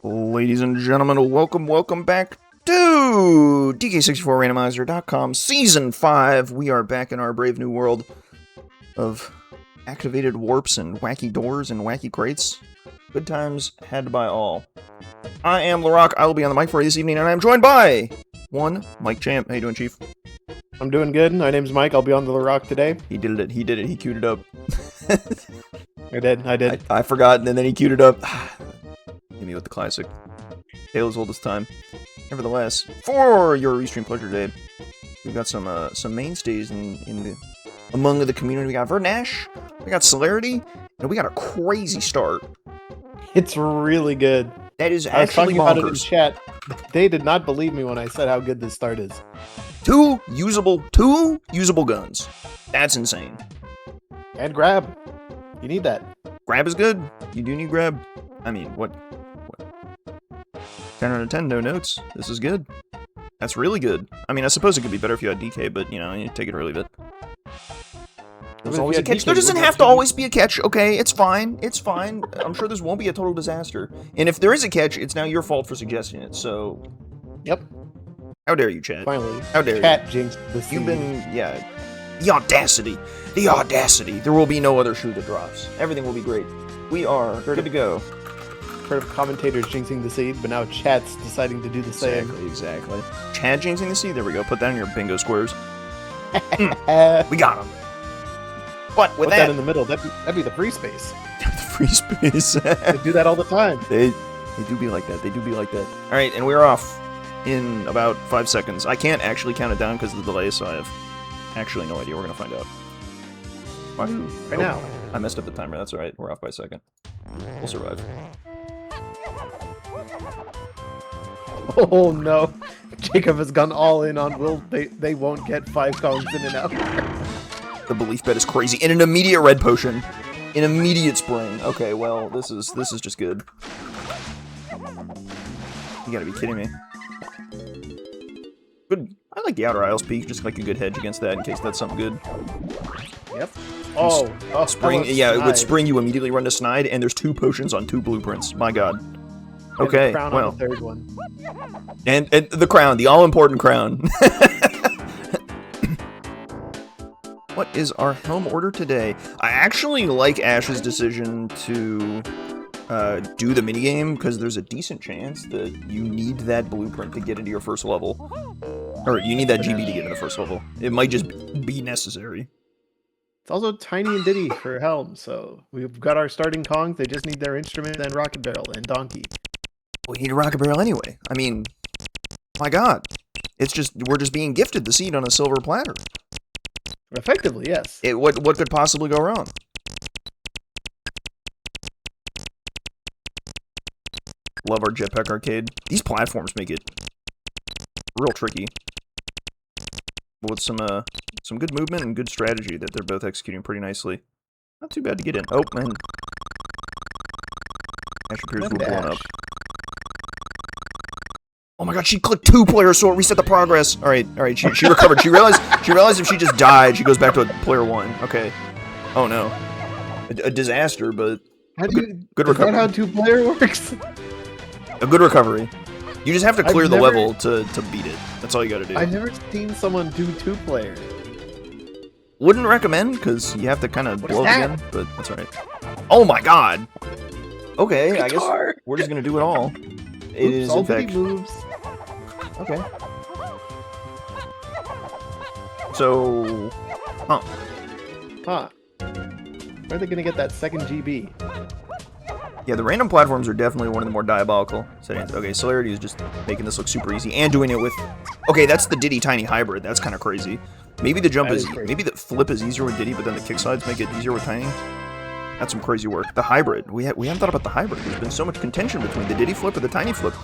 Ladies and gentlemen, welcome back to DK64 Randomizer.com Season 5. We are back in our brave new world of activated warps and wacky doors and wacky crates. Good times had by all. I am LaRock. I will be on the mic for you this evening, and I am joined by one Mike Champ. How you doing, Chief? I'm doing good. My name's Mike. I'll be on the LaRock today. He did it. He queued it up. I did. I forgot, and then he queued it up. Hit me with the classic. Tale as old as time. Nevertheless, for your Restream pleasure today, we've got some mainstays among the community. We got VerdantAsh, we got Celerity, and we got a crazy start. It's really good. That is actually about it in bonkers. chat. They did not believe me when I said how good this start is. Two usable guns. That's insane. And grab. You need that. Grab is good. You do need grab. I mean, what? 10 out of 10, no notes. This is good. That's really good. I mean, I suppose it could be better if you had DK, but, you know, you take it or leave it. There's always a catch. There doesn't have to always be a catch, okay? It's fine. It's fine. I'm sure this won't be a total disaster. And if there is a catch, it's now your fault for suggesting it, so... Yep. How dare you, Chad? Finally. How dare you? Cat jinxed the seed. You've been... yeah. The audacity. The audacity. There will be no other shoe that drops. Everything will be great. We are good to go. Heard of commentators jinxing the seed, but now chat's deciding to do the same. Exactly. Chad jinxing the seed. There we go. Put that in your bingo squares. We got him. But with Put that in the middle. That'd be the free space. the free space. They do that all the time. They do be like that. They do be like that. All right, and we're off in about 5 seconds. I can't actually count it down because of the delay, so I have actually no idea. We're gonna find out. Right now. I messed up the timer. That's all right. We're off by a second. We'll survive. Oh no. Jacob has gone all in on will they won't get 5 cones in and out. The belief bet is crazy. And an immediate red potion. An immediate spring. Okay, well, this is just good. You gotta be kidding me. Good. I like the Outer Isles peak, just like a good hedge against that in case that's something good. Yep. Oh, spring. Yeah, with spring you immediately run to Snide, and there's 2 potions on 2 blueprints. My god. Okay, well. On the 3rd one. And the crown, the all-important crown. What is our helm order today? I actually like Ash's decision to do the minigame, because there's a decent chance that you need that blueprint to get into your first level. Or you need that GB to get into the first level. It might just be necessary. It's also Tiny and Diddy for Helm, so we've got our starting Kongs, they just need their instrument and Rocket Barrel and Donkey. We need a Rocket Barrel anyway. I mean, my god. It's just, we're just being gifted the seed on a silver platter. Effectively, yes. What could possibly go wrong? Love our Jetpack Arcade. These platforms make it real tricky. But with some good movement and good strategy that they're both executing pretty nicely. Not too bad to get in. Oh, man. Ash appears to have blown up. Oh my god, she clicked 2 players, so it reset the progress. Alright, she recovered. She realized if she just died, she goes back to player 1. Okay. Oh no. A disaster, but good recovery. Is that how 2-player works? A good recovery. You just have to clear the level to beat it. That's all you gotta do. I've never seen someone do 2-player. Wouldn't recommend, because you have to kind of blow it again, but that's alright. Oh my god! Okay, I guess we're just gonna do it all. It is, in fact... moves. Okay. So... Huh. Where are they gonna get that 2nd GB? Yeah, the random platforms are definitely one of the more diabolical settings. Okay, Celerity is just making this look super easy, and doing it with... Okay, that's the Diddy Tiny hybrid. That's kind of crazy. Maybe the jump is... Maybe the flip is easier with Diddy, but then the kick sides make it easier with Tiny. That's some crazy work. The hybrid. We haven't thought about the hybrid. There's been so much contention between the Diddy flip and the Tiny flip.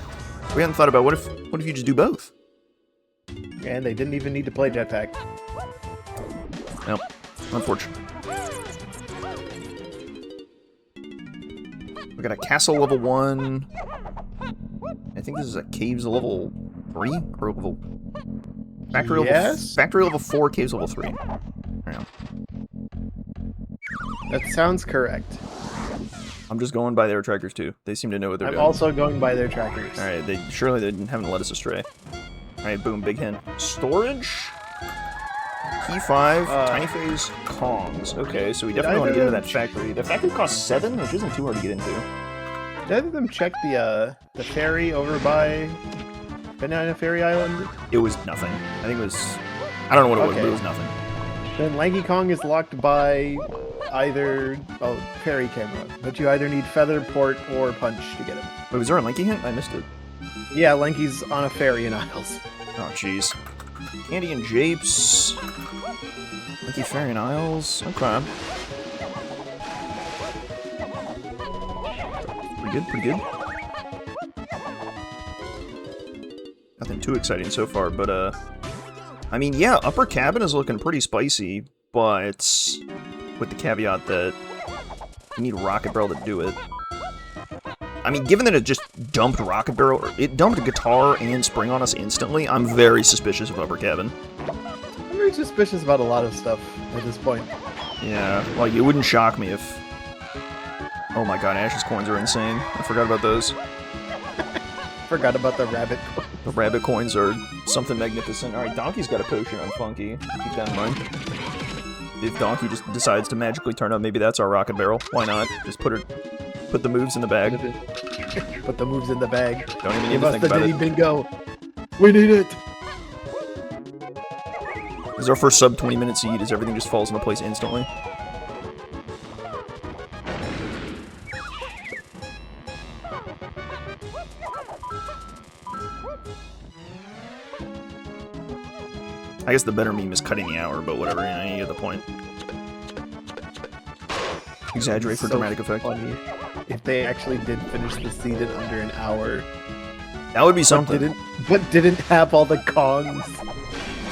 We haven't thought about what if you just do both? And they didn't even need to play Jetpack. Nope. Unfortunate. We got a castle level 1. I think this is a caves level 3 or level... Factory level 4, caves level 3. Yeah. That sounds correct. I'm just going by their trackers too. They seem to know what they're I'm doing. also going by their trackers. All right, they haven't led us astray. All right, boom, big hint. Storage. Key 5, tiny phase, Kongs. Okay, so we definitely want to get into that factory. The factory costs 7, which isn't too hard to get into. Did either of them check the ferry over by Banana Ferry Island? It was nothing. I think it was... I don't know what it was, but it was nothing. Then Lanky Kong is locked by either... Oh, ferry camera. But you either need Feather, Port, or Punch to get him. Wait, was there a Lanky hint? I missed it. Yeah, Lanky's on a ferry in Isles. Oh, jeez. Candy and Japes. Lanky Ferry and Isles. Okay. Pretty good. Nothing too exciting so far, but, I mean, yeah, upper cabin is looking pretty spicy, but with the caveat that you need Rocket Barrel to do it. I mean, given that it just dumped Rocket Barrel, it dumped Guitar and Spring on us instantly, I'm very suspicious of upper cabin. I'm very suspicious about a lot of stuff at this point. Yeah, like, it wouldn't shock me if... Oh my god, Ash's coins are insane. I forgot about those. Forgot about the rabbit coin. The rabbit coins are something magnificent. Alright, Donkey's got a potion on Funky. Keep that in mind. If Donkey just decides to magically turn up, maybe that's our Rocket Barrel. Why not? Just put the moves in the bag. Put the moves in the bag. Don't even need Give to us think the about Diddy it. Bingo. We need it. This is our first sub 20-minute seed as everything just falls into place instantly. I guess the better meme is cutting the hour, but whatever, you get the point. Exaggerate for dramatic effect. Funny if they actually did finish the seed in under an hour. That would be something. But didn't have all the Kongs.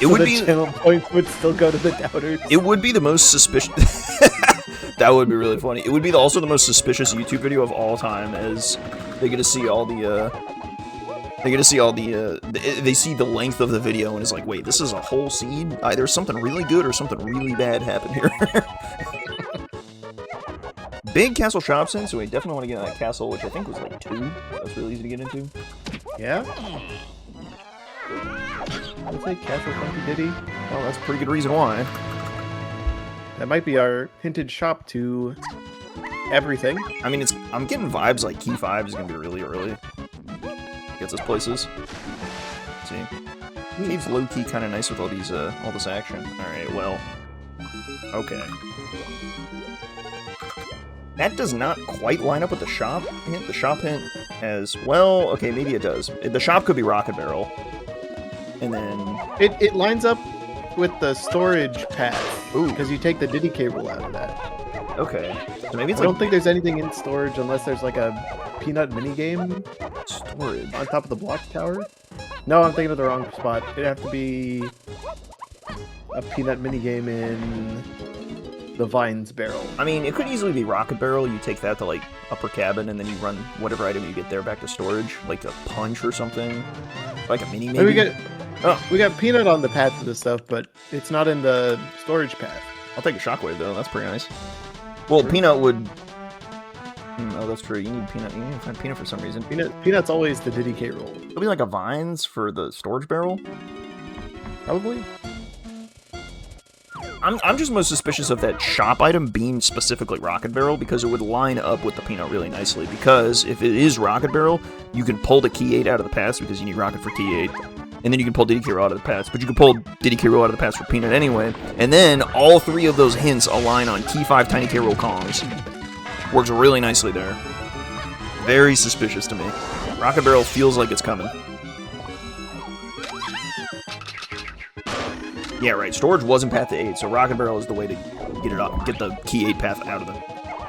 It would be channel points would still go to the doubters. It would be the most suspicious. That would be really funny. It would be also the most suspicious YouTube video of all time, as they get to see all the. They see the length of the video and it's like, wait, this is a whole seed? Either something really good or something really bad happened here. Big castle shops in, so we definitely want to get in that castle, which I think was like 2. That's really easy to get into. Yeah? I'd say Castle Funky Diddy. Oh, that's a pretty good reason why. That might be our hinted shop to everything. I mean, I'm getting vibes like Key 5 is going to be really early. Gets us places. Let's see. Cave's low-key kind of nice with all these, all this action. Alright, well. Okay. That does not quite line up with the shop hint. The shop hint as well. Okay, maybe it does. The shop could be Rocket Barrel. And then... It lines up with the storage path. Ooh. Because you take the Diddy cable out of that. Okay. So maybe it's I don't think there's anything in storage unless there's like a Peanut minigame. Storage. On top of the block tower? No, I'm thinking of the wrong spot. It'd have to be a Peanut minigame in the Vines barrel. I mean, it could easily be Rocket Barrel. You take that to, like, upper cabin, and then you run whatever item you get there back to storage. Like a punch or something. Like a mini, maybe? We got Peanut on the path to this stuff, but it's not in the storage path. I'll take a Shockwave, though. That's pretty nice. Well, Peanut would... oh, that's true. You need Peanut. You need to find Peanut for some reason. Peanut's always the Diddy K roll. It'll be like a Vines for the storage barrel? Probably. I'm just most suspicious of that shop item being specifically Rocket Barrel, because it would line up with the Peanut really nicely. Because if it is Rocket Barrel, you can pull the Key 8 out of the pass because you need Rocket for Key 8. And then you can pull Diddy K Roll out of the pass, but you can pull Diddy K Roll out of the pass for Peanut anyway. And then all 3 of those hints align on Key 5 Tiny K Roll Kongs. Works really nicely there. Very suspicious to me. Rocket Barrel feels like it's coming. Yeah, right. Storage wasn't path to 8, so Rocket Barrel is the way to get it up, get the Key 8 path out of the,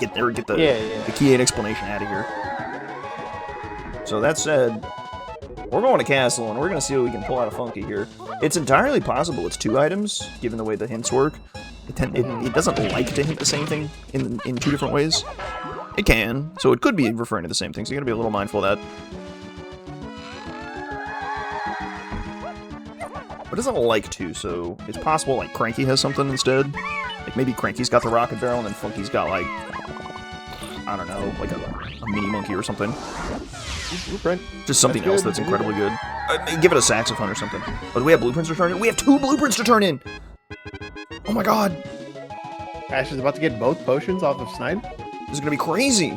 get the Key 8 explanation out of here. So that said, we're going to Castle, and we're going to see what we can pull out of Funky here. It's entirely possible it's 2 items, given the way the hints work. It doesn't like to hint the same thing in 2 different ways. It can, so it could be referring to the same thing, so you gotta be a little mindful of that. But it doesn't like to, so it's possible, like, Cranky has something instead. Like, maybe Cranky's got the Rocket Barrel, and then Funky's got, like, I don't know, like a mini monkey or something. Blueprint. Just something else that's incredibly good. Give it a saxophone or something. But do we have blueprints to turn in? We have 2 blueprints to turn in! Oh my god! Ash is about to get both potions off of Snide. This is gonna be crazy!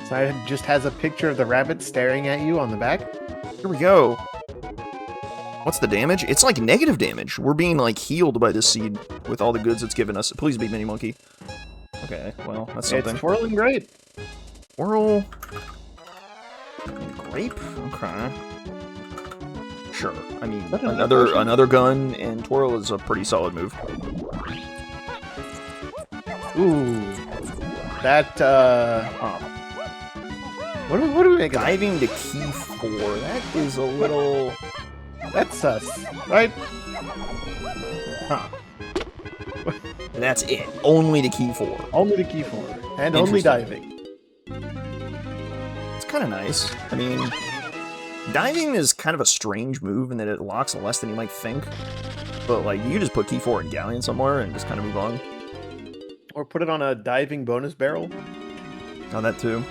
Snide just has a picture of the rabbit staring at you on the back. Here we go. What's the damage? It's like negative damage. We're being like healed by this seed with all the goods it's given us. Please be mini monkey. Okay, well, that's something. It's twirling great. Twirl. Grape? Okay. Sure. I mean, another gun and twirl is a pretty solid move. Ooh. That, What do we make of that? Diving to key 4. That is a little... That's sus, right? Huh. And that's it. Only to key 4. Only to key 4. And only diving. It's kind of nice. I mean, diving is kind of a strange move in that it locks less than you might think. But, like, you just put key 4 in Galleon somewhere and just kind of move on. Or put it on a diving bonus barrel. Oh, that too.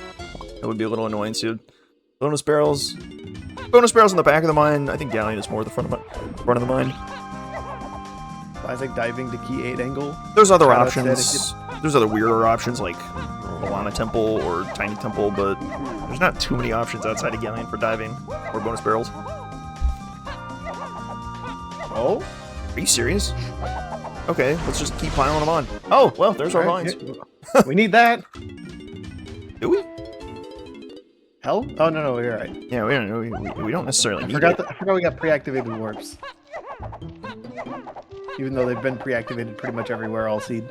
That would be a little annoying, too. Bonus barrels in the back of the mine. I think Galleon is more at the front of the mine. I think diving to key 8 angle. There's other options. There's other weirder options like Balana Temple or Tiny Temple, but there's not too many options outside of Galleon for diving or bonus barrels. Oh? Are you serious? Okay, let's just keep piling them on. Oh, well, there's our vines. We need that. Do we? Hell? Oh, no, you're right. Yeah, we don't necessarily need it. I forgot we got pre-activated warps. Even though they've been pre-activated pretty much everywhere all seed.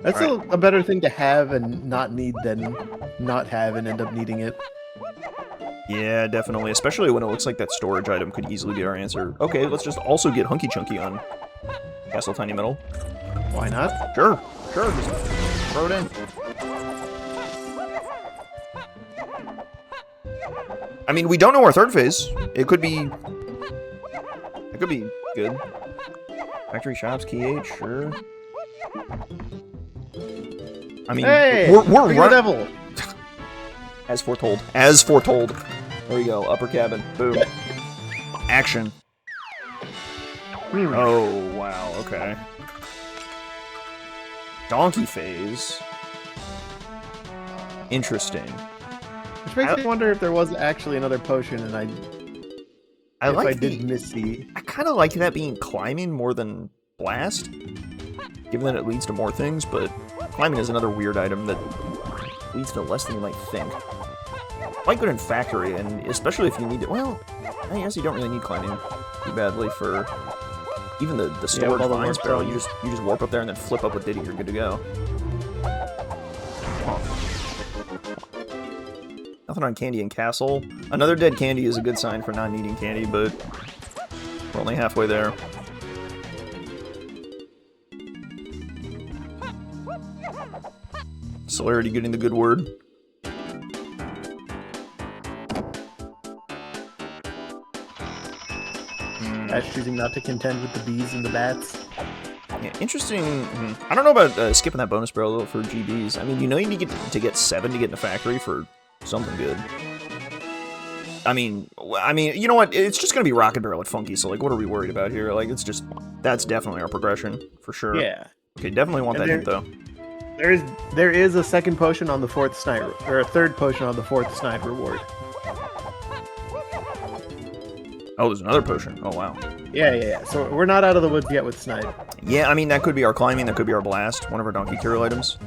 That's a better thing to have and not need than not have and end up needing it. Yeah, definitely. Especially when it looks like that storage item could easily be our answer. Okay, let's just also get Hunky Chunky on Castle Tiny Metal. Why not? Sure, just throw it in. I mean, we don't know our third phase. It could be good. Factory shops, key 8, sure. I mean, hey, we're running. Devil. As foretold. As foretold. There we go. Upper cabin. Boom. Action. Oh, wow. Okay. Donkey phase. Interesting. Which makes me wonder if there was actually another potion and I did miss the... I kind of like that being climbing more than blast, given that it leads to more things, but climbing is another weird item that leads to less than you might think. Quite good in factory, and especially if you need it. Well, I guess you don't really need climbing too badly for even the storage vines barrel. You just warp up there and then flip up with Diddy. You're good to go. Nothing on Candy and Castle. Another dead candy is a good sign for not needing candy, but we're only halfway there. Celerity getting the good word. Ash choosing not to contend with the bees and the bats. Yeah, interesting. I don't know about skipping that bonus barrel though for GBs. I mean, you know you need to get 7 to get in the factory for something good. I mean, you know what? It's just gonna be Rocket Barrel at Funky. So like, what are we worried about here? Like, that's definitely our progression for sure. Yeah. Okay, definitely want that hit though. There is a second potion on the 4th Snide, or a third potion on the 4th Snide reward. Oh, there's another potion. Oh wow. Yeah. So we're not out of the woods yet with Snide. Yeah, I mean that could be our climbing. That could be our blast. One of our Donkey Hero items.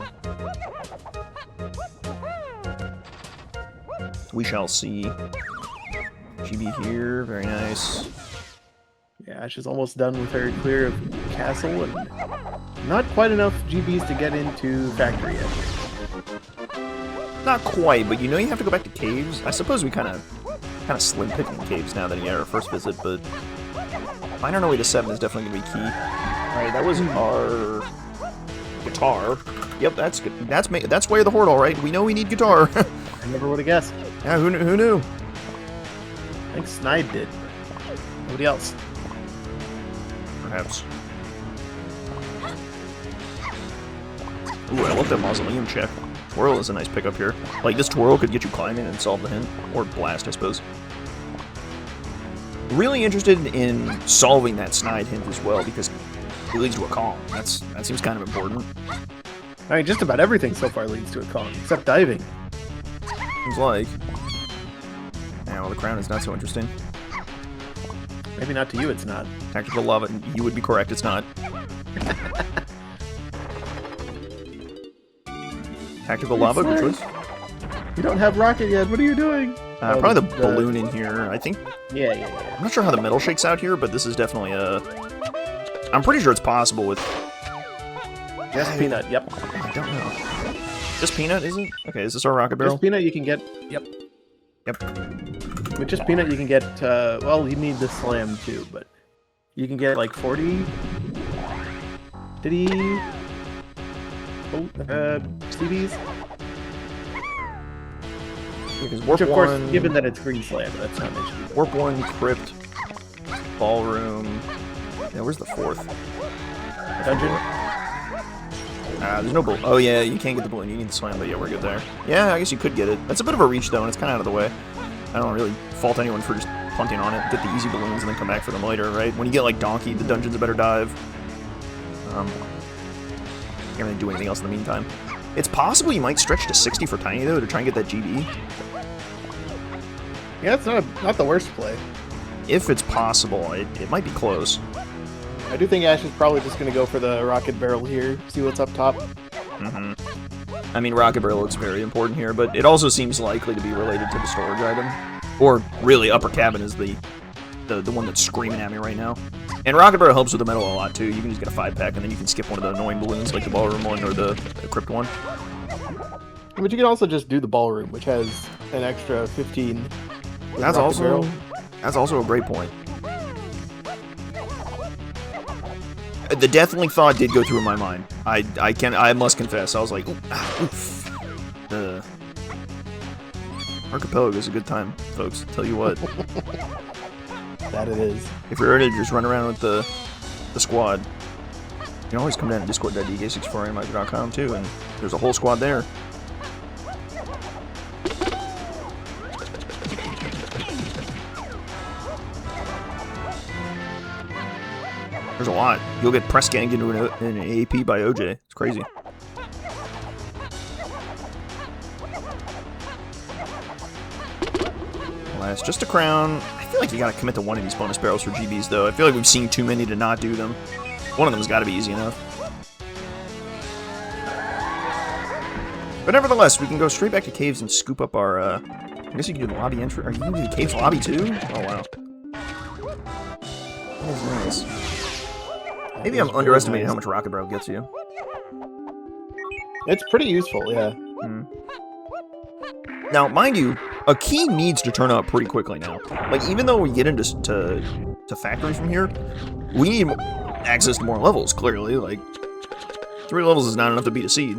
We shall see. GB here, very nice. Yeah, Ash is almost done with her clear of Castle, and not quite enough GBs to get into Factory yet. Not quite, but you know you have to go back to caves. I suppose we kind of slim picking caves now that you had our first visit, but finding our way to 7 is definitely gonna be key. All right, that was our guitar. Yep, that's good. That's Way of the Horde, all right. We know we need guitar. I never would have guessed. Yeah, who knew? I think Snide did. Nobody else. Perhaps. Ooh, I love that mausoleum check. Twirl is a nice pickup here. Like, this twirl could get you climbing and solve the hint. Or blast, I suppose. Really interested in solving that snide hint as well, because it leads to a Kong. That seems kind of important. I mean, just about everything so far leads to a Kong, except diving. Seems like. Yeah, well, the crown is not so interesting. Maybe not to you, it's not. Tactical lava, you would be correct, it's not. Tactical lava, good choice. You don't have rocket yet, what are you doing? Probably the balloon in here, I think. Yeah. I'm not sure how the metal shakes out here, but this is definitely a... I'm pretty sure it's possible with... Yes, peanut, yep. I don't know. Just peanut, is it? Okay, is this our rocket barrel? Just peanut you can get... Yep. With just peanut you can get, well, you need the slam too, but you can get like 40... Did he... Oh, CDs? Which, of course, given that it's green slam, that's not an issue. Warp 1, Crypt, Ballroom... Yeah, where's the fourth? Dungeon? There's no balloon. Oh yeah, you can't get the balloon, you need the slam, but yeah, we're good there. Yeah, I guess you could get it. That's a bit of a reach though, and it's kind of out of the way. I don't really fault anyone for just punting on it, get the easy balloons, and then come back for them later, right? When you get like Donkey, the dungeon's a better dive. Can't really do anything else in the meantime. It's possible you might stretch to 60 for Tiny though, to try and get that GB. Yeah, it's not the worst play. If it's possible, it might be close. I do think Ash is probably just going to go for the rocket barrel here, see what's up top. I mean, rocket barrel looks very important here, but it also seems likely to be related to the storage item. Or, really, upper cabin is the one that's screaming at me right now. And rocket barrel helps with the metal a lot, too. You can just get a 5-pack, and then you can skip one of the annoying balloons, like the ballroom one or the crypt one. But you can also just do the ballroom, which has an extra 15. That's also a great point. The deathly thought did go through in my mind. I must confess. I was like, oof. Archipelago is a good time, folks. Tell you what. That it is. If you're ready to just run around with the squad, you can always come down to discord.dk64randomizer.com too, and there's a whole squad there. There's a lot. You'll get press ganged into an AP by OJ. It's crazy. Last, just a crown. I feel like you gotta commit to one of these bonus barrels for GBs, though. I feel like we've seen too many to not do them. One of them's gotta be easy enough. But nevertheless, we can go straight back to caves and scoop up our, I guess you can do the lobby entry. Are you gonna do the caves lobby, too? Oh, wow. That is nice. Maybe I'm underestimating how much rocket barrel gets you. It's pretty useful, yeah. Now, mind you, a key needs to turn up pretty quickly now. Like, even though we get into to factory from here, we need access to more levels, clearly. Like, 3 levels is not enough to beat a seed.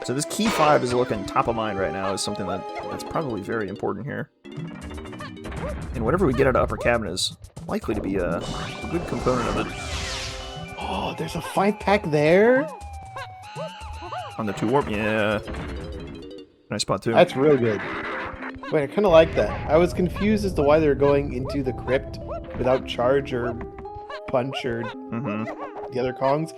So this key 5 is looking top of mind right now, is something that's probably very important here. And whatever we get out of upper cabin is likely to be a good component of it. Oh, there's a 5-pack there? On the 2 warp? Yeah. Nice spot, too. That's real good. Wait, I kind of like that. I was confused as to why they were going into the crypt without charge or punch or the other Kongs.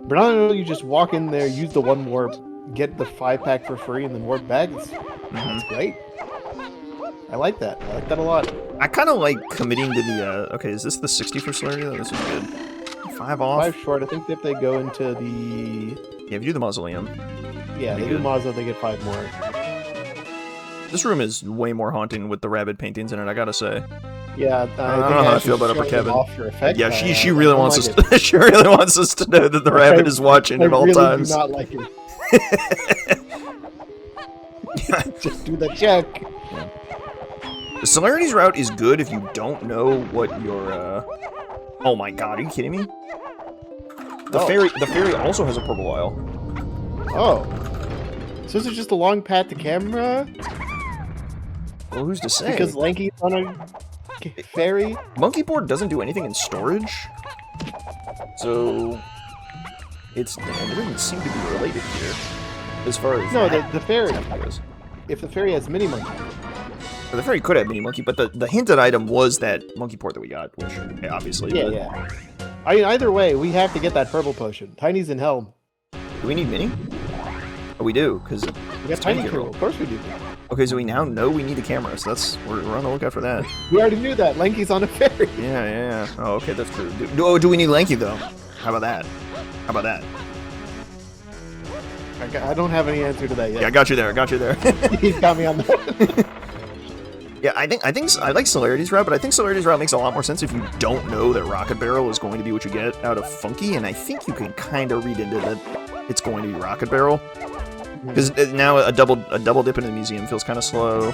But not only you just walk in there, use the 1 warp, get the 5-pack for free, and then warp back. That's great. I like that. I like that a lot. I kind of like committing to the, okay, is this the 60 for Celerity? Oh, this is good. 5 off. 5 short. I think if they go into the... Yeah, if you do the mausoleum. Yeah, they do Mauso, they get 5 more. This room is way more haunting with the rabbit paintings in it, I gotta say. Yeah, I don't know how I feel about upper cabin. Yeah, she really wants us. She really wants us to know that the rabbit is watching at all times. I really do not like it. Just do the check. Yeah. The Celerity's route is good if you don't know what your. Oh my god, are you kidding me? The fairy also has a purple isle. Oh. So is it just a long path to camera? Well, who's to say? Because Lanky's on a fairy? Monkey board doesn't do anything in storage? So it doesn't seem to be related here, as far as no, the fairy goes. If the fairy has mini monkey, Well, the fairy could have mini monkey, but the hinted item was that monkey port that we got, which obviously. Yeah. I mean, either way, we have to get that purple potion. Tiny's in hell. Do we need mini? Oh, we do, because We got tiny hero. Of course we do. Okay, so we now know we need a camera, so we're on the lookout for that. We already knew that. Lanky's on a fairy. Yeah. Oh, okay, that's true. Do we need Lanky though? How about that? I don't have any answer to that yet. Yeah, I got you there. He's got me on that. Yeah, I like Celerity's route, but I think Celerity's route makes a lot more sense if you don't know that Rocket Barrel is going to be what you get out of Funky, and I think you can kind of read into that it's going to be Rocket Barrel. Because now a double dip into the museum feels kind of slow.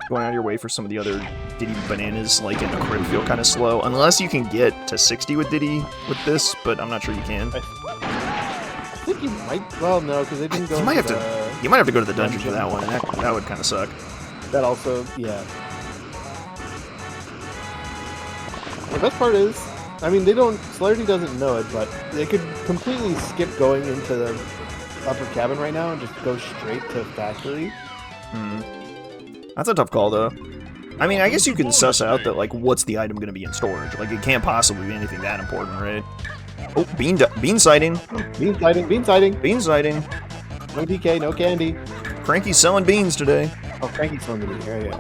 Going out of your way for some of the other Diddy bananas, like in the crib, feel kind of slow. Unless you can get to 60 with Diddy with this, but I'm not sure you can. I think you might. Well, no, because they didn't go. You might have to go to the dungeon for that one, and that would kind of suck. That also, yeah. The best part is, I mean, Celerity doesn't know it, but they could completely skip going into the upper cabin right now and just go straight to factory. That's a tough call, though. I mean, I guess you can suss out that, like, what's the item going to be in storage. Like, it can't possibly be anything that important, right? Oh, bean sighting. Bean sighting. Bean sighting. No DK, no candy. Cranky's selling beans today. Oh, Cranky's selling the beans. Yeah.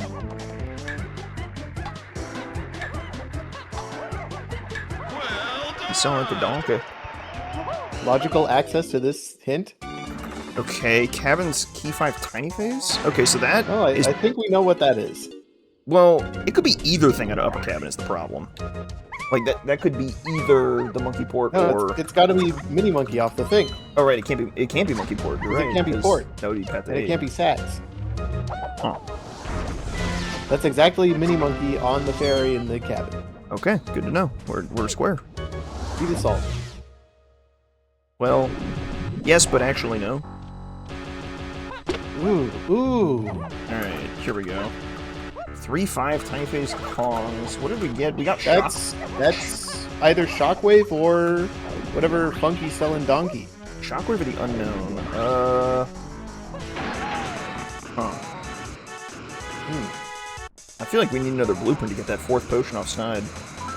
He's selling like a donkey. Logical access to this hint. Okay, cabin's key 5 tiny phase? Okay, so that I think we know what that is. Well, it could be either thing out of upper cabin is the problem. Like, that could be either the monkey port or... It's got to be mini monkey off the thing. Oh, right, it can't be monkey port, you're right. It can't be port. That would be Path to And it can't be Sats. Huh. That's exactly mini monkey on the ferry in the cabin. Okay, good to know. We're square. Be the salt. Well, yes, but actually no. Ooh. Alright, here we go. 3-5 tiny phase Kongs. What did we get? We got Shock. That's either Shockwave or whatever Funky selling donkey. Shockwave or the unknown. I feel like we need another blueprint to get that 4th potion off Snide.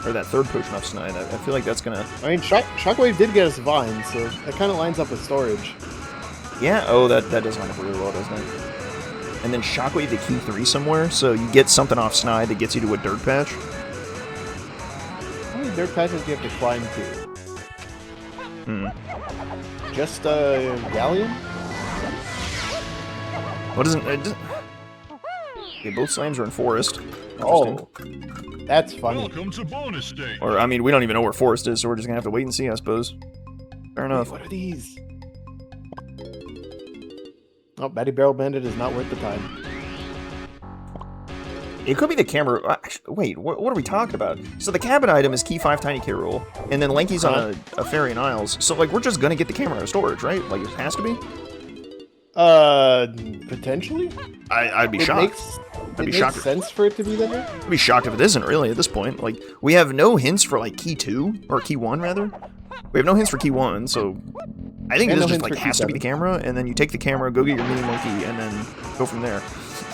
Or that 3rd potion off Snide. I feel like that's gonna... I mean, Shockwave did get us Vine, so that kind of lines up with storage. Yeah, oh, that does line up really well, doesn't it? And then Shockwave the key 3 somewhere, so you get something off Snide that gets you to a dirt patch. How many dirt patches do you have to climb to? Just a galleon? What isn't... Okay, both slams are in forest. Oh, that's funny. Welcome to bonus stage. Or, I mean, we don't even know where forest is, so we're just gonna have to wait and see, I suppose. Fair enough. Wait, what are these? Oh, Batty Barrel Bandit is not worth the time. It could be the camera... wait, what are we talking about? So the cabin item is key 5 tiny K roll, and then Lanky's on a Fairy in Isles. So, like, we're just gonna get the camera out of storage, right? Like, it has to be? Potentially? I'd be shocked. I'd be shocked. Makes sense for it to be there? I'd be shocked if it isn't, really, at this point. Like, we have no hints for, like, key 2, or key 1, rather. We have no hints for key 1, so... I think this just, like, has to be the camera, and then you take the camera, go get your mini monkey, and then go from there.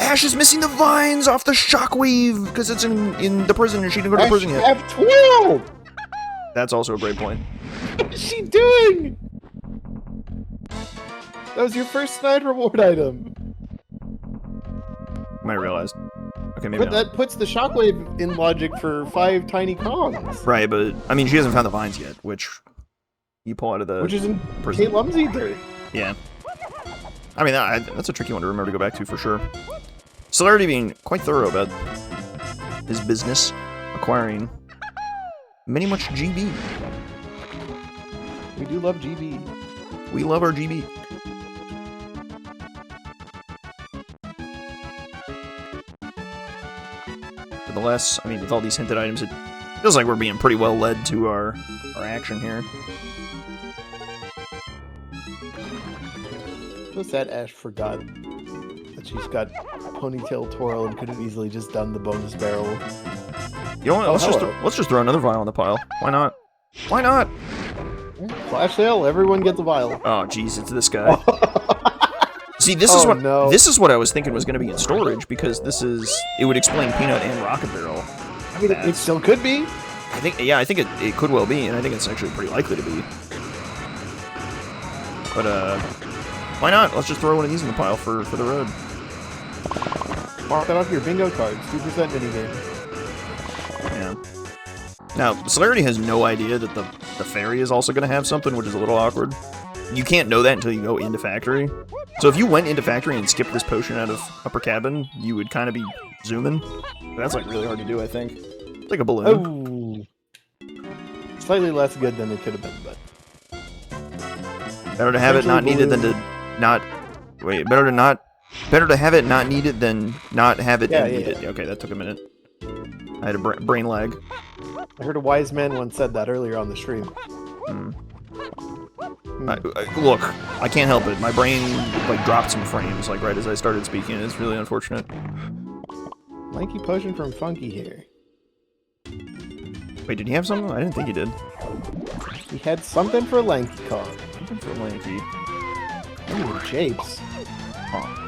Ash is missing the vines off the Shockwave, because it's in the prison, and she didn't go to the prison yet. I have 12! That's also a great point. What is she doing? That was your first Snide reward item. I realized. Okay, maybe But not. that puts the Shockwave in logic for 5 tiny Kongs. Right, but, I mean, she hasn't found the vines yet, which you pull out of the... Which is in prison. Kate Lumsey dirt. Yeah. I mean, that's a tricky one to remember to go back to, for sure. Celerity being quite thorough about his business, acquiring many much GB. We do love GB. We love our GB. Nonetheless, I mean, with all these hinted items, it feels like we're being pretty well led to our action here. What's that? Ash forgot that she's got Ponytail Toro and could have easily just done the bonus barrel. You know what? Let's just throw another vial in the pile. Why not? Why not? Flash sale. Everyone gets a vial. Oh, jeez, it's this guy. See, this is this is what I was thinking was going to be in storage because it would explain Peanut and Rocket Barrel. I mean, it still could be. I think it could well be, and I think it's actually pretty likely to be. But why not? Let's just throw one of these in the pile for the road. Mark that off your bingo cards. 2% minigame. Yeah. Now, Celerity has no idea that the fairy is also going to have something, which is a little awkward. You can't know that until you go into factory. So if you went into factory and skipped this potion out of upper cabin, you would kind of be zooming. But that's like really hard to do, I think. It's like a balloon. Oh. Slightly less good than it could have been, but better to have it not needed than to not. Wait, better to have it not needed than not have it needed. Yeah, okay, that took a minute. I had a brain lag. I heard a wise man once said that earlier on the stream. Look, I can't help it. My brain like dropped some frames like right as I started speaking. It's really unfortunate. Lanky potion from Funky here. Wait, did he have something? I didn't think he did. He had something for Lanky Kong. Something for Lanky. Ooh, Japes. Huh.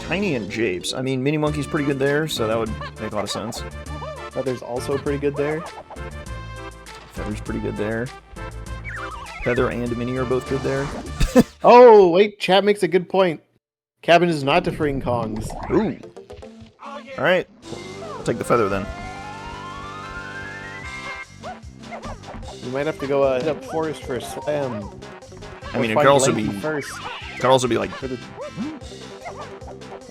Tiny and Japes. I mean, Mini Monkey's pretty good there, so that would make a lot of sense. Feather's also pretty good there. Feather's pretty good there. Feather and Mini are both good there. Oh, wait, chat makes a good point. Cabin is not defreeing Kongs. Ooh. Alright. I'll take the Feather then. You might have to go hit up Forest for a slam. I mean, it could also be... First. It could also be like... I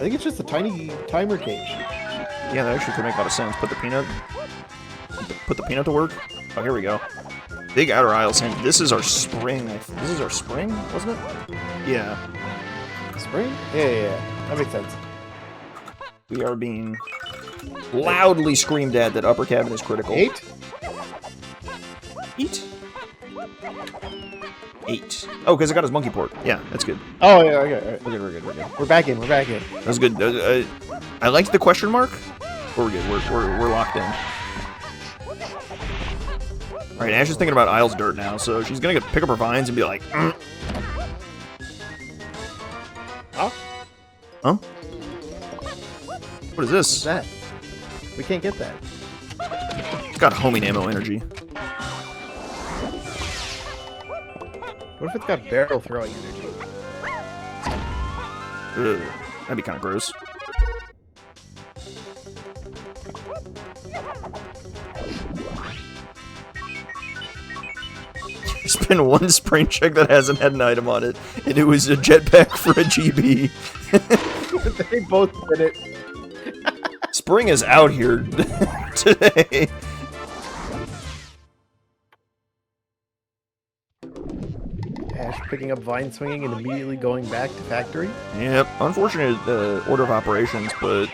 think it's just a tiny timer cage. Yeah, that actually could make a lot of sense. Put the peanut to work. Oh, here we go. Big outer aisles. And this is our spring. This is our spring, wasn't it? Yeah. Spring? Yeah. That makes sense. We are being loudly screamed at that upper cabin is critical. 8? 8? 8. Oh, because I got his monkey port. Yeah, that's good. Oh, yeah, okay. All right. We're good. We're back in. That was good. I liked the question mark. We're good. We're locked in. All right, Ash is thinking about Isle's dirt now, so she's gonna pick up her vines and be like, Huh? Huh? What is this? What's that? We can't get that. It's got homing ammo energy. What if it's got barrel throwing energy? Ugh, that'd be kind of gross. There's been one spring check that hasn't had an item on it, and it was a jetpack for a GB. They both did it. Spring is out here today. Ash picking up vine swinging and immediately going back to factory. Yep, unfortunate order of operations, but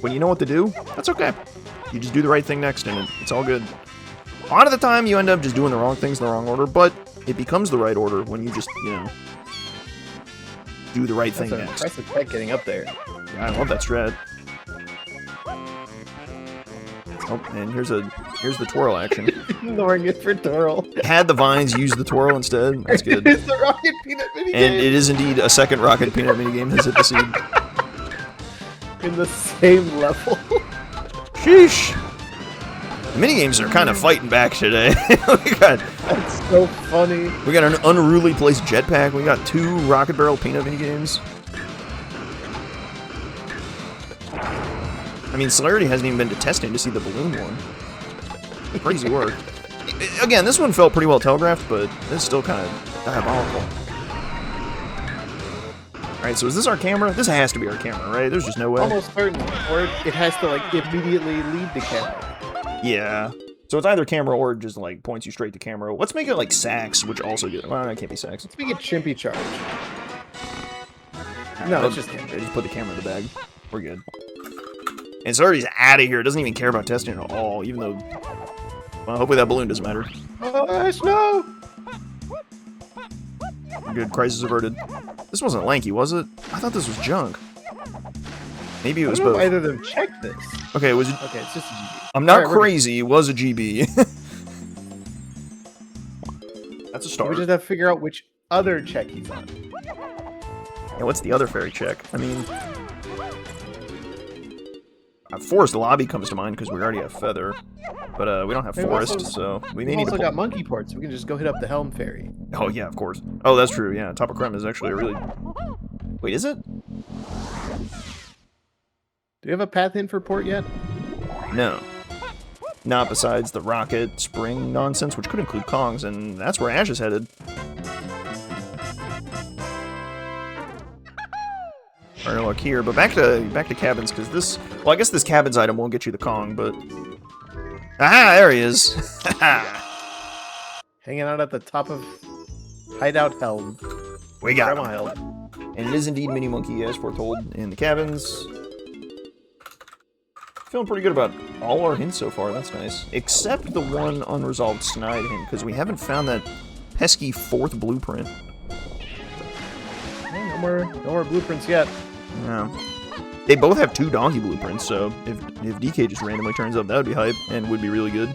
when you know what to do, that's okay. You just do the right thing next, and it's all good. A lot of the time, you end up just doing the wrong things in the wrong order, but it becomes the right order when you just, do the right thing next. Impressive tech getting up there. Yeah, I love that strat. Oh, and here's the twirl action. Ignoring it for twirl. Had the vines use the twirl instead. That's good. It's the Rocket Peanut minigame. And it is indeed a second Rocket Peanut minigame has hit the seed. In the same level. Sheesh. The minigames are kind of fighting back today. That's so funny. We got an unruly place jetpack. We got 2 Rocket Barrel Peanut minigames. I mean, Celerity hasn't even been to testing to see the balloon one. Crazy work. Again, this one felt pretty well telegraphed, but it's still kind of diabolical. Alright, so is this our camera? This has to be our camera, right? There's just no way. Almost certain. Or it has to, immediately lead the camera. Yeah. So it's either camera or it just, points you straight to camera. Let's make it, Sax, which also good. Well, it can't be Sax. Let's make it Chimpy Charge. Right, no, it's just put the camera in the bag. We're good. And Celerity's out of here. Doesn't even care about testing at all, even though... Well, hopefully that balloon doesn't matter. Oh, Ash, no! Good. Crisis averted. This wasn't lanky, was it? I thought this was junk. Maybe it was I don't know both. if either of them checked this. Okay, it was. Okay, it's just a GB. I'm not All right, crazy. It was a GB. That's a We start. just have to figure out which other check he's on. Yeah, what's the other fairy check? I mean, Forest Lobby comes to mind because we already have Feather, but we don't have We've Forest, also- so we may We've need to. also got Monkey Ports. We can just go hit up the Helm Fairy. Oh yeah, of course. Oh, that's true. Yeah, Top of Creme is actually a really. Wait, is it? Do you have a path in for port yet? No. Not besides the rocket spring nonsense, which could include Kongs, and that's where Ash is headed. Our luck here, but back to cabins, because this. Well, I guess this cabins item won't get you the Kong, but. Aha! There he is. Hanging out at the top of Hideout Helm. We got Grandma him. Helm. And it is indeed Mini Monkey, as foretold in the cabins. Feeling pretty good about all our hints so far. That's nice, except the one unresolved Snide hint, because we haven't found that pesky 4th blueprint. Yeah, no more blueprints yet. Yeah. They both have 2 donkey blueprints, so if DK just randomly turns up, that would be hype and would be really good.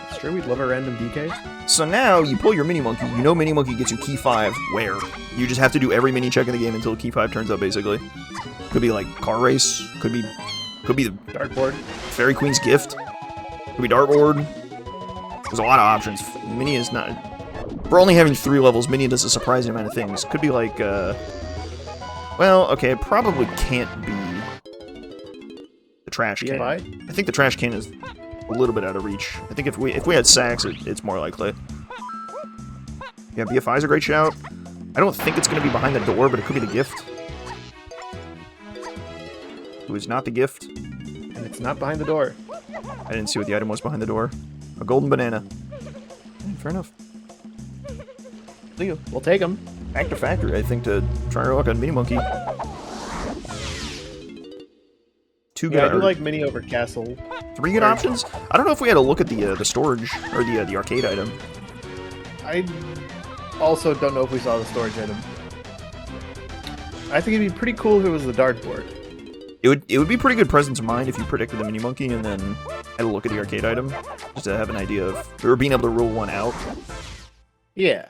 It's true, we'd love a random DK. So now you pull your Mini Monkey. You know Mini Monkey gets you key 5. Where? You just have to do every mini check in the game until key 5 turns up, basically. Could be like car race. Could be the Dartboard. Fairy Queen's gift. Could be dartboard. There's a lot of options. Mini is not. We're only having 3 levels. Mini does a surprising amount of things. Could be like. Well, okay, it probably can't be the trash can. BFI? I think the trash can is a little bit out of reach. I think if we had sacks, it's more likely. Yeah, BFI is a great shout. I don't think it's going to be behind the door, but it could be the gift. Who is not the gift? And it's not behind the door. I didn't see what the item was behind the door. A golden banana. Fair enough. Leo, We'll take them. back to factory, I think, to try our luck on Mini Monkey. 2 good. Yeah, I do like Mini over Castle. 3 good options. I don't know if we had a look at the storage or the arcade item. I also don't know if we saw the storage item. I think it'd be pretty cool if it was the dartboard. It would be pretty good presence of mind if you predicted the Mini Monkey and then had a look at the arcade item, just to have an idea of or being able to rule one out. Yeah.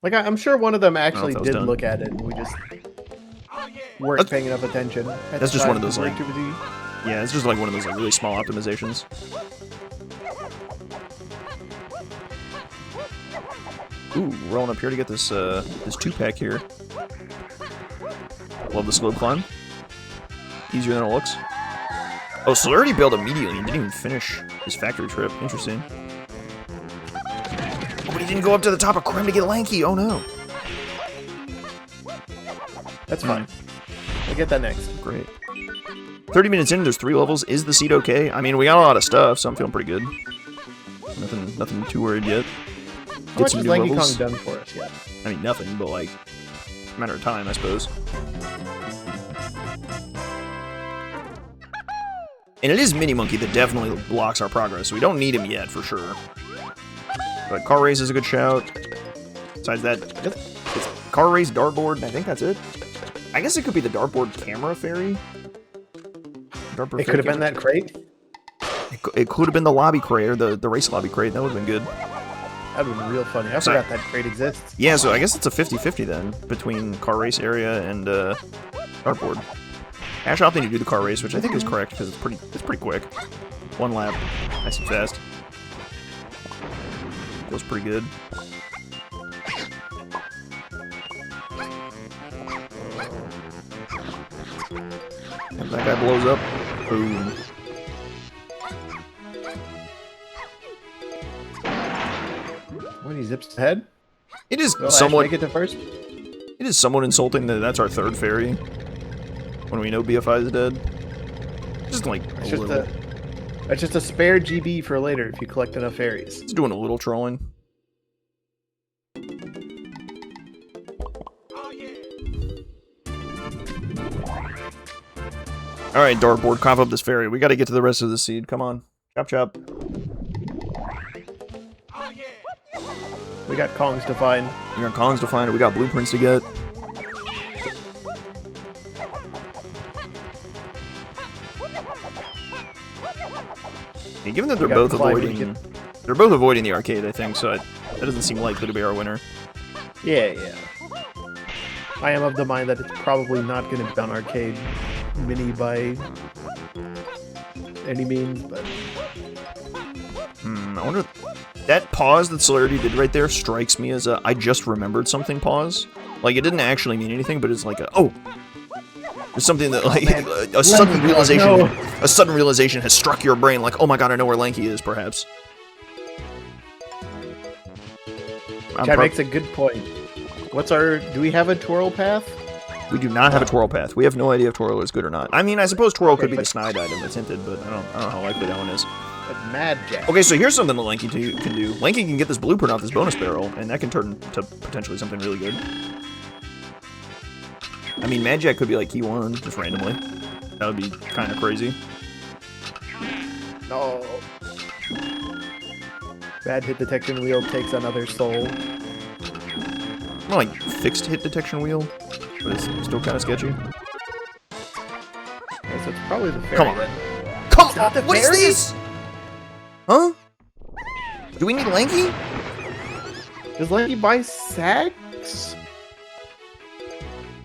Like, I'm sure one of them actually if that was did done. look at it, and we just weren't paying enough attention. That's just one of those, like- activity. Yeah, it's just like one of those like really small optimizations. Ooh, rolling up here to get this this 2-pack here. Love the slope climb. Easier than it looks. Oh, Celerity bailed immediately. He didn't even finish his factory trip. Interesting. Oh, but he didn't go up to the top of Creme to get Lanky. Oh no. That's fine. We'll get that next. Great. 30 minutes in, there's 3 levels. Is the seed okay? I mean, we got a lot of stuff, so I'm feeling pretty good. Nothing too worried yet. How much has Lanky Kong done for us yet? I mean, nothing, but like, a matter of time, I suppose. And it is Mini Monkey that definitely blocks our progress, so we don't need him yet, for sure. But Car Race is a good shout. Besides that, it's Car Race, Dartboard, and I think that's it. I guess it could be the Dartboard Camera Fairy. Dartboard It could have been that crate. It could have been the lobby crate, or the race lobby crate. That would have been good. That would have been real funny. I So- forgot that crate exists. Yeah, so I guess it's a 50-50 then, between car race area and dartboard. Ash opting to do the car race, which I think is correct, because it's pretty quick. 1 lap, nice and fast. Goes pretty good. And that guy blows up. Boom. When he zips ahead, It is will Ash somewhat. make it to first. It is somewhat insulting that that's our 3rd fairy when we know BFI is dead. Just like a It's just little. that's just a spare GB for later if you collect enough fairies. It's doing a little trolling. Alright, dartboard, cough up this fairy. We gotta get to the rest of the seed. Come on. Chop chop. We got Kongs to find. We got Kongs to find. We got blueprints to get. Yeah, given that they're both avoiding the arcade, I think, so that doesn't seem likely to be our winner. Yeah. I am of the mind that it's probably not going to be on arcade mini by any means, but... I wonder... That pause that Celerity did right there strikes me as a I just remembered something pause. Like, it didn't actually mean anything, but it's like a, oh! There's something that, like, a sudden realization has struck your brain, like, oh my god, I know where Lanky is, perhaps. Chad makes a good point. Do we have a twirl path? We do not have a twirl path. We have no idea if twirl is good or not. I mean, I suppose twirl could be the snide item that's hinted, but I don't know how likely that one is. But Mad Jack. Okay, so here's something that Lanky can do. Lanky can get this blueprint off this bonus barrel, and that can turn to potentially something really good. I mean, Mad Jack could be like key 1, just randomly. That would be kind of crazy. No. Bad hit detection wheel takes another soul. More like fixed hit detection wheel, but it's still kind of sketchy. Okay, so it's probably the fairy. Come on. Then. Come on! The What is this? Huh? Do we need Lanky? Does Lanky buy sacks?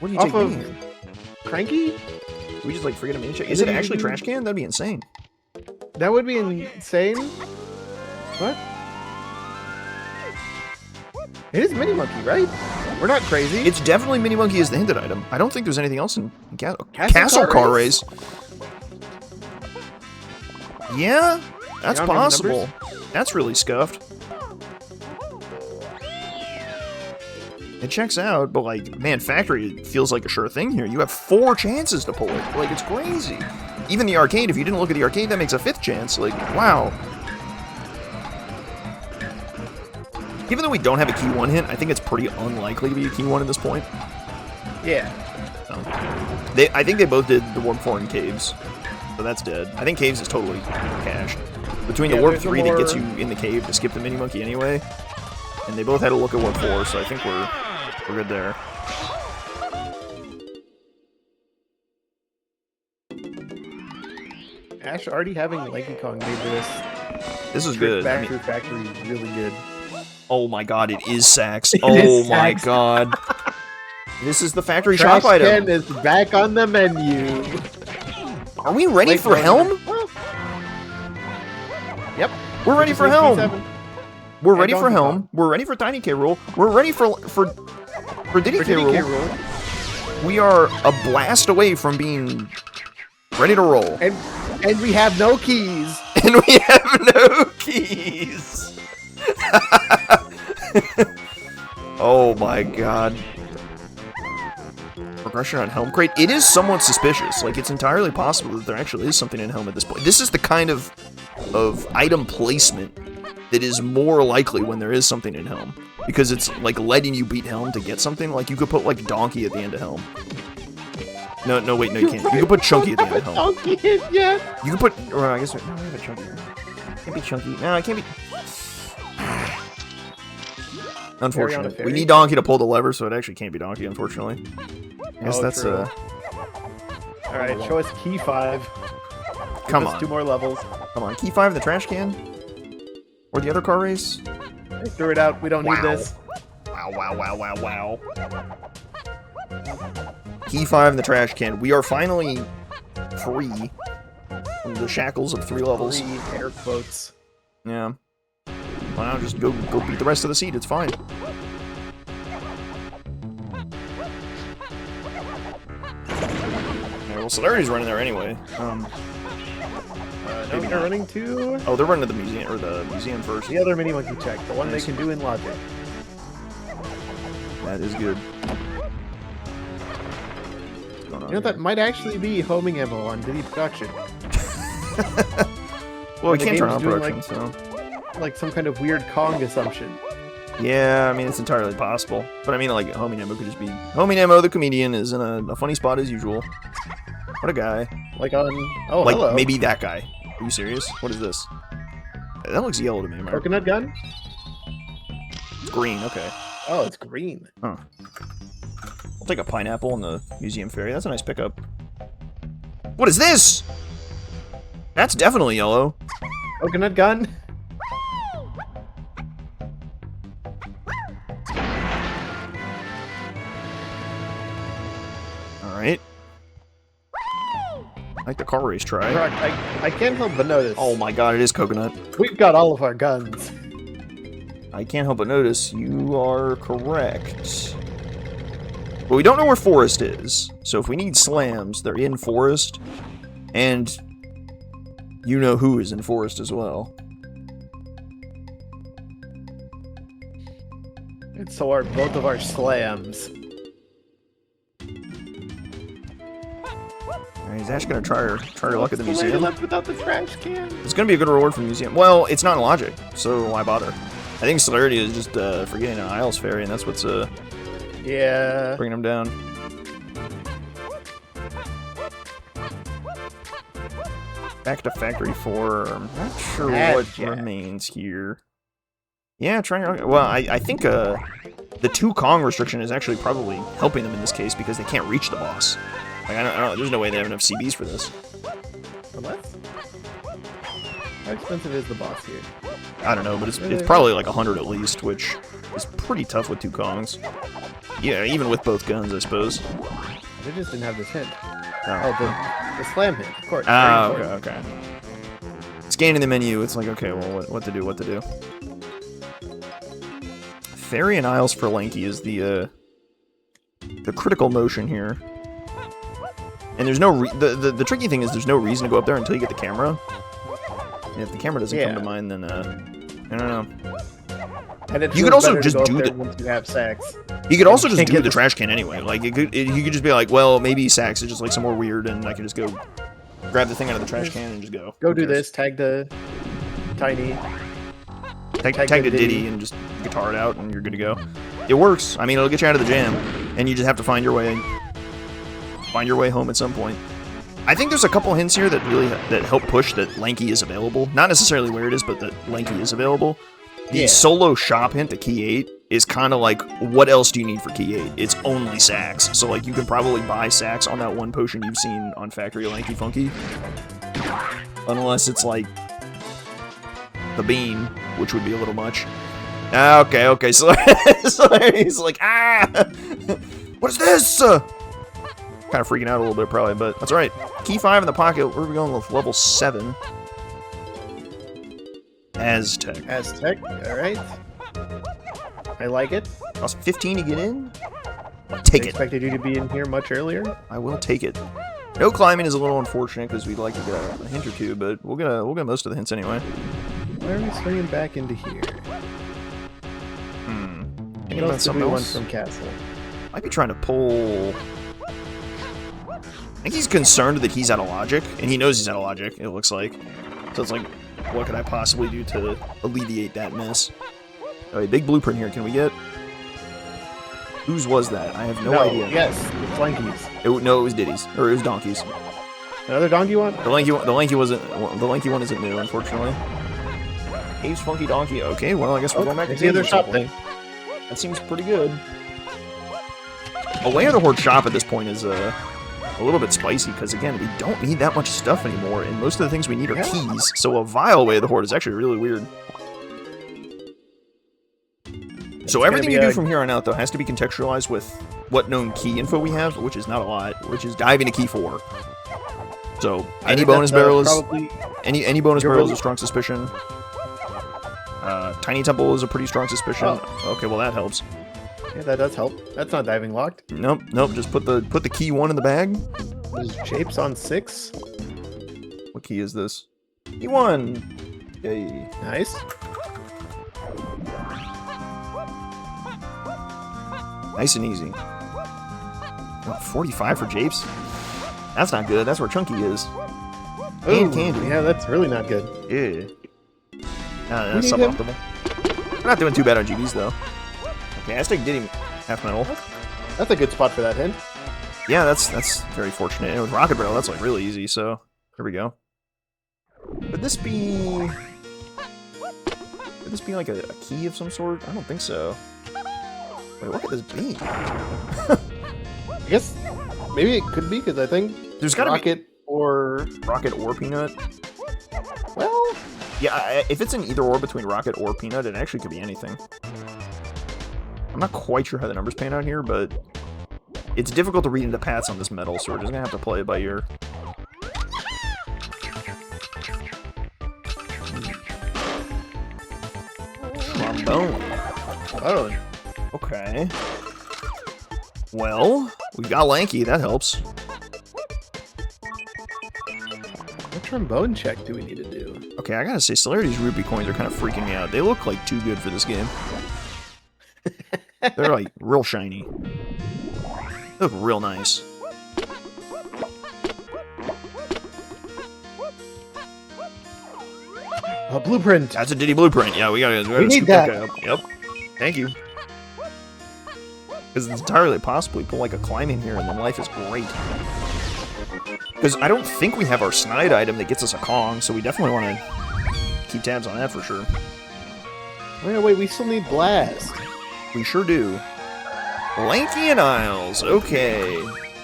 What are you Off taking? of Cranky? We just like forget a mini check. Is it actually trash can? That'd be insane. That would be insane. What? It is Mini Monkey, right? We're not crazy. It's definitely Mini Monkey is the hinted item. I don't think there's anything else in Castle Car Race. Yeah, that's possible. That's really scuffed. It checks out, but like, man, Factory feels like a sure thing here. You have 4 chances to pull it. Like, it's crazy. Even the arcade, if you didn't look at the arcade, that makes a 5th chance. Like, wow. Even though we don't have a key 1 hint, I think it's pretty unlikely to be a key 1 at this point. Yeah. So, I think they both did the Warp 4 in Caves. So that's dead. I think Caves is totally cashed. Between the Warp 3 that gets you in the cave to skip the Mini Monkey anyway, and they both had a look at Warp 4, so I think we're good there. Ash already having Lanky Kong made this. This is good. Back through Factory is really good. Oh my god, it is Sax. Oh my god. This is the factory shop item. Trash can is back on the menu. Are we ready for Helm? Yep. We're ready for Helm. We're ready for Helm. We're ready for Tiny K. Rool. We're ready for Diddy K. Rool. We are a blast away from being ready to roll. And we have no keys. And we have no keys. Oh my god. Progression on Helm Crate. It is somewhat suspicious. Like, it's entirely possible that there actually is something in Helm at this point. This is the kind of item placement that is more likely when there is something in Helm. Because it's, like, letting you beat Helm to get something. Like, you could put, like, Donkey at the end of Helm. No, wait, no, you can't. You could put Chunky at the end of Helm. Donkey, yeah. You could put... Or I guess... No, I have a Chunky. Can't be Chunky. No, I can't be... Unfortunately. We need Donkey to pull the lever, so it actually can't be Donkey, unfortunately. I guess that's, true. Alright, show us Key 5. Come on. 2 more levels. Come on, Key 5 in the trash can? Or the other car race? They threw it out. We don't need this. Wow. Key 5 in the trash can. We are finally free from the shackles of 3 levels. 3 air quotes. Yeah. Well, now just go beat the rest of the seed. It's fine. Okay, well, Celerity's running there anyway. No, they're running to... Oh, they're running to the museum first. The other Mini Monkey check. The one they can do in Logic. That is good. You know, that might actually be homing ammo on Diddy Production. Well, we can't turn on doing, production, so... Like some kind of weird Kong assumption. Yeah, I mean, it's entirely possible. But I mean, like, Homie Nemo could just be... Homie Nemo, the comedian, is in a funny spot as usual. What a guy. Like on... Oh, like, hello. Maybe that guy. Are you serious? What is this? That looks yellow to me, Mark. Coconut gun? green. Okay. Oh, it's green. Huh. I'll take a pineapple in the museum fairy. That's a nice pickup. What is this? That's definitely yellow. Coconut gun? Alright. I like the car race try. Brock, I can't help but notice. Oh my god, it is coconut. We've got all of our guns. I can't help but notice you are correct. But we don't know where forest is. So if we need slams, they're in forest. And you know who is in forest as well. And so are both of our slams. Alright, is Ash gonna try her luck at the museum? Left without the trash can. It's gonna be a good reward from the museum. Well, it's not logic, so why bother? I think Celerity is just forgetting an Isles fairy, and that's what's yeah, bringing him down. Back to Factory 4. I'm not sure what remains here. Yeah, trying to... Well, I think the 2 Kong restriction is actually probably helping them in this case because they can't reach the boss. Like, I don't there's no way they have enough CBs for this. Unless? How expensive is the boss here? I don't know, but it's probably like 100 at least, which is pretty tough with 2 Kongs. Yeah, even with both guns, I suppose. They just didn't have this hint. Oh, the slam hit, of course. Ah, okay. Scanning the menu, it's like, okay, well, what to do. Fairy and Isles for Lanky is the critical motion here. And there's no the tricky thing is there's no reason to go up there until you get the camera. And if the camera doesn't come to mind, then I don't know. And you could also just do the once you have sex. You could also just do the trash can anyway. Like you could just be like, well, maybe Sax is just like somewhere weird, and I can just go grab the thing out of the trash can and just go. Go do this. Tag the tiny. Tag the Diddy and just guitar it out, and you're good to go. It works. I mean, it'll get you out of the jam, and you just have to find your way home at some point. I think there's a couple hints here that really help push that Lanky is available. Not necessarily where it is, but that Lanky is available. The solo shop hint to Key 8 is kind of like, what else do you need for Key 8? It's only Sax. So, like, you can probably buy Sax on that one potion you've seen on Factory Lanky Funky. Unless it's, like, the beam, which would be a little much. Okay, so he's like, what is this? Kind of freaking out a little bit, probably, but that's alright. Key 5 in the pocket, where are we going with level 7? Aztec, alright. I like it. Cost 15 to get in? Take it. I expected you to be in here much earlier. I will take it. No climbing is a little unfortunate because we'd like to get a hint or two, but we'll get most of the hints anyway. Why are we swinging back into here? Thinking about something else from Castle. Might be trying to pull... I think he's concerned that he's out of logic, and he knows he's out of logic, it looks like. So it's like, what could I possibly do to alleviate that mess? Alright, big blueprint here, can we get... Whose was that? I have no idea. Yes, it's Lanky's. No, it was Diddy's. Or it was Donkey's. Another donkey one? The lanky one isn't new, unfortunately. Abe's Funky Donkey. Okay, well, I guess we're going back to the other shop thing. That seems pretty good. A Way of the Horde shop at this point is a little bit spicy, because again, we don't need that much stuff anymore, and most of the things we need are keys, so a Vile Way of the Horde is actually really weird. So everything you do from here on out, though, has to be contextualized with what known key info we have, which is not a lot, which is diving to Key 4. So any bonus barrel is any bonus barrel is a strong suspicion. Tiny Temple is a pretty strong suspicion. Oh. Okay, well that helps. Yeah, that does help. That's not diving locked. Nope. Just put the key 1 in the bag. There's Japes on 6. What key is this? Key 1. Yay. Nice. Nice and easy. Oh, 45 for Japes? That's not good. That's where Chunky is. And Candy. Yeah, that's really not good. Yeah. That's suboptimal. We're not doing too bad on GBs, though. Okay, Aztec Diddy half metal. That's a good spot for that hint. Yeah, that's very fortunate. And with Rocket Barrel, that's like really easy, so here we go. Would this be Could this be like a key of some sort? I don't think so. Wait, look at this beam. I guess maybe it could be, because I think There's gotta Rocket or Peanut. well, yeah, if it's an either or between Rocket or Peanut, it actually could be anything. I'm not quite sure how the numbers pan out here, but it's difficult to read into paths on this metal, so we're just gonna have to play it by ear. Trombone. Oh, okay. Well, we got Lanky, that helps. what trombone check do we need to do? Okay, I gotta say, Celerity's rupee coins are kind of freaking me out. They look like too good for this game. They're like real shiny. They look real nice. A blueprint. That's a Diddy blueprint. Yeah, we gotta need scoop that. guy up. Yep. Thank you. Because it's entirely possible we pull like a climb in here and then life is great. Because I don't think we have our snide item that gets us a Kong, so we definitely want to keep tabs on that for sure. Wait, we still need Blast. We sure do. Lanky and Isles. Okay.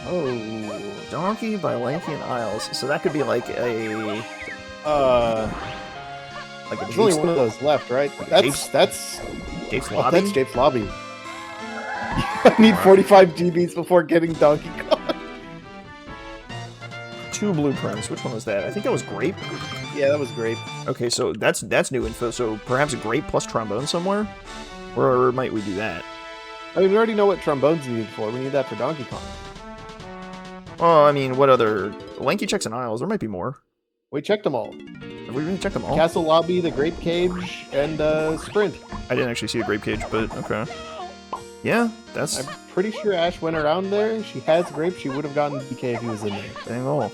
Oh. Donkey by Lanky and Isles. So that could be like a... like a There's only one of those left, right? That's Jake's oh, Lobby? that's Jake's Lobby. I need 45 GBs before getting Donkey Kong. 2 blueprints. Which one was that? I think that was Grape. Yeah, that was great. Okay, so that's new info. So perhaps a Grape plus Trombone somewhere? Where might we do that? I mean, we already know what trombone's needed for. We need that for Donkey Kong. Oh, I mean, what other... Lanky checks and Isles. There might be more. We checked them all. Have we really checked them all? Castle Lobby, the Grape Cage, and Sprint. I didn't actually see a Grape Cage, but okay. Yeah, that's... I'm pretty sure Ash went around there. She has Grape. She would have gotten DK if he was in there. Dang all.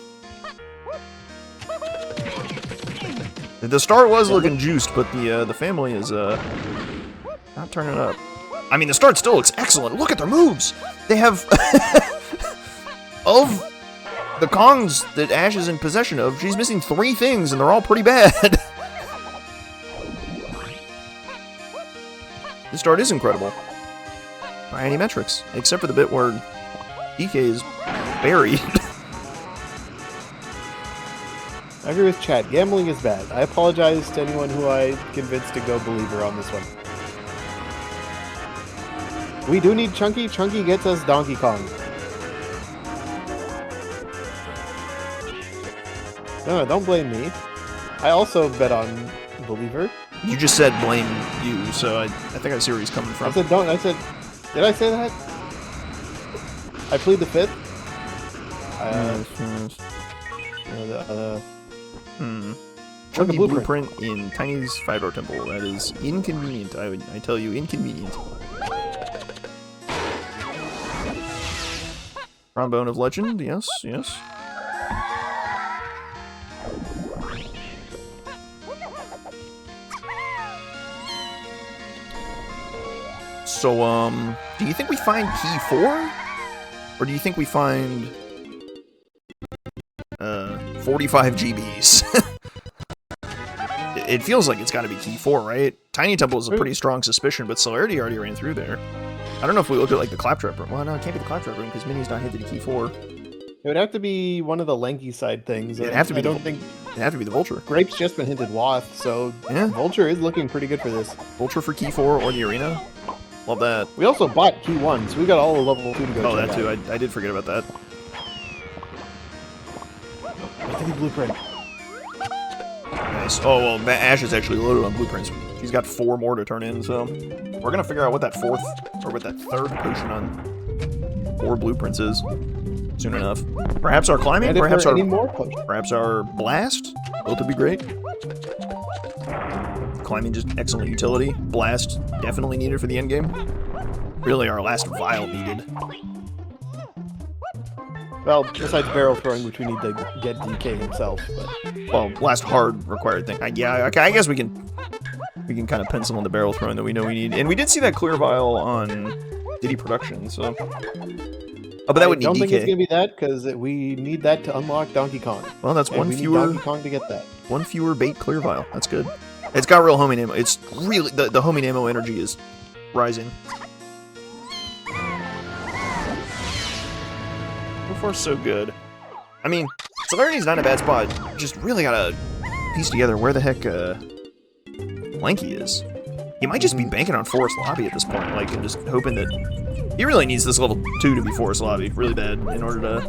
The start was looking juiced, but the family is not turning up. I mean, the start still looks excellent. Look at their moves. They have of the Kongs that Ash is in possession of. She's missing 3 things, and they're all pretty bad. The start is incredible by any metrics, except for the bit where DK is buried. I agree with Chad. Gambling is bad. I apologize to anyone who I convinced to go believer on this one. We do need Chunky. Chunky gets us Donkey Kong. No, don't blame me. I also bet on believer. You just said blame you, so I think I see where he's coming from. I said don't. I said, did I say that? I plead the fifth. Chunky blueprint in Tiny's 5-door temple. That is inconvenient. I tell you, inconvenient. Trombone of Legend. Yes, yes. So, do you think we find key 4? Or do you think we find 45 GBs? It feels like it's got to be key 4, right? Tiny Temple is a pretty strong suspicion, but Celerity already ran through there. I don't know if we looked at like the Claptrap room. Well, no, it can't be the Claptrap room because Minnie's not hinted to key 4. It would have to be one of the lanky side things. It'd have to be. I don't think it'd have to be the Vulture. Grape's just been hinted Wath, so yeah. Vulture is looking pretty good for this. Vulture for key 4 or the arena. Love that. We also bought key 1, so we got all the level 2 to go. Oh, that too. I did forget about that. I think blueprint. Nice. Oh, well, Ash is actually loaded on blueprints. She's got 4 more to turn in, so we're going to figure out what that 4th, or what that 3rd potion on 4 blueprints is soon enough. Perhaps our climbing, and perhaps our blast. Both would be great. Climbing, just excellent utility. Blast, definitely needed for the endgame. Really, our last vial needed. Well, besides barrel throwing, which we need to get DK himself. But... well, last hard required thing. Yeah, okay, I guess we can kind of pencil in the barrel throwing that we know we need. And we did see that clear vial on Diddy Production, so... oh, but that would need DK. I don't think it's going to be that, because we need that to unlock Donkey Kong. Well, that's and one we fewer... need Donkey Kong to get that. One fewer bait clear vial. That's good. It's got real homing ammo. It's really the homing ammo energy is rising. So far, so good. I mean, Celerity's not a bad spot. Just really gotta piece together where the heck Lanky is. He might just be banking on Forest Lobby at this point, like, and just hoping that he really needs this level 2 to be Forest Lobby really bad in order to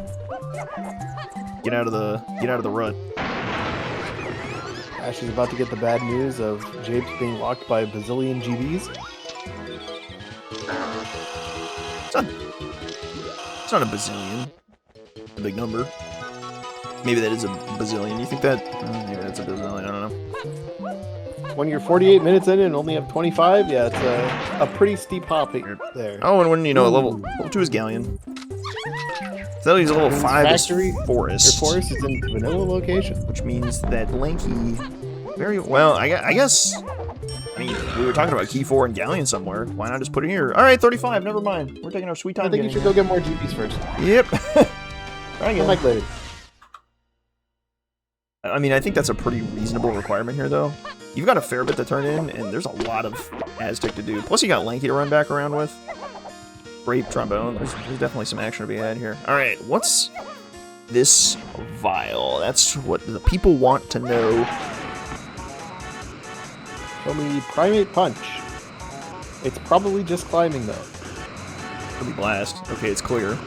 get out of the rut. Ash is about to get the bad news of Japes being locked by a bazillion GBs. It's not a bazillion. A big number. Maybe that is a bazillion. You think that? Maybe that's a bazillion. I don't know. When you're 48 minutes in and only have 25, yeah, it's a pretty steep hop there. Oh, and when you know level 2 is Galleon. So he's a level 5 is Forest. Your Forest is in vanilla location, which means that Lanky very well. I guess. I mean, we were talking about Key 4 and Galleon somewhere. Why not just put it here? All right, 35. Never mind. We're taking our sweet time. I think you should go get more GPs first. Yep. Try again. Like later. I mean, I think that's a pretty reasonable requirement here, though. You've got a fair bit to turn in, and there's a lot of Aztec to do. Plus, you got Lanky to run back around with. Grape, Trombone. There's definitely some action to be had here. All right, what's this vial? That's what the people want to know. Show me Primate Punch. It's probably just climbing, though. Let me blast. Okay, it's clear.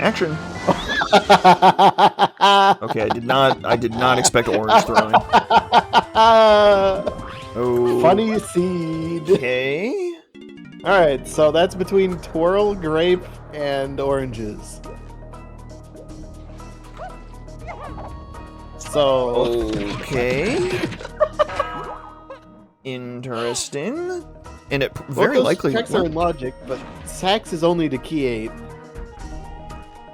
Action. Okay, I did not expect orange throwing. Oh. Funny seed. Okay. Alright, so that's between Twirl, Grape, and oranges. So... Okay. Interesting. And it very likely... checks are in logic, but Sax is only to key 8.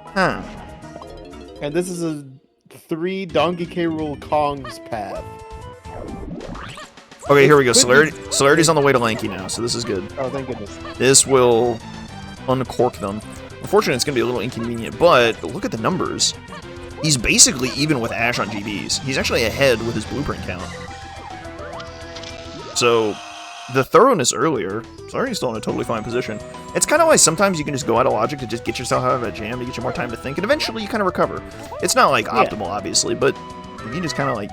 Huh. And this is a 3 Donkey K. Rool Kong's path. Okay, here we go. Celerity's on the way to Lanky now, so this is good. Oh, thank goodness. This will uncork them. Unfortunately, it's going to be a little inconvenient, but look at the numbers. He's basically even with Ash on GBs. He's actually ahead with his blueprint count. So, the thoroughness earlier, Celerity's still in a totally fine position. It's kind of like sometimes you can just go out of logic to just get yourself out of a jam to get you more time to think, and eventually you kind of recover. It's not like optimal, obviously, but if you just kind of like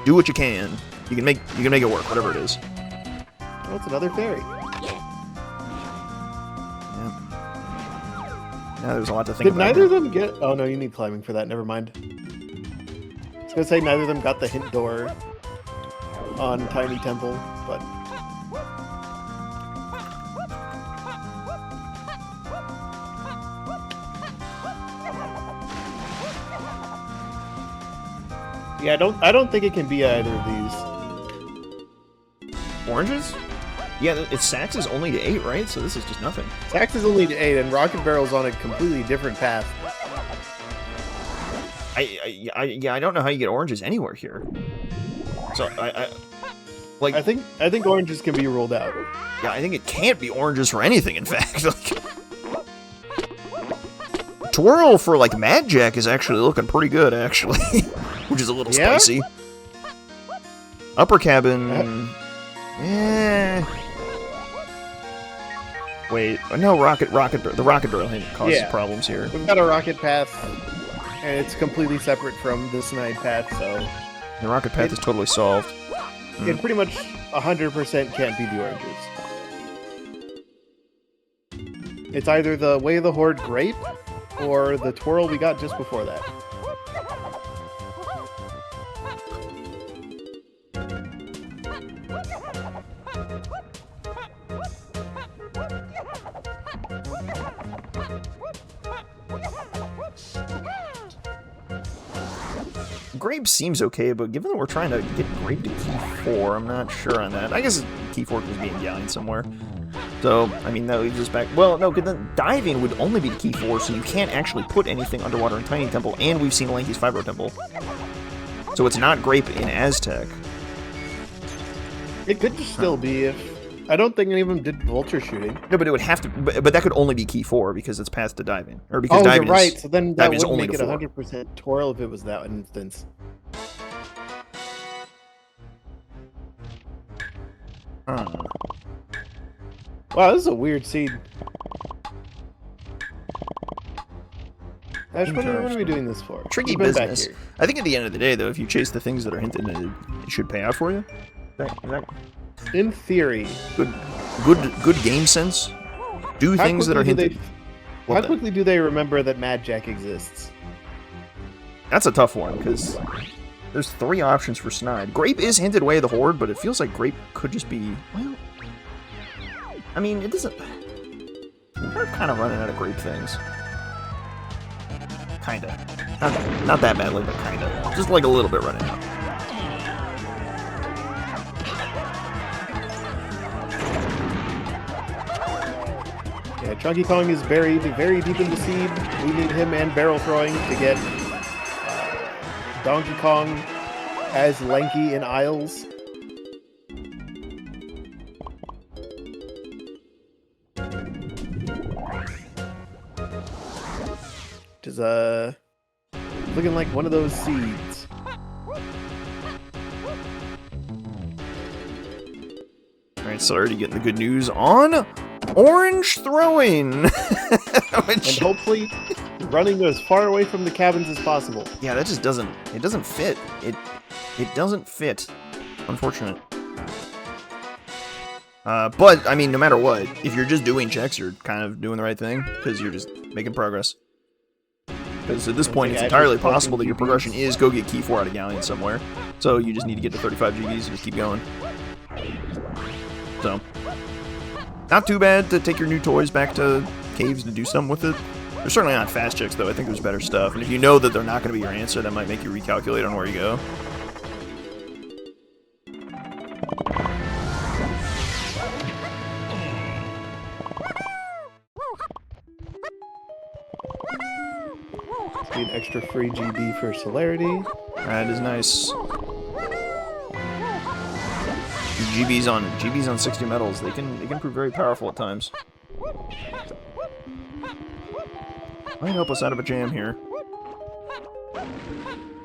do what you can, you can make it work, whatever it is. Oh, it's another fairy. Yeah. Yeah, there's a lot to think about. Did neither of them get... Oh, no, you need climbing for that. Never mind. I was going to say neither of them got the hint door on Tiny Temple, but... Yeah, I don't think it can be either of these. Oranges? Yeah, it's Sax is only to 8, right? So this is just nothing. Sax is only to 8, and Rocket Barrel's on a completely different path. I don't know how you get oranges anywhere here. So I think oranges can be ruled out. Yeah, I think it can't be oranges for anything. In fact, like, Twirl for like Mad Jack is actually looking pretty good, actually, which is a little spicy. Upper Cabin. Wait, no, the Rocket Barrel hint causes problems here. We've got a rocket path, and it's completely separate from the Snide path, so... The rocket path is totally solved. It pretty much 100% can't be the oranges. It's either the Way of the Horde Grape, or the Twirl we got just before that. Grape seems okay, but given that we're trying to get Grape to Key 4, I'm not sure on that. I guess Key 4 was being Galleon somewhere. So, I mean, that leaves us back... Well, no, because then diving would only be the Key 4, so you can't actually put anything underwater in Tiny Temple, and we've seen Lanky's Fibro Temple. So it's not Grape in Aztec. It could still be if... I don't think any of them did vulture shooting. No, but it would have to... But that could only be Key 4, because it's path to diving. Or because diving you're right. So then that would only make it to 4. 100% Twirl if it was that instance. Wow, this is a weird scene. Ash, what are we doing this for? Tricky business. I think at the end of the day, though, if you chase the things that are hinted, it should pay out for you. In theory. Good game sense. Do things that are hinted. How quickly do they remember that Mad Jack exists? That's a tough one, because there's 3 options for Snide. Grape is hinted way of the Horde, but it feels like Grape could just be, well... I mean, it doesn't... We're kind of running out of Grape things. Kinda. Not that badly, but kinda. Just like a little bit running out. Yeah, Chunky Kong is buried very deep in the seed. We need him and barrel throwing to get Donkey Kong as lanky in aisles. Which is looking like one of those seeds. Alright, so already getting the good news on orange throwing. And hopefully running as far away from the cabins as possible. Yeah, that just doesn't fit. It doesn't fit. Unfortunate. But, I mean, no matter what, if you're just doing checks, you're kind of doing the right thing, because you're just making progress. Because at this point, it's entirely possible that your progression is go get Key 4 out of Galleon somewhere. So you just need to get to 35 GBs and just keep going. So, not too bad to take your new toys back to caves to do something with it. They're certainly not fast checks, though. I think there's better stuff. And if you know that they're not going to be your answer, that might make you recalculate on where you go. An extra free GB for Celerity. That is nice. GBs on 60 metals, they can prove very powerful at times. Might help us out of a jam here.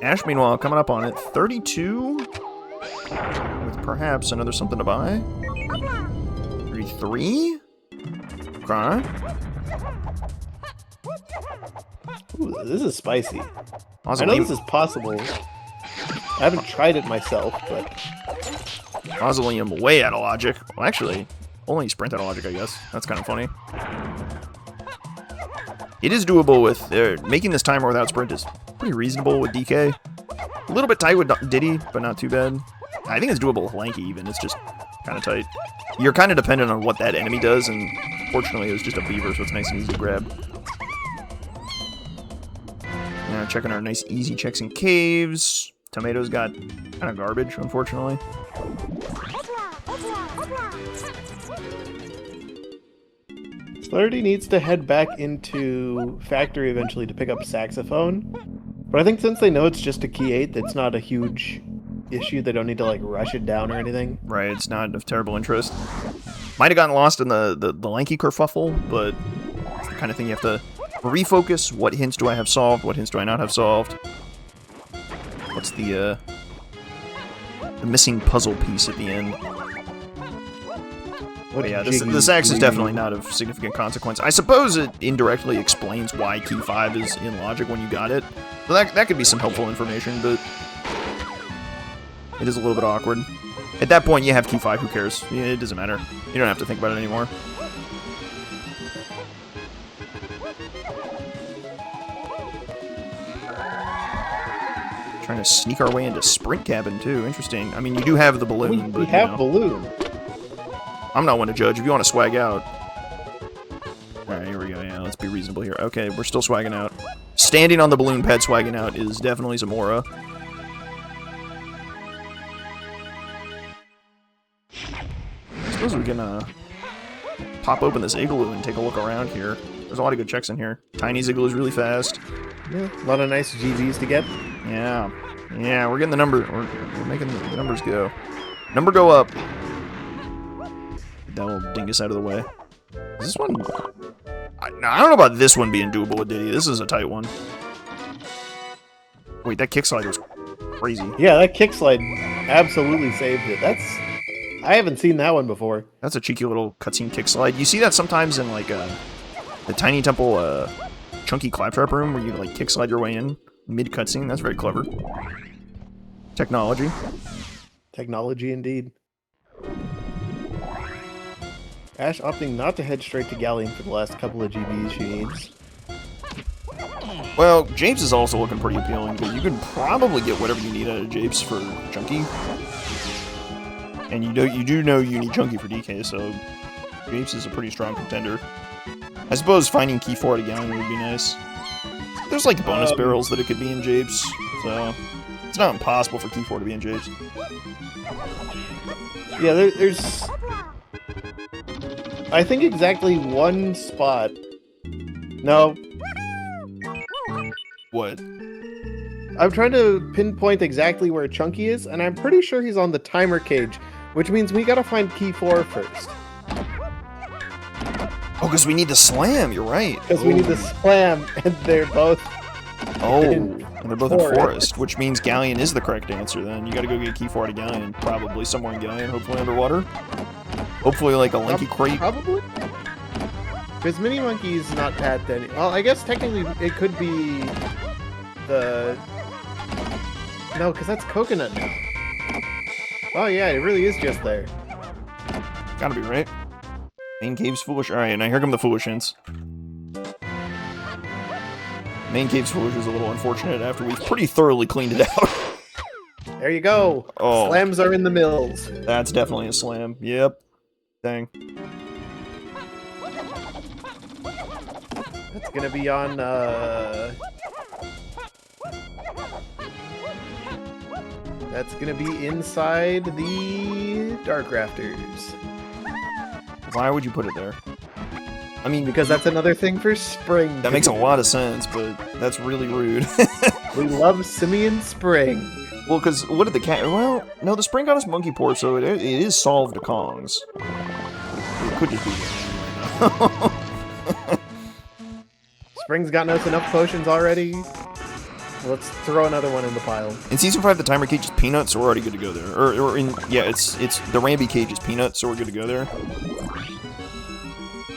Ash, meanwhile, coming up on it. 32? With perhaps another something to buy? 33? Okay. Ooh, this is spicy. Mausoleum. I know this is possible. I haven't tried it myself, but... Mausoleum way out of logic. Well, actually, only sprint out of logic, I guess. That's kind of funny. It is doable with... making this timer without sprint is pretty reasonable with DK. A little bit tight with Diddy, but not too bad. I think it's doable with Lanky, even. It's just kind of tight. You're kind of dependent on what that enemy does, and fortunately it was just a beaver, so it's nice and easy to grab. Now checking our nice easy checks in caves. Tomatoes got kind of garbage, unfortunately. Celerity needs to head back into factory eventually to pick up saxophone. But I think since they know it's just a key 8, it's not a huge issue. They don't need to like rush it down or anything. Right, it's not of terrible interest. Might have gotten lost in the lanky kerfuffle, but it's the kind of thing you have to refocus. What hints do I have solved? What hints do I not have solved? What's the missing puzzle piece at the end? But yeah, the sax is definitely not of significant consequence. I suppose it indirectly explains why key 5 is in logic when you got it. So that could be some helpful information, but it is a little bit awkward. At that point, you have key 5, who cares? It doesn't matter. You don't have to think about it anymore. Trying to sneak our way into sprint cabin, too. Interesting. I mean, you do have the balloon, but, we have balloon. I'm not one to judge. If you want to swag out... Alright, here we go. Yeah, let's be reasonable here. Okay, we're still swagging out. Standing on the balloon pad swagging out is definitely Zamora. I suppose we can pop open this igloo and take a look around here. There's a lot of good checks in here. Tiny's igloo is really fast. Yeah, a lot of nice GVs to get. Yeah. Yeah, we're getting the number. We're making the numbers go. Number go up. That will dingus out of the way. Is this one... I don't know about this one being doable with Diddy. This is a tight one. Wait, that kick slide was crazy. Yeah, that kick slide absolutely saved it. I haven't seen that one before. That's a cheeky little cutscene kick slide. You see that sometimes in like the Tiny Temple chunky claptrap room where you like kick slide your way in mid cutscene. That's very clever. Technology. Technology indeed. Ash opting not to head straight to Galleon for the last couple of GBs she needs. Well, Japes is also looking pretty appealing, but you can probably get whatever you need out of Japes for Chunky. And you do know you need Chunky for DK, so Japes is a pretty strong contender. I suppose finding Key 4 at a Galleon would be nice. There's like bonus barrels that it could be in Japes, so it's not impossible for Key 4 to be in Japes. Yeah, there's... I think exactly one spot. No. What? I'm trying to pinpoint exactly where Chunky is, and I'm pretty sure he's on the timer cage, which means we gotta find Key 4 first. Oh, because we need the slam, you're right. Because we need the slam, and they're both... and they're both in Forest, which means Galleon is the correct answer then. You gotta go get Key 4 to Galleon, probably somewhere in Galleon, hopefully underwater. Hopefully like a Lanky crate. Probably? Because Mini Monkey's not packed any... Well, I guess technically it could be the... No, because that's Coconut now. Oh yeah, it really is just there. Gotta be right. Main Cave's Foolish. Alright, now here come the Foolish hints. Main Cave's Foolish is a little unfortunate after we've pretty thoroughly cleaned it out. There you go. Oh. Slams are in the mills. That's definitely a slam. Yep. Dang. That's gonna be on, That's gonna be inside the Dark Rafters. Why would you put it there? I mean, because that's another thing for spring. That makes a lot of sense, but that's really rude. We love Simian Spring. Well, because what did the cat... Well, no, the spring got us Monkey Port, so it is solved to Kongs. It could just be... Spring's gotten us enough potions already. Let's throw another one in the pile. In Season 5, the timer cage is Peanut, so we're already good to go there. Or in... Yeah, it's the Ramby cage is Peanut, so we're good to go there.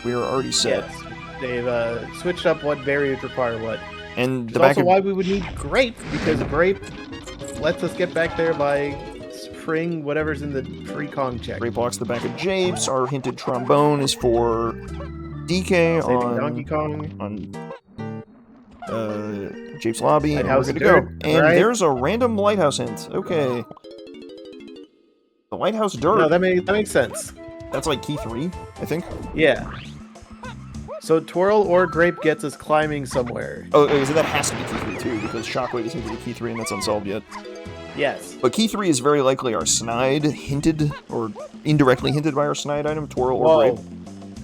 We are already set. Yes. They've switched up what berries require what. And the also why we would need Grape, because Grape lets us get back there by spring whatever's in the free Kong check. Grape blocks the back of Japes. Our hinted trombone is for DK on Donkey Kong. On Japes Lobby, and we're good to go. And there's a random lighthouse hint. Okay. The lighthouse dirt. No, that makes sense. That's like Key 3, I think. Yeah. So Twirl or Grape gets us climbing somewhere. Oh, so that has to be Key 3 too, because Shockwave is hinted at Key 3 and that's unsolved yet. Yes. But Key 3 is very likely our Snide hinted, or indirectly hinted by our Snide item, Twirl or Grape.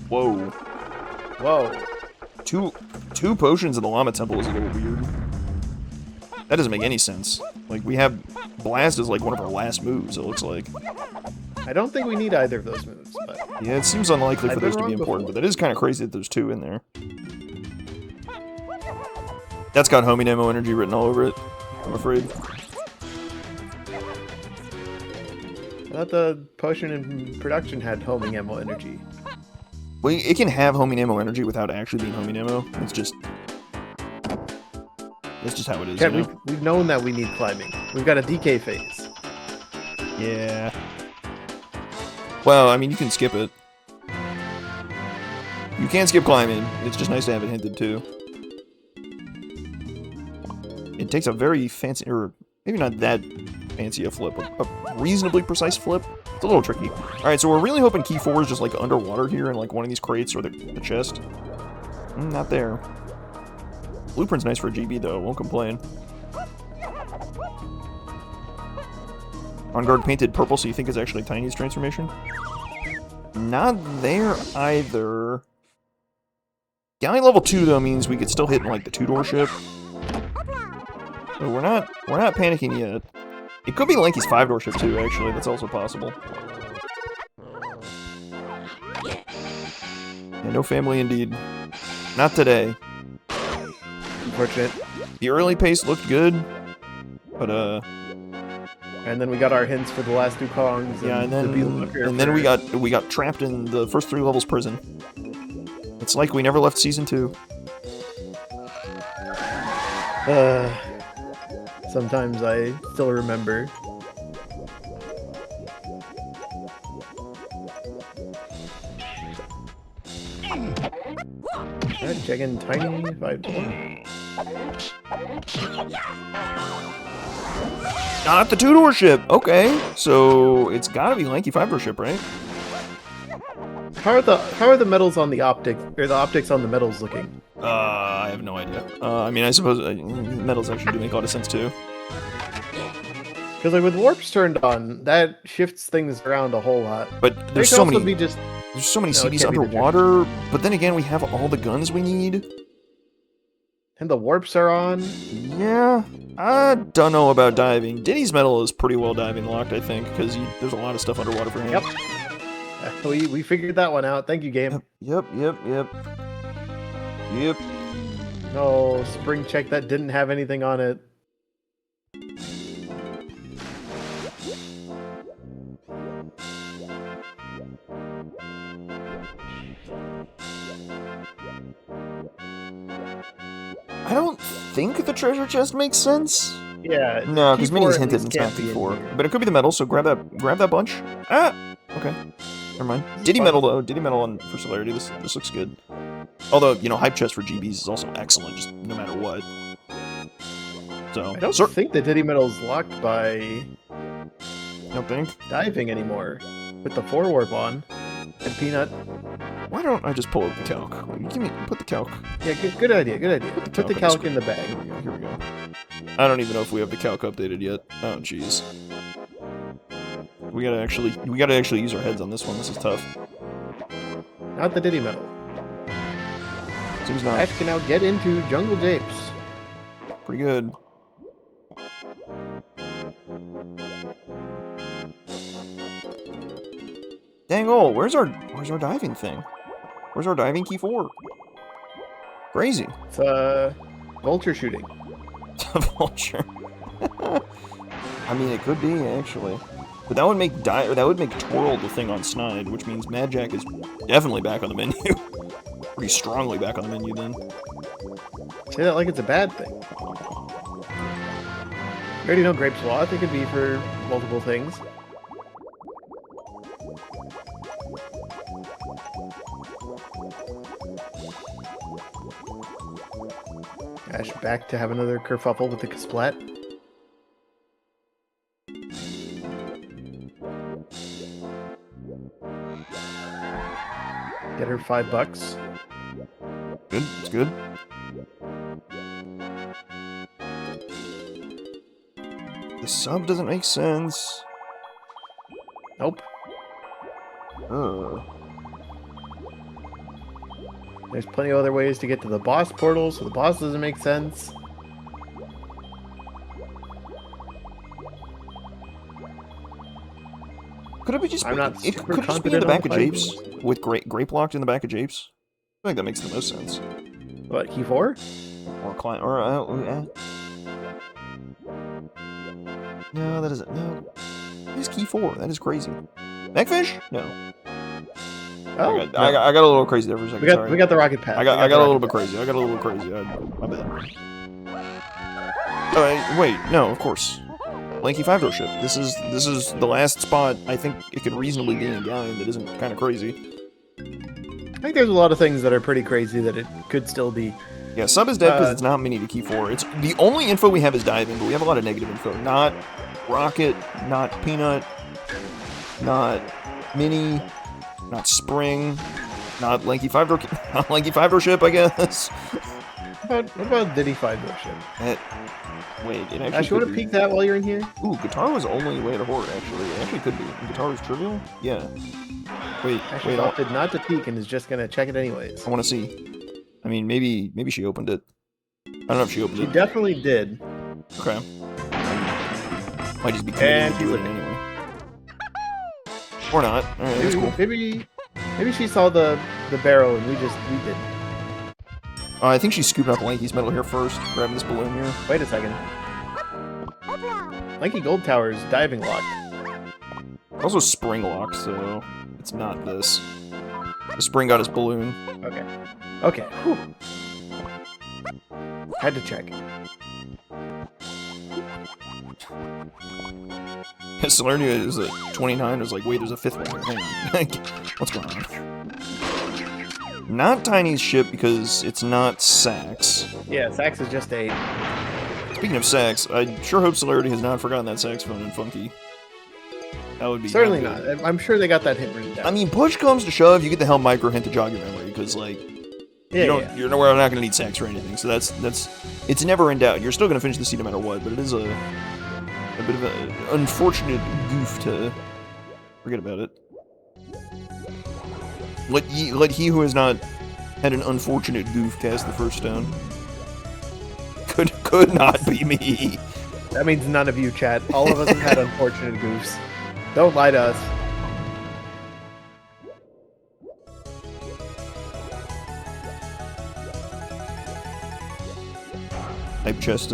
Whoa. Whoa. Two potions in the Llama Temple is a little weird. That doesn't make any sense. Like, we have Blast as like one of our last moves, it looks like. I don't think we need either of those moves, but... Yeah, it seems unlikely for those to be important, but that is kind of crazy that there's two in there. That's got Homie Nemo energy written all over it, I'm afraid. I thought the potion in production had Homing Ammo energy. Well, it can have Homie Nemo energy without actually being Homie Nemo. It's just how it is. Yeah, we've known that we need climbing. We've got a DK phase. Yeah. Well, I mean, you can skip it. You can skip climbing. It's just nice to have it hinted too. It takes a very fancy, or maybe not that fancy a flip, a reasonably precise flip. It's a little tricky. Alright, so we're really hoping Key 4 is just like underwater here in like one of these crates or the chest. Not there. Blueprint's nice for a GB though, won't complain. On guard painted purple, so you think it's actually Tiny's transformation? Not there either. Galleon level 2 though means we could still hit like the 2-door ship. So we're not panicking yet. It could be Lanky's 5-door ship too, actually. That's also possible. Yeah, no family indeed. Not today. Unfortunate. The early pace looked good, but And then we got our hints for the last two Kongs. Yeah, and then we got trapped in the first 3 levels prison. It's like we never left season 2. Sometimes I still remember. Alright, checking Tiny 5-4. Not the 2-door ship. Okay, so it's gotta be Lanky 5-door ship, right? How are the medals on the optics, or the optics on the medals looking? I have no idea. I mean, I suppose medals actually do make a lot of sense too. Because like with warps turned on, that shifts things around a whole lot. But there's so many. There's so many CBs underwater. But then again, we have all the guns we need. And the warps are on. Yeah, I don't know about diving. Diddy's medal is pretty well diving locked, I think, because there's a lot of stuff underwater for him. Yep. We figured that one out. Thank you, game. Yep. No, spring check that didn't have anything on it. I don't think the treasure chest makes sense. Yeah. No, because Minnie's hinted in Snap before. But it could be the medal, so grab that bunch. Ah! Okay. Never mind. Diddy medal, though. Diddy medal on for Celerity. This looks good. Although, you know, hype chest for GBs is also excellent, just no matter what. So, I don't think the Diddy medal is locked by... I don't think? Diving anymore. With the 4 warp on. And Peanut. Why don't I just pull out the calc? Put the calc. Yeah, good idea, good idea. Put the calc in the bag. Here we go. I don't even know if we have the calc updated yet. Oh, jeez. We gotta actually use our heads on this one. This is tough. Not the Diddy medal. Seems not. Ash can now get into Jungle Japes. Pretty good. Dang ol', where's our diving thing? Where's our diving key 4? Crazy. It's vulture shooting. Vulture. I mean, it could be actually, but that would make twirl the thing on Snide, which means Mad Jack is definitely back on the menu. Pretty strongly back on the menu then. Say that like it's a bad thing. You already know Grape Sloth. It could be for multiple things. Ash back to have another kerfuffle with the Kasplat. Get her $5. Good, it's good. The sub doesn't make sense. Nope. There's plenty of other ways to get to the boss portal, so the boss doesn't make sense. Could it be just? I'm not It could just be in the back of Japes with grape locked in the back of Japes. I think that makes the most sense. What, key 4? Or client or no, that isn't. No, it is key 4. That is crazy. Megfish? No. Oh, I got a little crazy there for a second. We got the rocket pad. I got a little bit crazy. My bad. Oh wait, no, of course. Lanky 5-door ship. This is the last spot I think it could reasonably gain a galleon that isn't kind of crazy. I think there's a lot of things that are pretty crazy that it could still be. Yeah, sub is dead because it's not mini to key 4. It's the only info we have is diving, but we have a lot of negative info. Not rocket, not peanut, not mini, not spring, not lanky 5-door ship, I guess. What about Diddy 5-door ship? Wait, it actually Ash, you want to peek that while you're in here? Ooh, guitar was only way to horde, actually. It actually could be. Guitar was trivial? Yeah. Wait, opted not to peek and is just gonna check it anyways. I want to see. I mean, maybe she opened it. I don't know if she opened it. She definitely did. Okay. Might just be committed to it anyway. Or not. Alright, that's cool. Maybe she saw the barrel and we didn't. I think she's scooping up Lanky's medal here first, grabbing this balloon here. Wait a second. Lanky Gold Tower is diving locked. Also spring locked, so it's not this. The spring got his balloon. Okay. Okay. Whew. Had to check. Celerity is at 29. I was like, wait, there's a 5th one here. Hang on. What's going on? Not Tiny's ship because it's not Sax. Yeah, Sax is just a... Speaking of Sax, I sure hope Celerity has not forgotten that saxophone in Funky. That would be certainly not. I'm sure they got that hint written down. I mean, push comes to shove, you get the hell micro hint to jog your memory because, like, you're nowhere not going to need Sax or anything. So that's it's never in doubt. You're still going to finish the seed no matter what, but it is a bit of an unfortunate goof to forget about it. Let he who has not had an unfortunate goof cast the first stone. Could not be me. That means none of you, chat. All of us have had unfortunate goofs. Don't lie to us. Hype chest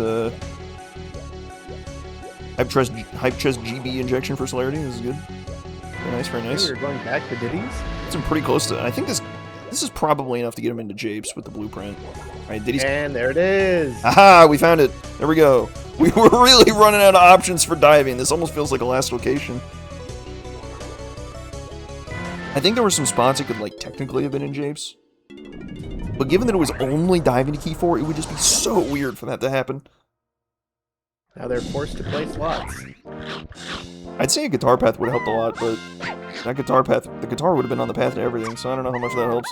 GB injection for Celerity. This is good. Very nice, very nice. We're going back to Diddy's? It's pretty close to... I think this is probably enough to get him into Japes with the blueprint. Alright, Diddy's... And there it is! Aha! We found it! There we go. We were really running out of options for diving. This almost feels like a last location. I think there were some spots it could, like, technically have been in Japes. But given that it was only diving to key 4, it would just be so weird for that to happen. Now they're forced to play slots. I'd say a guitar path would have helped a lot, but that guitar path, the guitar would have been on the path to everything, so I don't know how much that helps.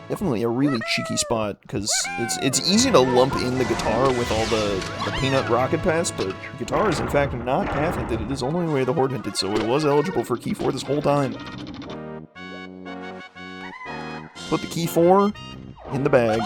Definitely a really cheeky spot, because it's easy to lump in the guitar with all the peanut rocket paths, but guitar is in fact not path hinted, it is only the way the horde hinted, so it was eligible for key 4 this whole time. Put the key 4 in the bag.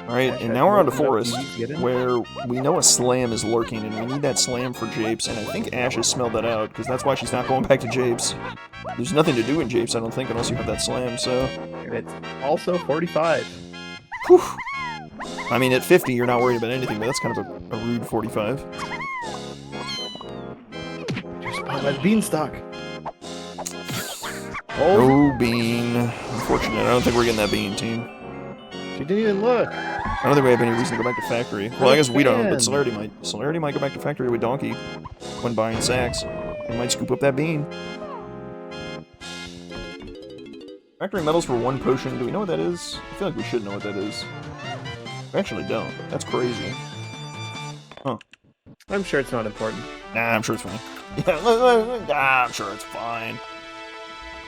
Alright, and now we're on to Forest, where we know a slam is lurking, and we need that slam for Japes, and I think Ash has smelled that out, because that's why she's not going back to Japes. There's nothing to do in Japes, I don't think, unless you have that slam, so... And it's also 45. Whew. I mean, at 50, you're not worried about anything, but that's kind of a rude 45. You're spawned by the beanstalk. Oh, no bean. Unfortunate. I don't think we're getting that bean, team. She didn't even look. I don't think we have any reason to go back to factory. Well, I guess we don't, but Celerity might. Celerity might go back to factory with Donkey when buying sacks. He might scoop up that bean. Factory medals for 1 potion. Do we know what that is? I feel like we should know what that is. We actually don't. That's crazy. Huh. I'm sure it's not important. Nah, I'm sure it's fine. Yeah, I'm sure it's fine.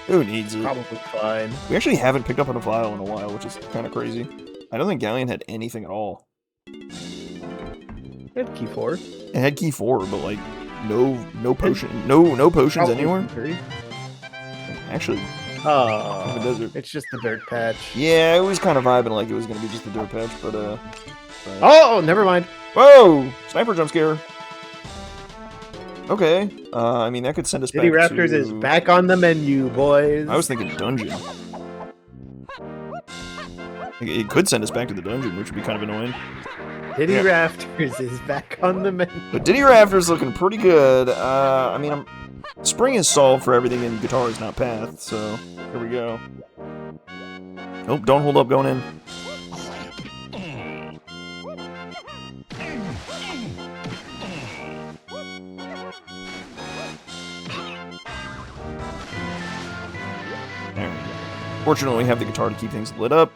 Who needs it? Probably fine. We actually haven't picked up on a vial in a while, which is kind of crazy. I don't think Galleon had anything at all. It had key 4. It had key 4, but like no potion, no potions anywhere. 3. Actually, oh, in the desert. It's just the dirt patch. Yeah, it was kind of vibing like it was gonna be just a dirt patch, but right. Oh, never mind. Whoa! Sniper jump scare. Okay. I mean that could send us Diddy back Raptors to... is back on the menu, boys. I was thinking dungeon. It could send us back to the dungeon, which would be kind of annoying. Diddy Rafters is back on the menu. But Diddy Rafters looking pretty good. I mean, Spring is solved for everything, and Guitar is not Path, so here we go. Oh, don't hold up going in. There we go. Fortunately, we have the Guitar to keep things lit up.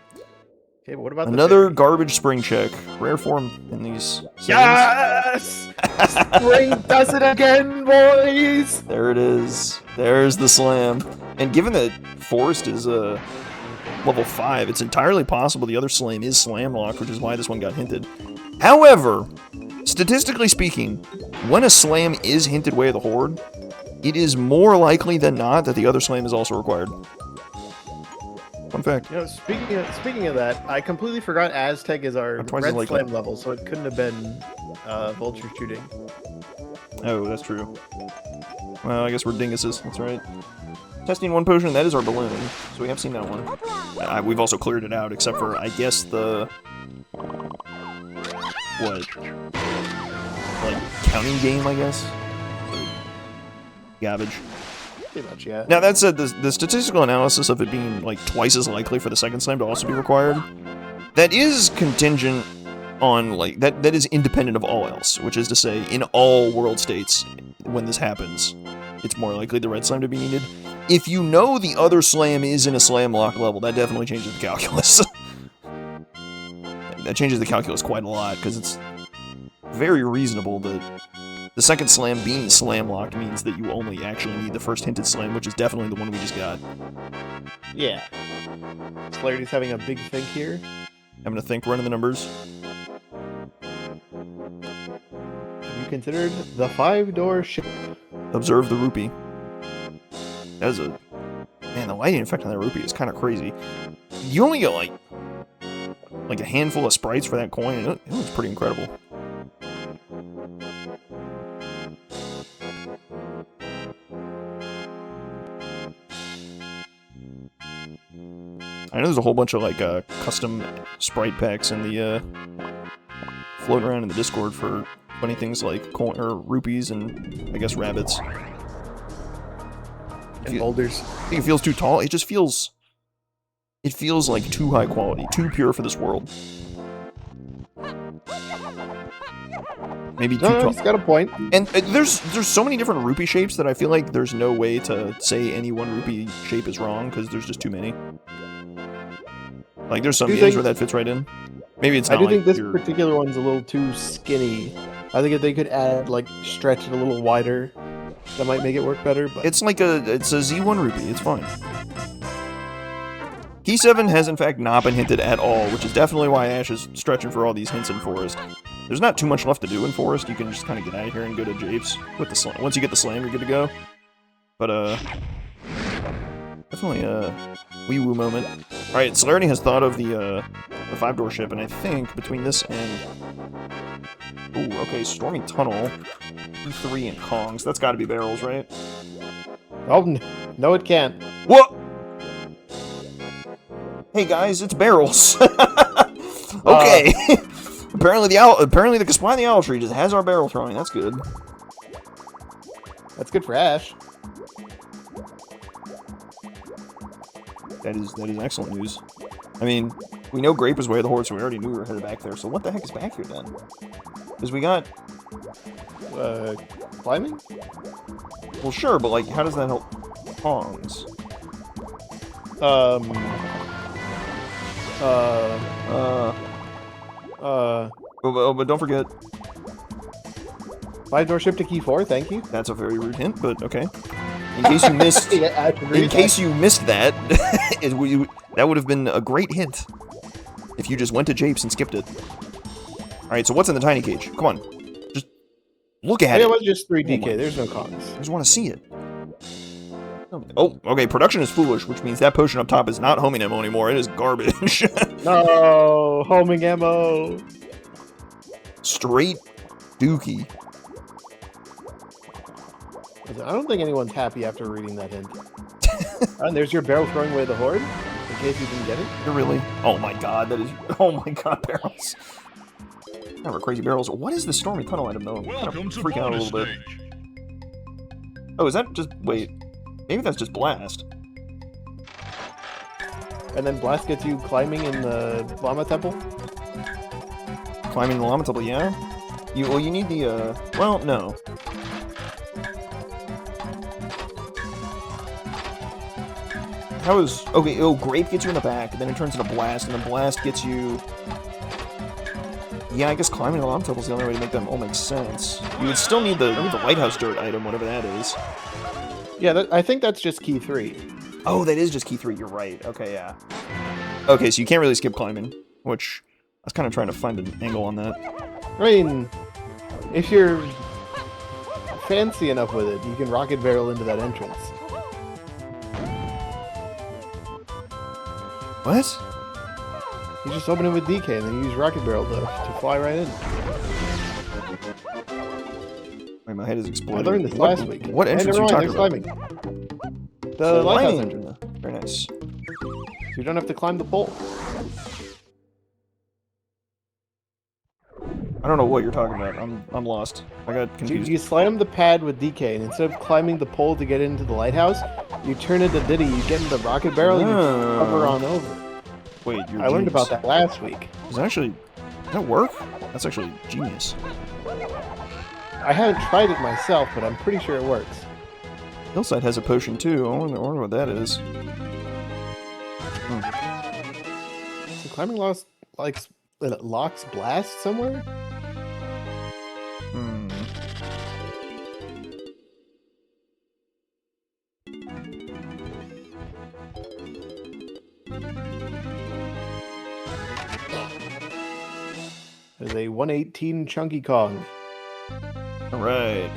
Okay, but what about another garbage spring check? Rare form in these settings. Yes! Spring does it again, boys! There it is. There's the slam. And given that Forest is level 5, it's entirely possible the other slam is slam locked, which is why this one got hinted. However, statistically speaking, when a slam is hinted way of the Horde, it is more likely than not that the other slam is also required. Fun effect. You know, speaking of that, I completely forgot Aztec is our Twice red as likely. slam level, so it couldn't have been vulture shooting. Oh, that's true. Well, I guess we're dinguses. That's right. Testing one potion, that is our balloon. So we have seen that one. We've also cleared it out, except for, I guess, the... What? Like, counting game, I guess? Garbage. Pretty much, yeah. Now, that said, the statistical analysis of it being, like, twice as likely for the second slam to also be required, that is contingent on, like, that is independent of all else, which is to say, in all world states, when this happens, it's more likely the red slam to be needed. If you know the other slam is in a slam lock level, that definitely changes the calculus. That changes the calculus quite a lot, because it's very reasonable that the second slam being slam locked means that you only actually need the first hinted slam, which is definitely the one we just got. Yeah. Celerity's having a big think here. Having to think, running the numbers. Have you considered the 5-door ship? Observe the rupee. That is a... Man, the lighting effect on that rupee is kind of crazy. You only get, like a handful of sprites for that coin, and it looks pretty incredible. I know there's a whole bunch of, like, custom sprite packs in the, floating around in the Discord for funny things like coin or rupees and, I guess, rabbits. And boulders. I think it feels too tall. It just feels... It feels like too high quality, too pure for this world. Maybe too tall. He's got a point. And there's so many different rupee shapes that I feel like there's no way to say any one rupee shape is wrong, because there's just too many. Like, there's some games where that fits right in. Maybe it's not. I do think this particular one's a little too skinny. I think if they could add, like, stretch it a little wider, that might make it work better, but... It's like it's a Z1 rupee, it's fine. Key 7 has in fact not been hinted at all, which is definitely why Ash is stretching for all these hints in Forest. There's not too much left to do in Forest, you can just kind of get out of here and go to Japes with the slam. Once you get the slam, you're good to go. But, definitely a wee-woo moment. Alright, Celerity has thought of the 5-door ship, and I think between this and... Ooh, okay, Stormy Tunnel, 3 and Kongs. That's gotta be barrels, right? Oh, no it can't. What? Hey guys, it's barrels. Okay. Apparently the supply of the Owl Tree just has our barrel throwing. That's good. That's good for Ash. That is excellent news. I mean, we know Grape is way of the horse, so we already knew we were headed back there. So what the heck is back here then? Because we got... climbing? Well, sure, but, like, how does that help Kongs? But don't forget... 5-door ship to key 4, thank you. That's a very rude hint, but okay. In case you missed... in case you missed that, that would have been a great hint. If you just went to Japes and skipped it. Alright, so what's in the tiny cage? Come on. Just look at it. It was just 3 DK, there's no Kongs. I just want to see it. Oh, okay, production is foolish, which means that potion up top is not homing ammo anymore, it is garbage. No, homing ammo. Straight dookie. I don't think anyone's happy after reading that hint. And there's your barrel throwing away the horde, in case you didn't get it. Really? Oh my god, that is... Oh my god, barrels. Kind of crazy barrels. What is the Stormy Tunnel item, though? I'm kind of freaking out a little bit. Oh, is that just... Wait. Maybe that's just Blast. And then Blast gets you climbing in the Llama Temple? Climbing the Llama Temple, yeah? Well, you need the, Well, no. How is... Okay, oh, Grape gets you in the back, and then it turns into Blast, and then Blast gets you... Yeah, I guess climbing the Llama Temple is the only way to make them all make sense. You would still need the Lighthouse Dirt item, whatever that is. Yeah, I think that's just key 3. Oh, that is just key 3, you're right. Okay, yeah. Okay, so you can't really skip climbing, which I was kind of trying to find an angle on that. I mean, if you're fancy enough with it, you can rocket barrel into that entrance. What? You just open it with DK and then you use Rocket Barrel to fly right in. Wait, my head is exploding. I learned this last week. What entrance are you talking about? The lighthouse entrance. Very nice. So you don't have to climb the pole. I don't know what you're talking about. I'm lost. I got confused. You slam the pad with DK, and instead of climbing the pole to get into the lighthouse, you turn into Diddy, you get into the rocket barrel, and you hover on over. Wait, I learned about that last week. Does that work? That's actually genius. I haven't tried it myself, but I'm pretty sure it works. Hillside has a potion too. I wonder what that is. So climbing locks blast somewhere? There's a 118 Chunky Kong. Alright.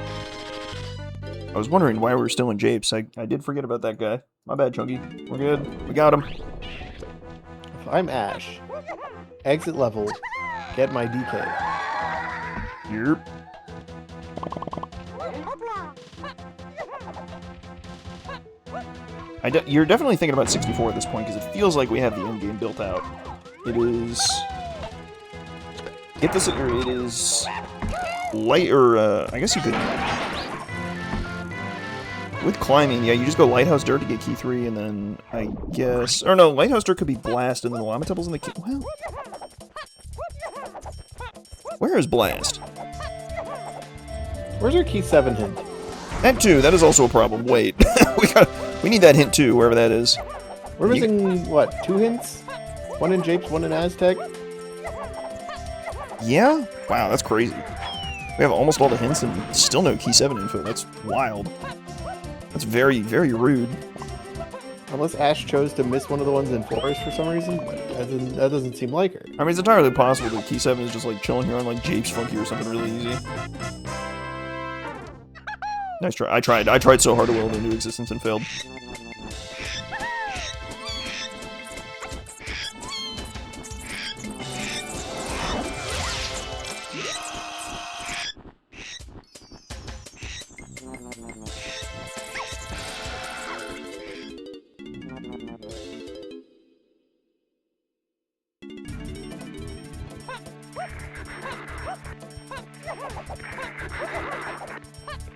I was wondering why we were still in Japes. I did forget about that guy. My bad, Chunky. We're good. We got him. If I'm Ash, exit level, get my DK. Yep. You're definitely thinking about 64 at this point, because it feels like we have the end game built out. It is... Get this, it is... Light, or, I guess you could... With climbing, yeah, you just go Lighthouse Dirt to get Key 3, and then, I guess... Or no, Lighthouse Dirt could be Blast, and then the Llama Temple's in the key... Well... Where is Blast? Where's our Key 7 hint? That too, that is also a problem. Wait. we need that hint too, wherever that is. We're missing, what, 2 hints? One in Japes, one in Aztec? Yeah? Wow, that's crazy. We have almost all the hints and still no Key 7 info. That's wild. That's very, very rude. Unless Ash chose to miss one of the ones in Forest for some reason, but that doesn't seem like her. I mean, it's entirely possible that Key 7 is just like chilling here on like Japes Funky or something really easy. Nice try. I tried so hard to will it into existence and failed.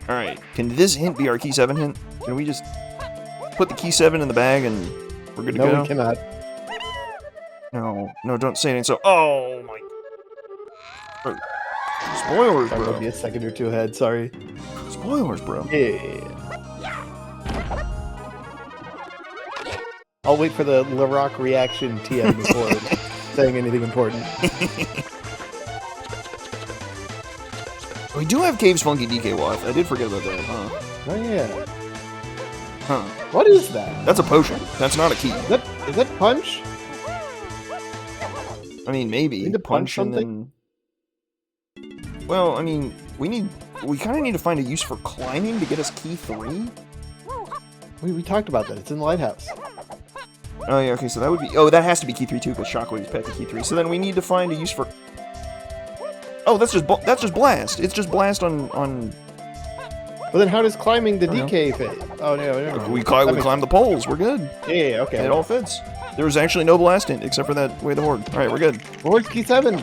Alright, can this hint be our Key 7 hint? Can we just put the Key 7 in the bag and we're good to go? No, we cannot. No, don't say anything. So, oh my... Bro. Spoilers, bro. I'll be a second or two ahead, sorry. Spoilers, bro. Yeah. I'll wait for the LaRock reaction TM before saying anything important. We do have Caves Funky DK Watt. I did forget about that, huh? Oh, yeah. Huh. What is that? That's a potion. That's not a key. Is that punch? I mean, maybe. Need to punch and something? then... Well, I mean, we kind of need to find a use for climbing to get us Key 3? We talked about that. It's in the lighthouse. Oh, yeah, okay, so that would be... Oh, that has to be Key 3 too, because Shockwave is path to Key 3. So then we need to find a use for... Oh, that's just Blast. It's just Blast on... Well, then how does climbing the DK fit? Oh, no. We climb the poles. We're good. Yeah, okay. It all fits. There was actually no Blast hint, except for that Way of the Horde. Alright, we're good. Where's Key 7?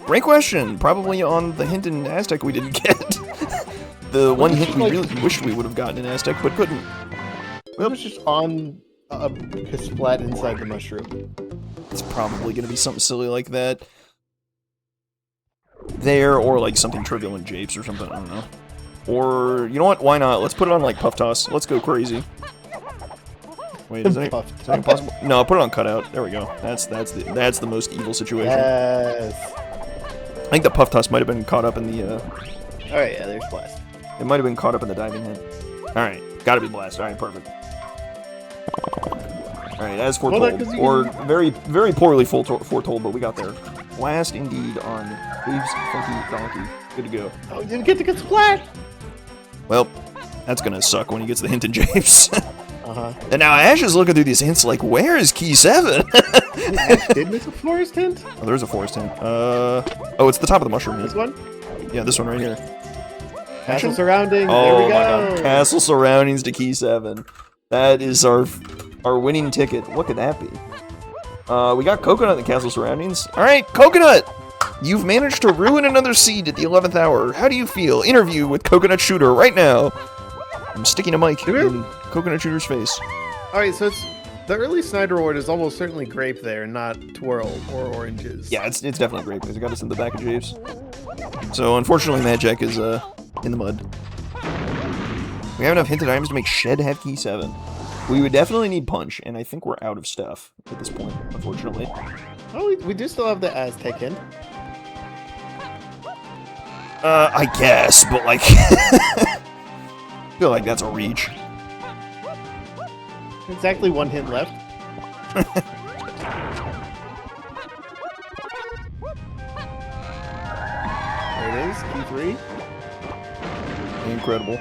Great question. Probably on the hint in Aztec we didn't get. The one hint we really wished we would have gotten in Aztec, but couldn't. It was just on a splat inside the mushroom. It's probably going to be something silly like that. There, or like something trivial in Japes or something, I don't know. Or, you know what, why not? Let's put it on like Puff Toss. Let's go crazy. Wait, is that impossible? No, put it on Cutout. There we go. That's the most evil situation. Yes. I think the Puff Toss might have been caught up in the, Alright, yeah, there's Blast. It might have been caught up in the diving hint. Alright, gotta be Blast. Alright, perfect. Alright, as foretold. Or very, very poorly foretold, but we got there. Blast indeed on Caves Funky Donkey. Good to go. Oh, you didn't get splat! Well, that's gonna suck when he gets the hint in Japes. And now Ash is looking through these hints like, where is key 7? Ash did miss a forest hint? Oh, there's a forest hint. Oh, it's the top of the mushroom. This one? Yeah, this one right here. Castle surroundings. Oh, there we my go. God. Castle surroundings to key 7. That is our winning ticket. What could that be? We got Coconut in the castle surroundings. All right, Coconut! You've managed to ruin another seed at the 11th hour. How do you feel? Interview with Coconut Shooter right now. I'm sticking a mic in Coconut Shooter's face. Alright, so it's the early Snyder Award is almost certainly grape there, not twirl or oranges. Yeah, it's definitely grape because it got us in the back of Javes. So unfortunately, Mad Jack is in the mud. We have enough hinted items to make Shed have key 7. We would definitely need Punch, and I think we're out of stuff at this point, unfortunately. Oh, we do still have the Aztec hint. I guess, but like... I feel like that's a reach. Exactly one hint left. There it is, key 3. Incredible.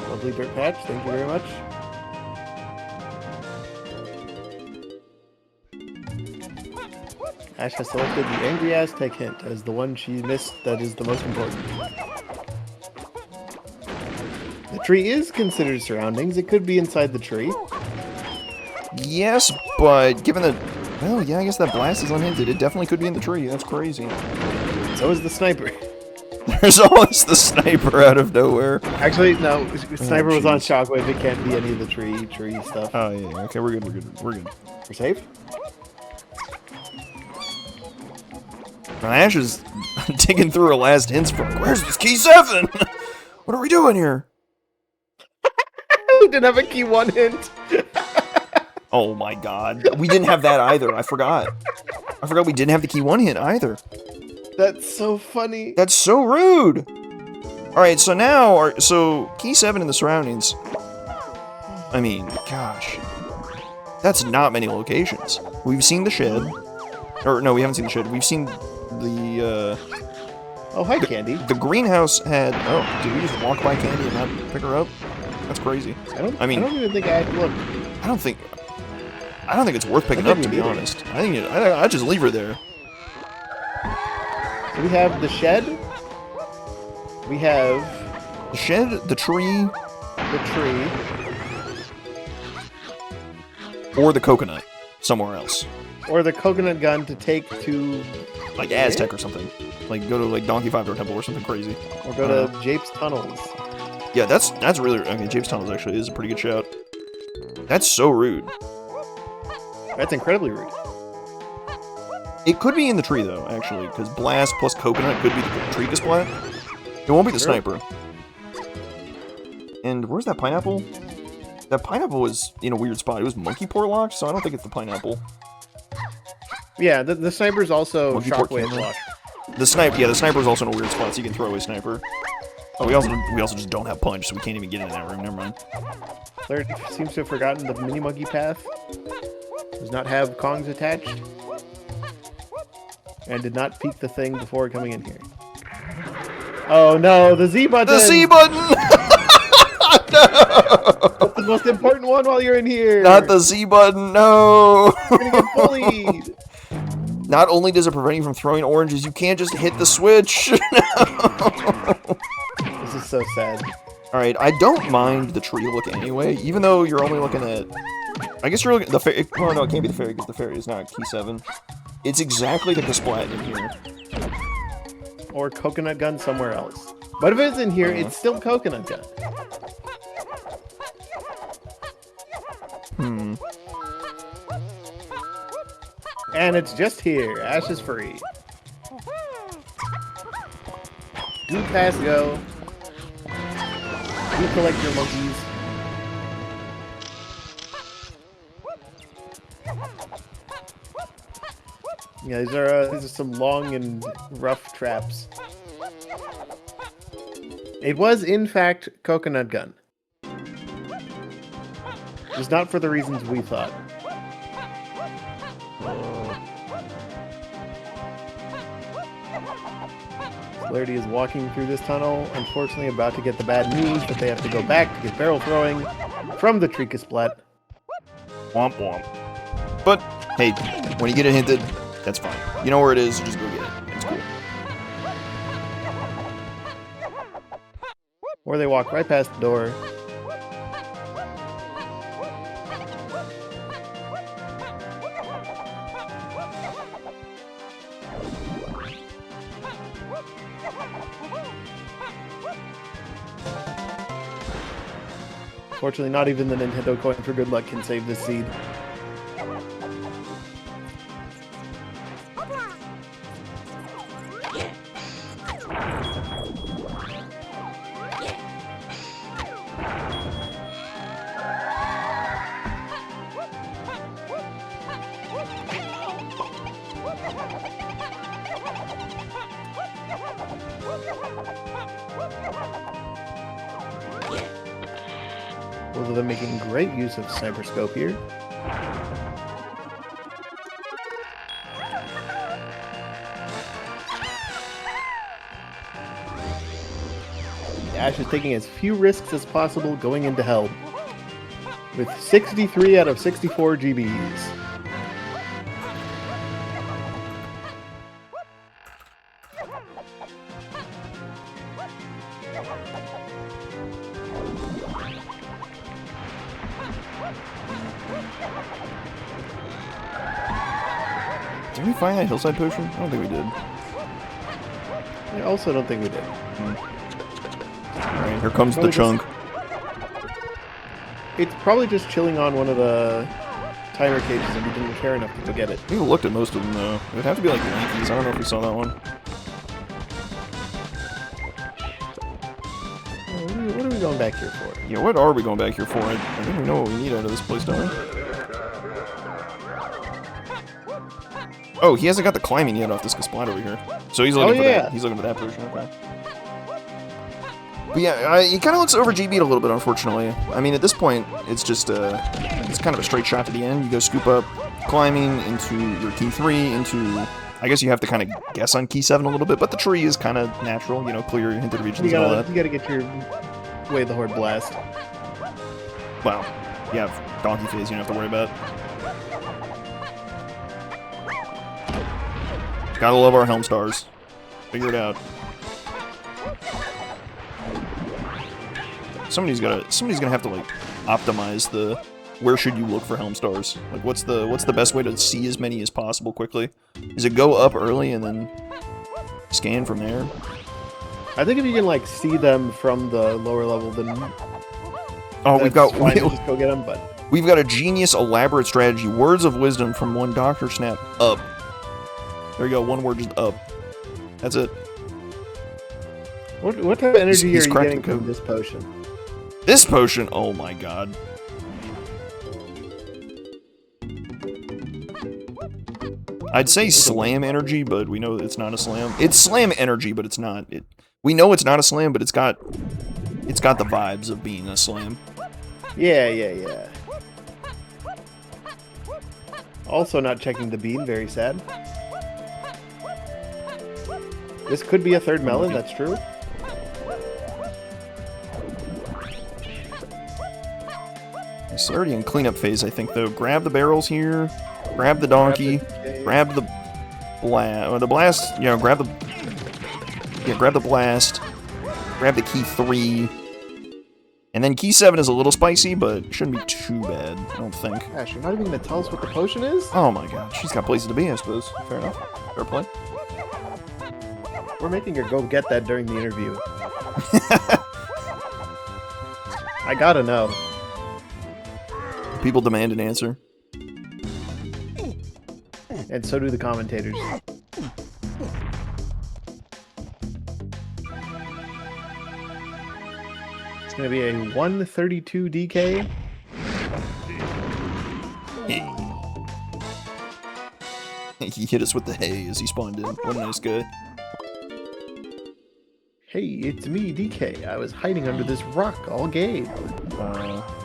Lovely dirt patch, thank you very much. Ash has selected the Angry Aztec hint as the one she missed that is the most important. The tree is considered surroundings. It could be inside the tree. Yes, but given the... Well, yeah, I guess that blast is unhinted. It definitely could be in the tree. That's crazy. So is the sniper. There's always the sniper out of nowhere. Actually, no. Sniper was on Shockwave. It can't be any of the tree stuff. Oh, yeah. Okay, we're good. We're good. We're safe? Now, Ash is digging through her last hints for, where's this key 7? What are we doing here? We didn't have a key 1 hint. Oh my god. We didn't have that either. I forgot. We didn't have the key 1 hint either. That's so funny. That's so rude. Alright, so now, so key 7 in the surroundings. I mean, gosh. That's not many locations. We've seen the shed. Or, no, we haven't seen the shed. We've seen the, Oh, hi, Candy. The greenhouse had... Oh, did we just walk by Candy and not pick her up? That's crazy. I don't even think I looked. I don't think it's worth picking up, to be honest. I just leave her there. So we have the shed. We have... The shed, the tree... The tree. Or the coconut. Somewhere else. Or the coconut gun to take to... Like Aztec or something. Like go to like Donkey 5 Temple or something crazy. Or go to Japes Tunnels. Yeah, that's really... Okay, Japes Tunnels actually is a pretty good shout. That's so rude. That's incredibly rude. It could be in the tree, though, actually, because Blast plus Coconut could be the tree splat. It won't be the sniper. And where's that pineapple? That pineapple was in a weird spot. It was Monkey Port locked, so I don't think it's the pineapple. Yeah, the sniper's also Shockwave locked. The sniper's also in a weird spot, so you can throw away sniper. Oh, we also just don't have punch, so we can't even get in that room. Never mind. Celerity seems to have forgotten the mini monkey path. Does not have Kongs attached. And did not peek the thing before coming in here. Oh no, the Z button! The Z button! No! That's the most important one while you're in here! Not the Z button, no! You're gonna get bullied! Not only does it prevent you from throwing oranges, you can't just hit the switch! No! This is so sad. Alright, I don't mind the tree look anyway, even though you're only looking at... I guess you're looking at the fairy... Well, no, it can't be the fairy, because the fairy is not key 7. It's exactly like the splat in here. Or coconut gun somewhere else. But if it's in here, it's still coconut gun. And it's just here. Ash is free. Do pass go. Do collect your monkeys. Yeah, these are some long and rough traps. It was, in fact, coconut gun. Just not for the reasons we thought. Celerity is walking through this tunnel, unfortunately about to get the bad news that they have to go back to get barrel throwing. from the Trika Splat. Womp womp. But, hey, when you get it hinted, that's fine. You know where it is, just go get it. It's cool. Or they walk right past the door. Fortunately, not even the Nintendo coin for good luck can save this seed. Both of them making great use of Cyberscope here. Ash is taking as few risks as possible going into hell, with 63 out of 64 GBs. Did we find that hillside potion? I don't think we did. I also don't think we did. Alright, here comes the chunk. It's probably just chilling on one of the timer cages and we didn't care enough to go get it. We looked at most of them though. It would have to be like Yankees. I don't know if we saw that one. What are we going back here for? Yeah, what are we going back here for? I think we know what we need out of this place, don't we? Oh, he hasn't got the climbing yet off this splat over here. So he's looking for that. He's looking for that potion, okay. But yeah, he kind of looks over GB'd a little bit, unfortunately. I mean, at this point, it's just it's kind of a straight shot to the end. You go scoop up climbing into your key 3, into... I guess you have to kind of guess on key 7 a little bit, but the tree is kind of natural, you know, clear your hinted regions and all that. You gotta get your Way of the Horde blast. Well, you have donkey phase you don't have to worry about. Gotta love our Helm Stars. Figure it out. Somebody's gonna have to like optimize the where should you look for Helm Stars. Like what's the best way to see as many as possible quickly? Is it go up early and then scan from there? I think if you can like see them from the lower level, then we've got just go get them. But we've got a genius, elaborate strategy. Words of wisdom from one Dr. Snap up. There you go, one word just up. That's it. What type of energy are you getting from this potion? This potion? Oh my god. I'd say slam energy, but we know it's not a slam. It's slam energy, but it's not. We know it's not a slam, but it's got the vibes of being a slam. Yeah. Also not checking the bean, very sad. This could be a third melon, that's true. Celerity in cleanup phase, I think, though. Grab the barrels here, grab the donkey, grab the blast, you know, grab the blast, grab the key 3, and then key 7 is a little spicy, but shouldn't be too bad, I don't think. Ash, you're not even gonna tell us what the potion is? Oh my god, she's got places to be, I suppose. Fair enough. Fair play. We're making her go get that during the interview. I gotta know. People demand an answer. And so do the commentators. It's gonna be a 132 DK. He hit us with the hay as he spawned in. What a nice guy. Hey, it's me, DK. I was hiding under this rock all game.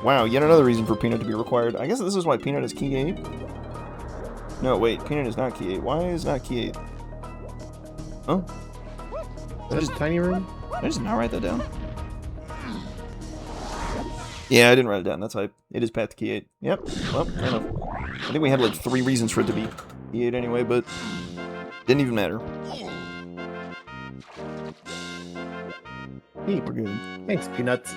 Wow, yet another reason for Peanut to be required. I guess this is why Peanut is key 8. No, wait, Peanut is not key 8. Why is not key 8? Oh? Is that a tiny room? Did I just not write that down? Yeah, I didn't write it down. That's hype. It is path to key 8. Yep. Well, fair enough. I think we had like 3 reasons for it to be key 8 anyway, but didn't even matter. We're good. Thanks, Peanuts.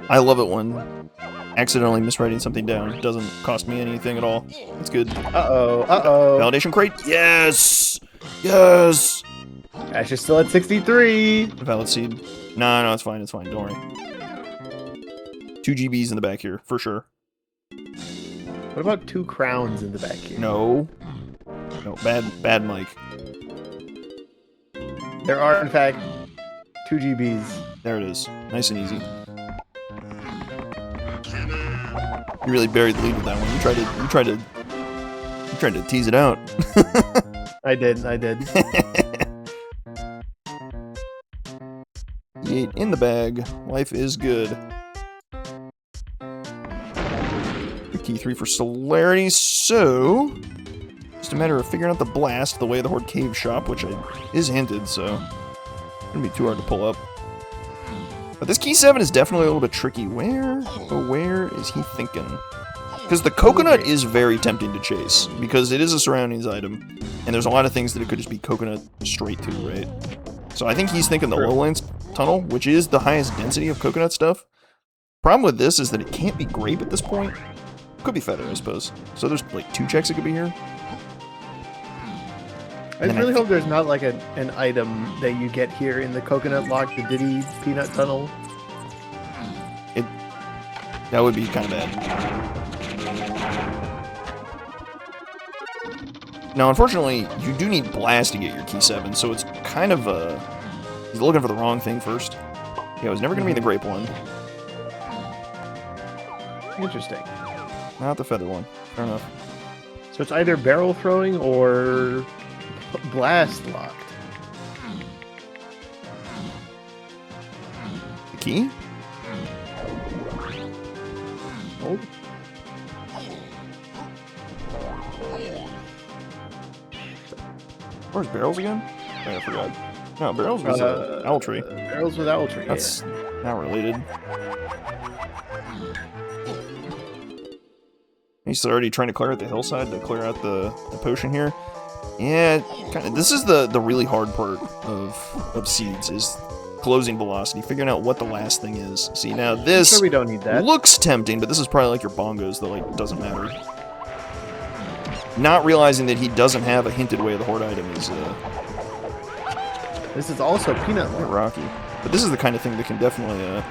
I love it when accidentally miswriting something down doesn't cost me anything at all. It's good. Uh-oh. Validation crate? Yes! Yes! Ash is still at 63. Valid seed. No, it's fine. It's fine. Don't worry. 2 GBs in the back here, for sure. What about 2 crowns in the back here? No. No, bad Mike. There are, in fact, 2 GBs. There it is. Nice and easy. You really buried the lead with that one. You tried to tease it out. I did. Eight in the bag. Life is good. Key 3 for Celerity, so just a matter of figuring out the blast the way of the Horde Cave Shop, which is hinted, so it's gonna be too hard to pull up. But this key 7 is definitely a little bit tricky. Where is he thinking? Because the coconut is very tempting to chase, because it is a surroundings item, and there's a lot of things that it could just be coconut straight to, right? So I think he's thinking the Lowlands Tunnel, which is the highest density of coconut stuff. Problem with this is that it can't be grape at this point. Could be feather, I suppose. So there's like 2 checks that could be here. I really hope there's not like an item that you get here in the coconut lock, the Diddy peanut tunnel. That would be kind of bad. Now, unfortunately, you do need blast to get your key 7, so it's kind of he's looking for the wrong thing first. Yeah, it was never going to be the grape one. Interesting. Not the feather one. Fair enough. So it's either barrel throwing or blast locked. The key? Oh. Where's barrels again? Oh, I forgot. No, barrels was owl tree. Barrels with owl tree. That's not related. He's already trying to clear out the hillside to clear out the potion here. Yeah, kind of. This is the really hard part of seeds is closing velocity, figuring out what the last thing is. See, now this sure we don't need that. Looks tempting, but this is probably like your bongos that like doesn't matter. Not realizing that he doesn't have a hinted way of the horde item is this is also peanut rocky. But this is the kind of thing that can definitely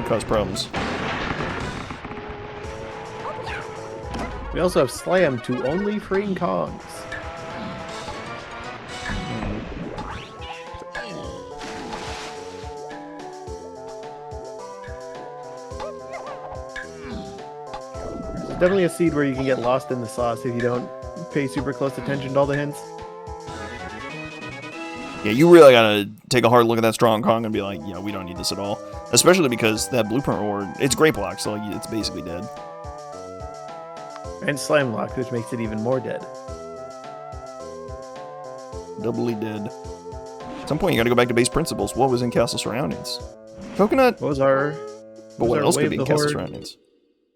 cause problems. We also have Slam to only freeing Kongs. There's definitely a seed where you can get lost in the sauce if you don't pay super close attention to all the hints. Yeah, you really gotta take a hard look at that strong Kong and be like, yeah, we don't need this at all. Especially because that blueprint reward, it's grape block, so like, it's basically dead. And slam lock, which makes it even more dead. Doubly dead. At some point, you gotta go back to base principles. What was in Castle Surroundings? Coconut? What was our... But what else could be in Castle Horde? Surroundings?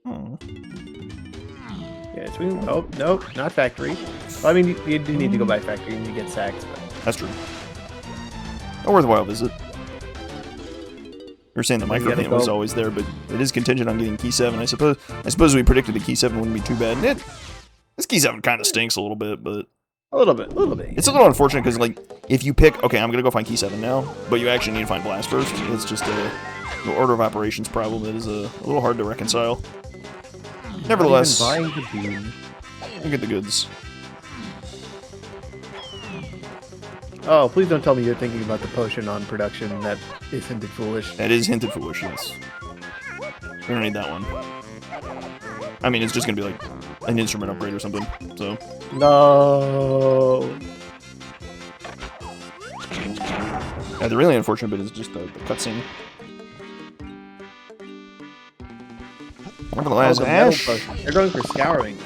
Oh. Yeah, it's... Oh, nope, not factory. Well, I mean, you do need to go by factory and you get sacks, but... That's true. A worthwhile visit. You're saying the micro hint was always there, but it is contingent on getting key 7. I suppose we predicted the key 7 wouldn't be too bad. And this key 7 kind of stinks a little bit, but... A little bit. It's a little unfortunate, because, like, if you pick, okay, I'm going to go find key 7 now, but you actually need to find blast first, it's just an order of operations problem that is a little hard to reconcile. Nevertheless, Not even buying the bean. you get the goods. Oh, please don't tell me you're thinking about the potion on production that is hinted foolish. That is hinted foolish, yes. We don't need that one. I mean, it's just going to be like an instrument upgrade or something, so... No. Yeah, the really unfortunate bit is just the cutscene. Nevertheless, Ash... They're going for scourings.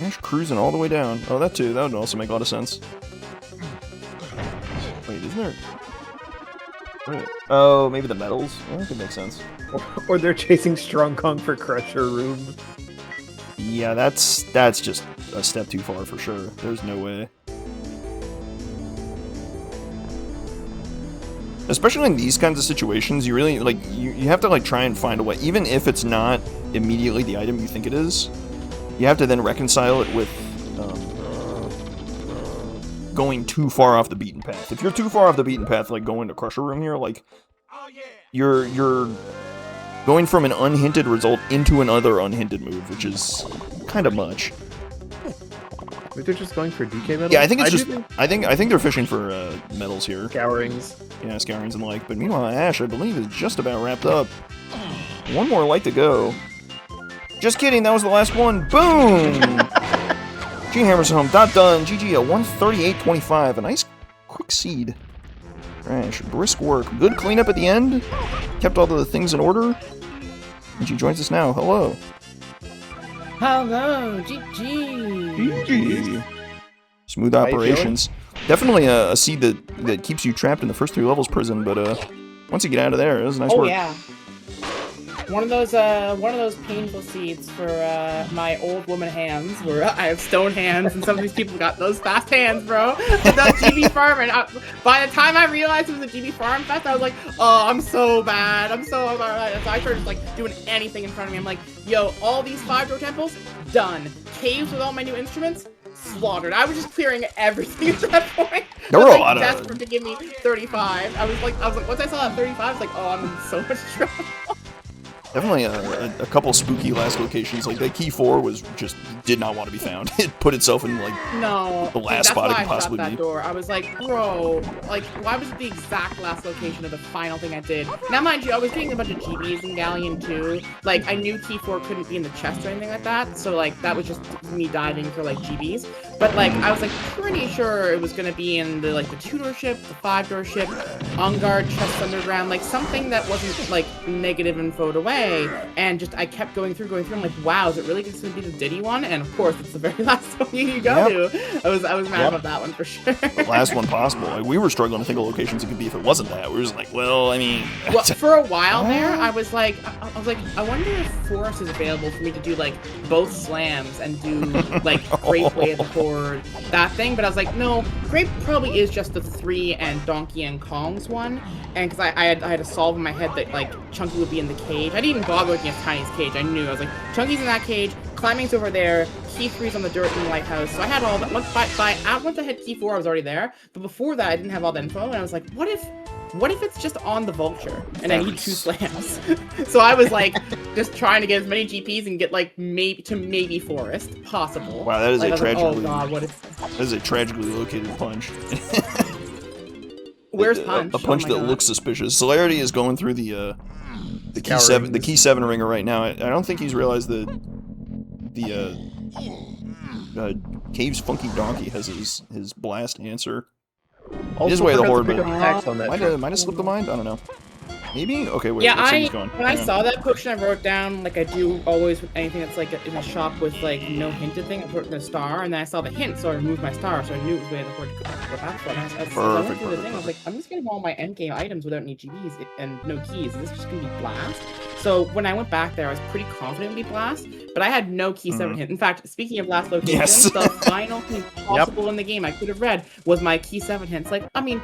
Ash cruising all the way down. Oh, that too. That would also make a lot of sense. Wait, isn't there... Oh, maybe the medals? Yeah, that could make sense. Or they're chasing Strong Kong for Crusher Room. Yeah, that's just a step too far for sure. There's no way. Especially in these kinds of situations, you really, like, you have to, like, try and find a way. Even if it's not immediately the item you think it is, you have to then reconcile it with going too far off the beaten path. If you're too far off the beaten path, like going to Crusher Room here, like, you're going from an unhinted result into another unhinted move, which is kind of much. Maybe they're just going for DK medals? Yeah, I think it's just. I think they're fishing for medals here. Scourings. Yeah, scourings and the like. But meanwhile, Ash, I believe, is just about wrapped up. One more light to go. Just kidding, that was the last one. Boom! G hammers home. Dot done. GG at 138.25. A nice quick seed. Ash, brisk work. Good cleanup at the end. Kept all the things in order. And she joins us now. Hello. Hello, GG. GG. Smooth operations. Definitely a seed that keeps you trapped in the first 3 levels prison, but once you get out of there, it was nice work. Oh yeah. One of those painful seeds for my old woman hands, where I have stone hands, and some of these people got those fast hands, bro. That GB farm, and by the time I realized it was a GB farm fest, I was like, oh, I'm so bad. So I started like doing anything in front of me. I'm like, yo, all these 5-door temples, done. Caves with all my new instruments, slaughtered. I was just clearing everything at that point. There were a lot of desperate to give me 35. I was like, once I saw that 35, I was like, oh, I'm in so much trouble. Definitely a couple spooky last locations. Like that key 4 was just did not want to be found. It put itself in like the last spot it could possibly be. That door. I was like, bro, like why was it the exact last location of the final thing I did? Now mind you, I was getting a bunch of GBs in Galleon too. Like I knew key 4 couldn't be in the chest or anything like that, so like that was just me diving for like GBs. But like I was like pretty sure it was gonna be in the like the 2-door ship, the 5-door ship, on guard, chest underground, like something that wasn't like negative infoed away. And just I kept going through. I'm like, wow, is it really just gonna be the Diddy one? And of course, it's the very last one you go to. I was mad about that one for sure. The last one possible. Like we were struggling to think of locations it could be if it wasn't that. We were just like, well, I mean. Well, for a while there, I was like, I wonder if Forest is available for me to do like both slams and do like Grape Way of the Horde, that thing. But I was like, no, Grape probably is just the 3 and Donkey and Kong's one. And because I had to solve in my head that like Chunky would be in the cage. I didn't even bother looking at Tiny's cage. I knew. I was like, Chunky's in that cage, Climbing's over there, Key 3's on the dirt in the lighthouse. So I had all that. Once I had Key 4, I was already there. But before that, I didn't have all that info. And I was like, what if it's just on the Vulture and I need 2 slams? So I was like, just trying to get as many GPs and get like maybe Forest possible. Wow, that is like, a tragically. Like, oh god, what if? That is a tragically located punch. Where's Punch? A punch that looks suspicious. Celerity is going through the key 7 ringer right now. I don't think he's realized that the Cave's Funky Donkey has his blast answer. His way of the horde, but might have slipped the mind. I don't know. Maybe? Okay, wait. Yeah, when I saw that potion, I wrote down, like I do always with anything that's like in a shop with like no hinted thing, I put in a star, and then I saw the hint, so I removed my star, so I knew it was way the horde to go back for it. And I went through the thing, I was like, I'm just getting all my endgame items without any GBs and no keys. Is this just gonna be blast? So when I went back there, I was pretty confident it would be blast, but I had no key 7 hint. In fact, speaking of last locations, the final thing possible in the game I could have read was my key 7 hints. Like, I mean,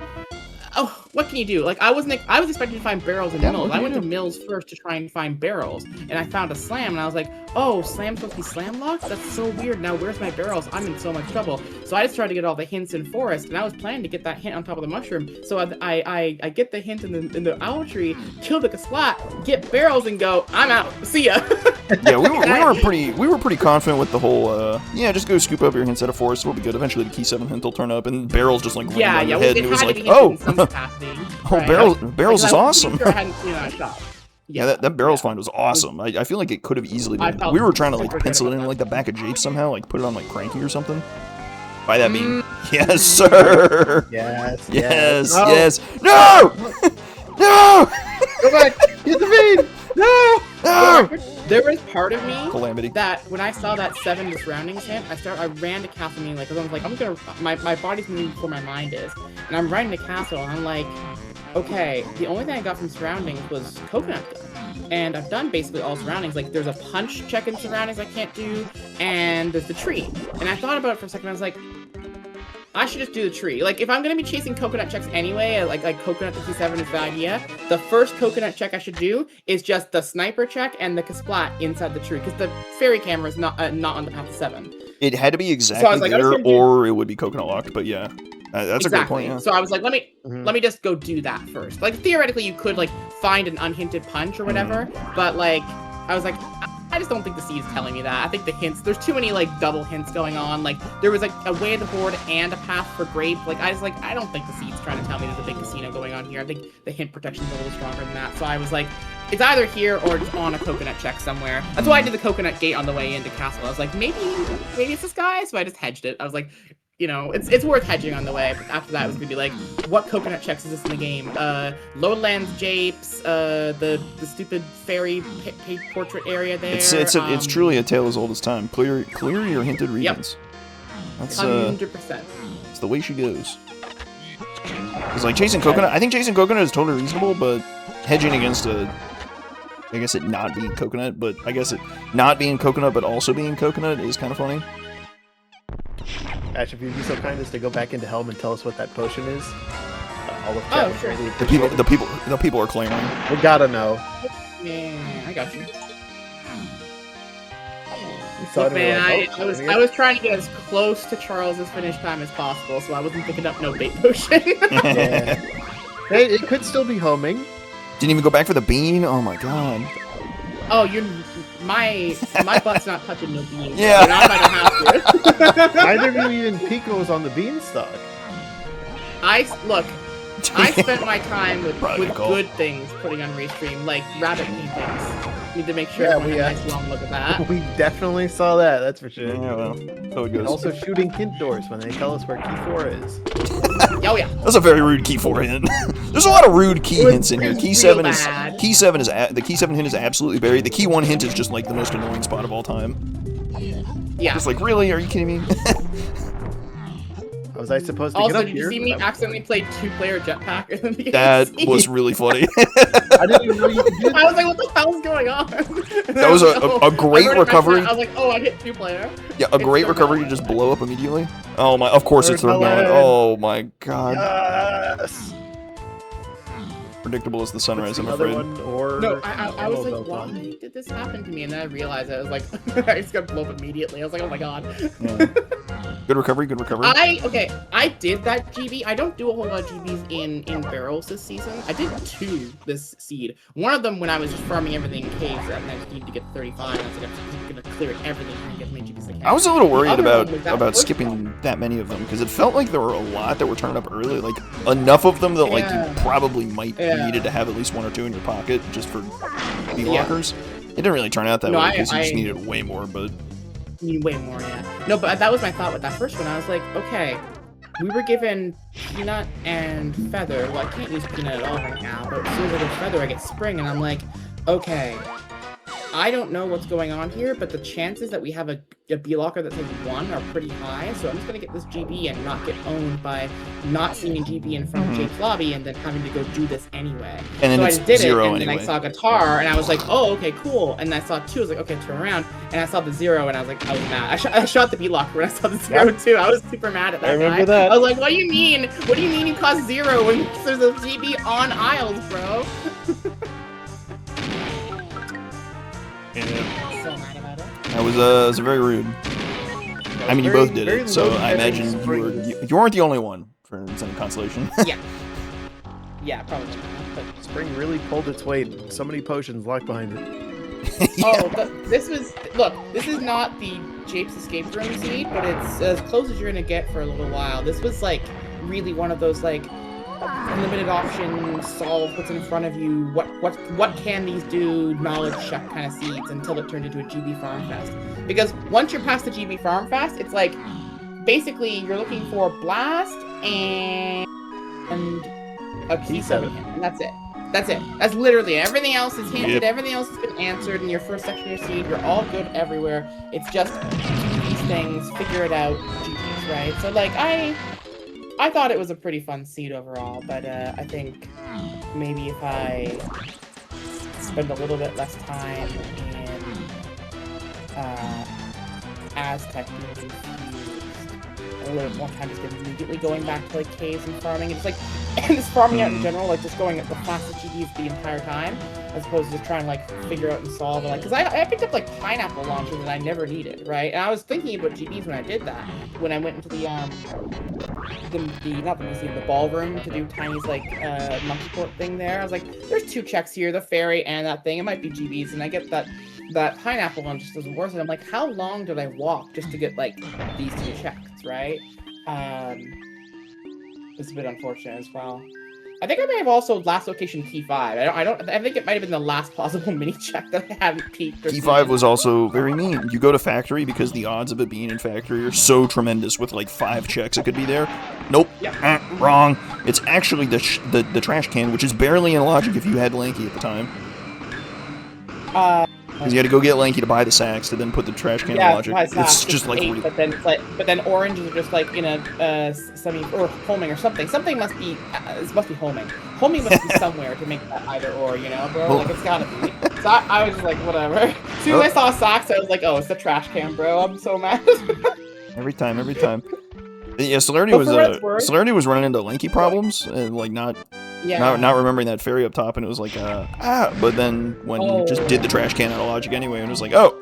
oh, what can you do? Like, I was expecting to find barrels and mills. I went to mills first to try and find barrels, and I found a slam, and I was like, oh, slam's supposed to be slam locked? That's so weird. Now, where's my barrels? I'm in so much trouble. So I just tried to get all the hints in Forest, and I was planning to get that hint on top of the mushroom. So I get the hint in the owl tree, kill the Kasplat, get barrels, and go, I'm out. See ya. Yeah, we were pretty confident with the whole, just go scoop up your hints out of Forest. We'll be good. Eventually, the key 7 hint will turn up, and barrels just like land on your head, and it was like, oh. Capacity, right? Barrels is awesome. Sure I hadn't seen that shop. Yeah, that barrels find was awesome. I feel like it could have easily been. We were trying to like pencil it in like the back of Jape somehow, like put it on like Cranky or something. By that being, yes, sir. Yes. No! No! Go back. Get the vein. No! There was part of me Calamity. that when I saw that 7 to surroundings hint, I ran to castle meaning like, I was like, I'm gonna, my body's moving before my mind is, and I'm running to castle, and I'm like, okay, the only thing I got from surroundings was coconut gun, and I've done basically all surroundings. Like, there's a punch check in surroundings I can't do, and there's the tree. And I thought about it for a second. I was like, I should just do the tree. Like, if I'm gonna be chasing coconut checks anyway, like coconut to C7 is the idea. The first coconut check I should do is just the sniper check and the kasplat inside the tree, because the fairy camera is not on the path to 7. It had to be exactly there, or it would be coconut locked. But yeah, that's a good point. Yeah. So I was like, let me just go do that first. Like, theoretically, you could like find an unhinted punch or whatever, but like, I was like, I just don't think the seed is telling me that. I think the hints, there's too many like double hints going on. Like, there was like a way of the board and a path for grape. Like, I don't think the seed's trying to tell me there's a big casino going on here. I think the hint protection's a little stronger than that. So I was like, it's either here or it's on a coconut check somewhere. That's why I did the coconut gate on the way into castle. I was like, maybe it's this guy. So I just hedged it. I was like, you know, it's worth hedging on the way. But after that, it was gonna be like, what coconut checks is this in the game? Lowlands japes, the stupid fairy portrait area there. It's truly a tale as old as time. Clear your hinted regions. Yep. That's 100%. It's the way she goes. It's like chasing coconut. I think chasing coconut is totally reasonable, but hedging against I guess it not being coconut, but I guess it not being coconut but also being coconut is kind of funny. Ash, if you'd be so kind as to go back into Helm and tell us what that potion is. All of chat sure. Really the people are clamoring. We gotta know. Yeah, I got you. Look, man, I was trying to get as close to Charles's finish time as possible, so I wasn't picking up no bait potion. Yeah. Hey, it could still be homing. Didn't even go back for the bean? Oh my god. Oh, my butt's not touching no beans. Yeah. So I might have to. Neither of you even Pico's on the beanstalk. I spent my time with good things putting on Restream, like rabbit paintings. Need to make sure everyone has a nice long look at that. We definitely saw that, that's for sure. Yeah, well, so it goes. And also shooting hint doors when they tell us where key 4 is. Oh yeah. That's a very rude key 4 hint. There's a lot of rude key hints in here. Key 7 is the key 7 hint is absolutely buried. The key 1 hint is just like the most annoying spot of all time. Yeah. Just like, really? Are you kidding me? Was I supposed to also, get up did here? you see me accidentally play 2-player jetpack in the That was really funny. I didn't even know you could do that. I was like, what the hell is going on? That was a great recovery. I was like, oh, I hit 2-player. Yeah, a great recovery to just blow up immediately. Oh my, of course it's third melon. Oh my god. Yes. Predictable as the sunrise, I'm afraid. No, I was like, why did this happen to me? And then I realized I was like, I just got blown up immediately. I was like, oh my god. Yeah. Good recovery, good recovery. I did that GB. I don't do a whole lot of GBs in barrels this season. I did 2 this seed. One of them when I was just farming everything in caves, and I just needed to get 35. And I was like, I'm gonna clear everything and get as many GBs as I can. I was a little worried about skipping that many of them, because it felt like there were a lot that were turned up early. Like, enough of them that like you probably might needed to have at least 1 or 2 in your pocket just for B-lockers. It didn't really turn out that way, because you just needed way more, but... Way more, yeah. No, but that was my thought with that first one. I was like, okay, we were given peanut and feather. Well, I can't use peanut at all right now, but as soon as I get feather, I get spring, and I'm like, okay, I don't know what's going on here, but the chances that we have a B-locker that says 1 are pretty high, so I'm just going to get this GB and not get owned by not seeing a GB in front of Jake's lobby and then having to go do this anyway. And then so it's I did 0 it, and anyway. then I saw guitar, and I was like, oh, okay, cool. And I saw 2, I was like, okay, turn around. And I saw the 0, and I was like, I was mad. I shot the B-locker when I saw the 0 too. I was super mad at that remember guy. that. I was like, what do you mean? What do you mean you caused 0 when there's a GB on aisles, bro? Yeah. So mad about it. That was very rude. I mean, you both did it, so I imagine you weren't the only one for some consolation. Yeah, probably not. But Spring really pulled its weight. So many potions locked behind it. this is not the Jape's Escape Room seed, but it's as close as you're gonna get for a little while. This was like really one of those like limited option solve what's in front of you, what can these do, knowledge check kind of seeds until it turned into a GB Farm Fest. Because once you're past the GB Farm Fest, it's like basically you're looking for Blast and a key 7 hit, and that's it. That's it. That's literally it. Everything else is hinted. Yep. Everything else has been answered in your first section of your seed. You're all good everywhere. It's just these things. Figure it out. GG's, right? So like I thought it was a pretty fun seed overall, but I think maybe if I spend a little bit less time in Aztec being confused, a little bit more time just immediately going back to like caves and farming, and just like and just farming out in general, like just going at the fastest GDs the entire time, as opposed to just trying to like figure out and solve it. Like, because I picked up like pineapple launchers that I never needed, right? And I was thinking about GDs when I did that, when I went into the ballroom to do Tiny's like monkey court thing there. I was like, there's 2 checks here, the fairy and that thing. It might be GBs, and I get that pineapple one just doesn't worth it. I'm like, how long did I walk just to get like these 2 checks, right? It's a bit unfortunate as well. I think I may have also last location T5. I think it might have been the last plausible mini check that I haven't peeked. T5 was also very mean. You go to factory because the odds of it being in factory are so tremendous with like 5 checks it could be there. Nope. Yep. Wrong. It's actually the trash can, which is barely in logic if you had Lanky at the time. Because you had to go get Lanky to buy the sacks to then put the trash can in logic. It's just like 8, but then oranges are just like in a semi or homing or something. Something must be homing. Homing must be somewhere to make that either or, you know, bro. Like it's gotta be. So I was just like, whatever. As soon as I saw sacks, I was like, oh, it's the trash can, bro. I'm so mad. Every time. Yeah, Celerity was running into Lanky problems and like not remembering that fairy up top, and it was like but then when you just did the trash can out of logic anyway, and it was like, oh,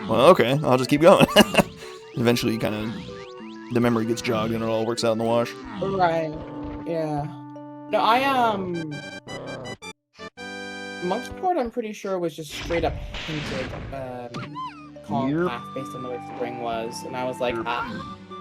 well, okay, I'll just keep going. Eventually, kind of the memory gets jogged and it all works out in the wash. Right. Yeah. No, Monkey Court, I'm pretty sure was just straight up hinted calling path based on the way spring was, and I was like,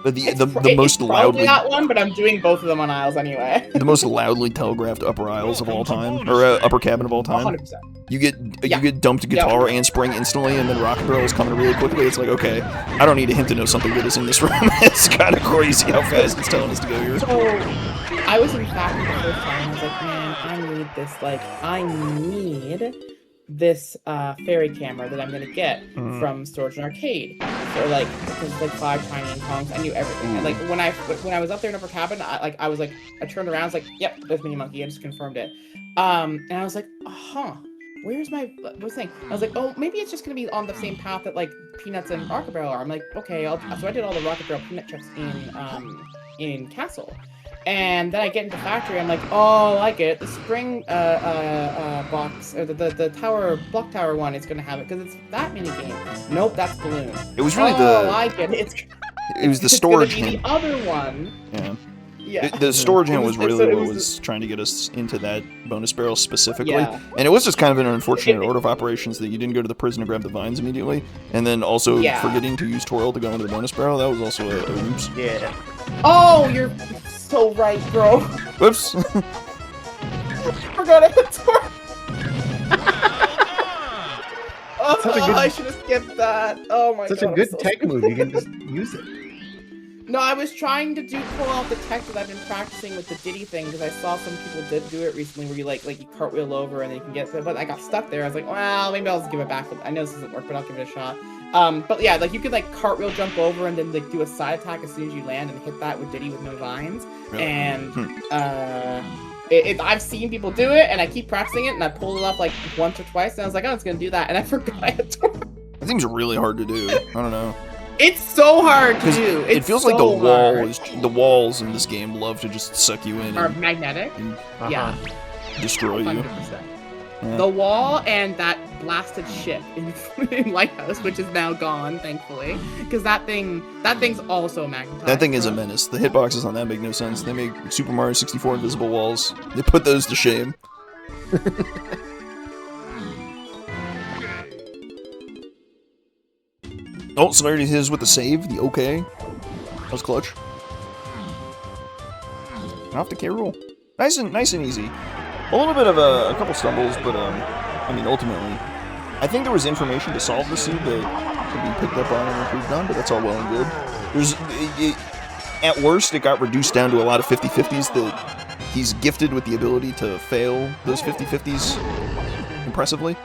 the most loudly not one, but I'm doing both of them on aisles anyway. The most loudly telegraphed upper aisles of all time, or upper cabin of all time. 100%. You get dumped guitar and spring instantly, and then Rocket Barrel is coming really quickly. It's like, okay, I don't need a hint to know something good is in this room. It's kind of crazy how fast it's telling us to go here. So I was in factory the first time. I was like, man, I need this. Like, I need this fairy camera that I'm gonna get from Storage and Arcade. So like, because like 5 tiny and Kongs, I knew everything. And like when I was up there in upper cabin, I turned around, I was like, yep, there's Mini Monkey. I just confirmed it. And I was like, where's my thing? I was like, oh, maybe it's just gonna be on the same path that like Peanuts and Rocket Barrel are. I'm like, okay, so I did all the Rocket Barrel Peanut checks in Castle. And then I get into factory, I'm like, oh, I get it. The spring box, or the tower, block tower one is gonna have it, because it's that mini game. Nope, that's Balloon. It was really I get it. It was the storage hint. The other one. Yeah. Yeah. The storage hint was really what was trying to get us into that bonus barrel specifically. Yeah. And it was just kind of an unfortunate order of operations that you didn't go to the prison to grab the vines immediately, and then also forgetting to use Twirl to go into the bonus barrel. That was also a oops. Yeah. Oh, you're so right, bro. Whoops. I forgot I had Twirl. I should have skipped that. Oh my god. Such a good tech move. You can just use it. No, I was trying to pull out the tech that I've been practicing with the Diddy thing, because I saw some people did do it recently where you like you cartwheel over and then you can get it, but I got stuck there. I was like, well, maybe I'll just give it back. I know this doesn't work, but I'll give it a shot. But yeah, like you could like cartwheel jump over and then like do a side attack as soon as you land and hit that with Diddy with no vines. Really? And I've seen people do it, and I keep practicing it, and I pulled it off like once or twice, and I was like, oh, it's gonna do that, and I forgot I had to. That thing's really hard to do. I don't know. It's so hard to do. It feels like the walls in this game love to just suck you in. Are magnetic. And yeah. Destroy 100%. You. Yeah. The wall and that blasted ship in Lighthouse, which is now gone, thankfully, because that thing's also magnetized. That thing is a menace. The hitboxes on that make no sense. They make Super Mario 64 invisible walls. They put those to shame. Oh, Celerity his with the save, the okay. That was clutch. Off the K roll. Nice and easy. A little bit of a couple stumbles, but I mean, ultimately, I think there was information to solve the seed that could be picked up on and improved on, but that's all well and good. At worst, it got reduced down to a lot of 50-50s that he's gifted with the ability to fail those 50-50s impressively.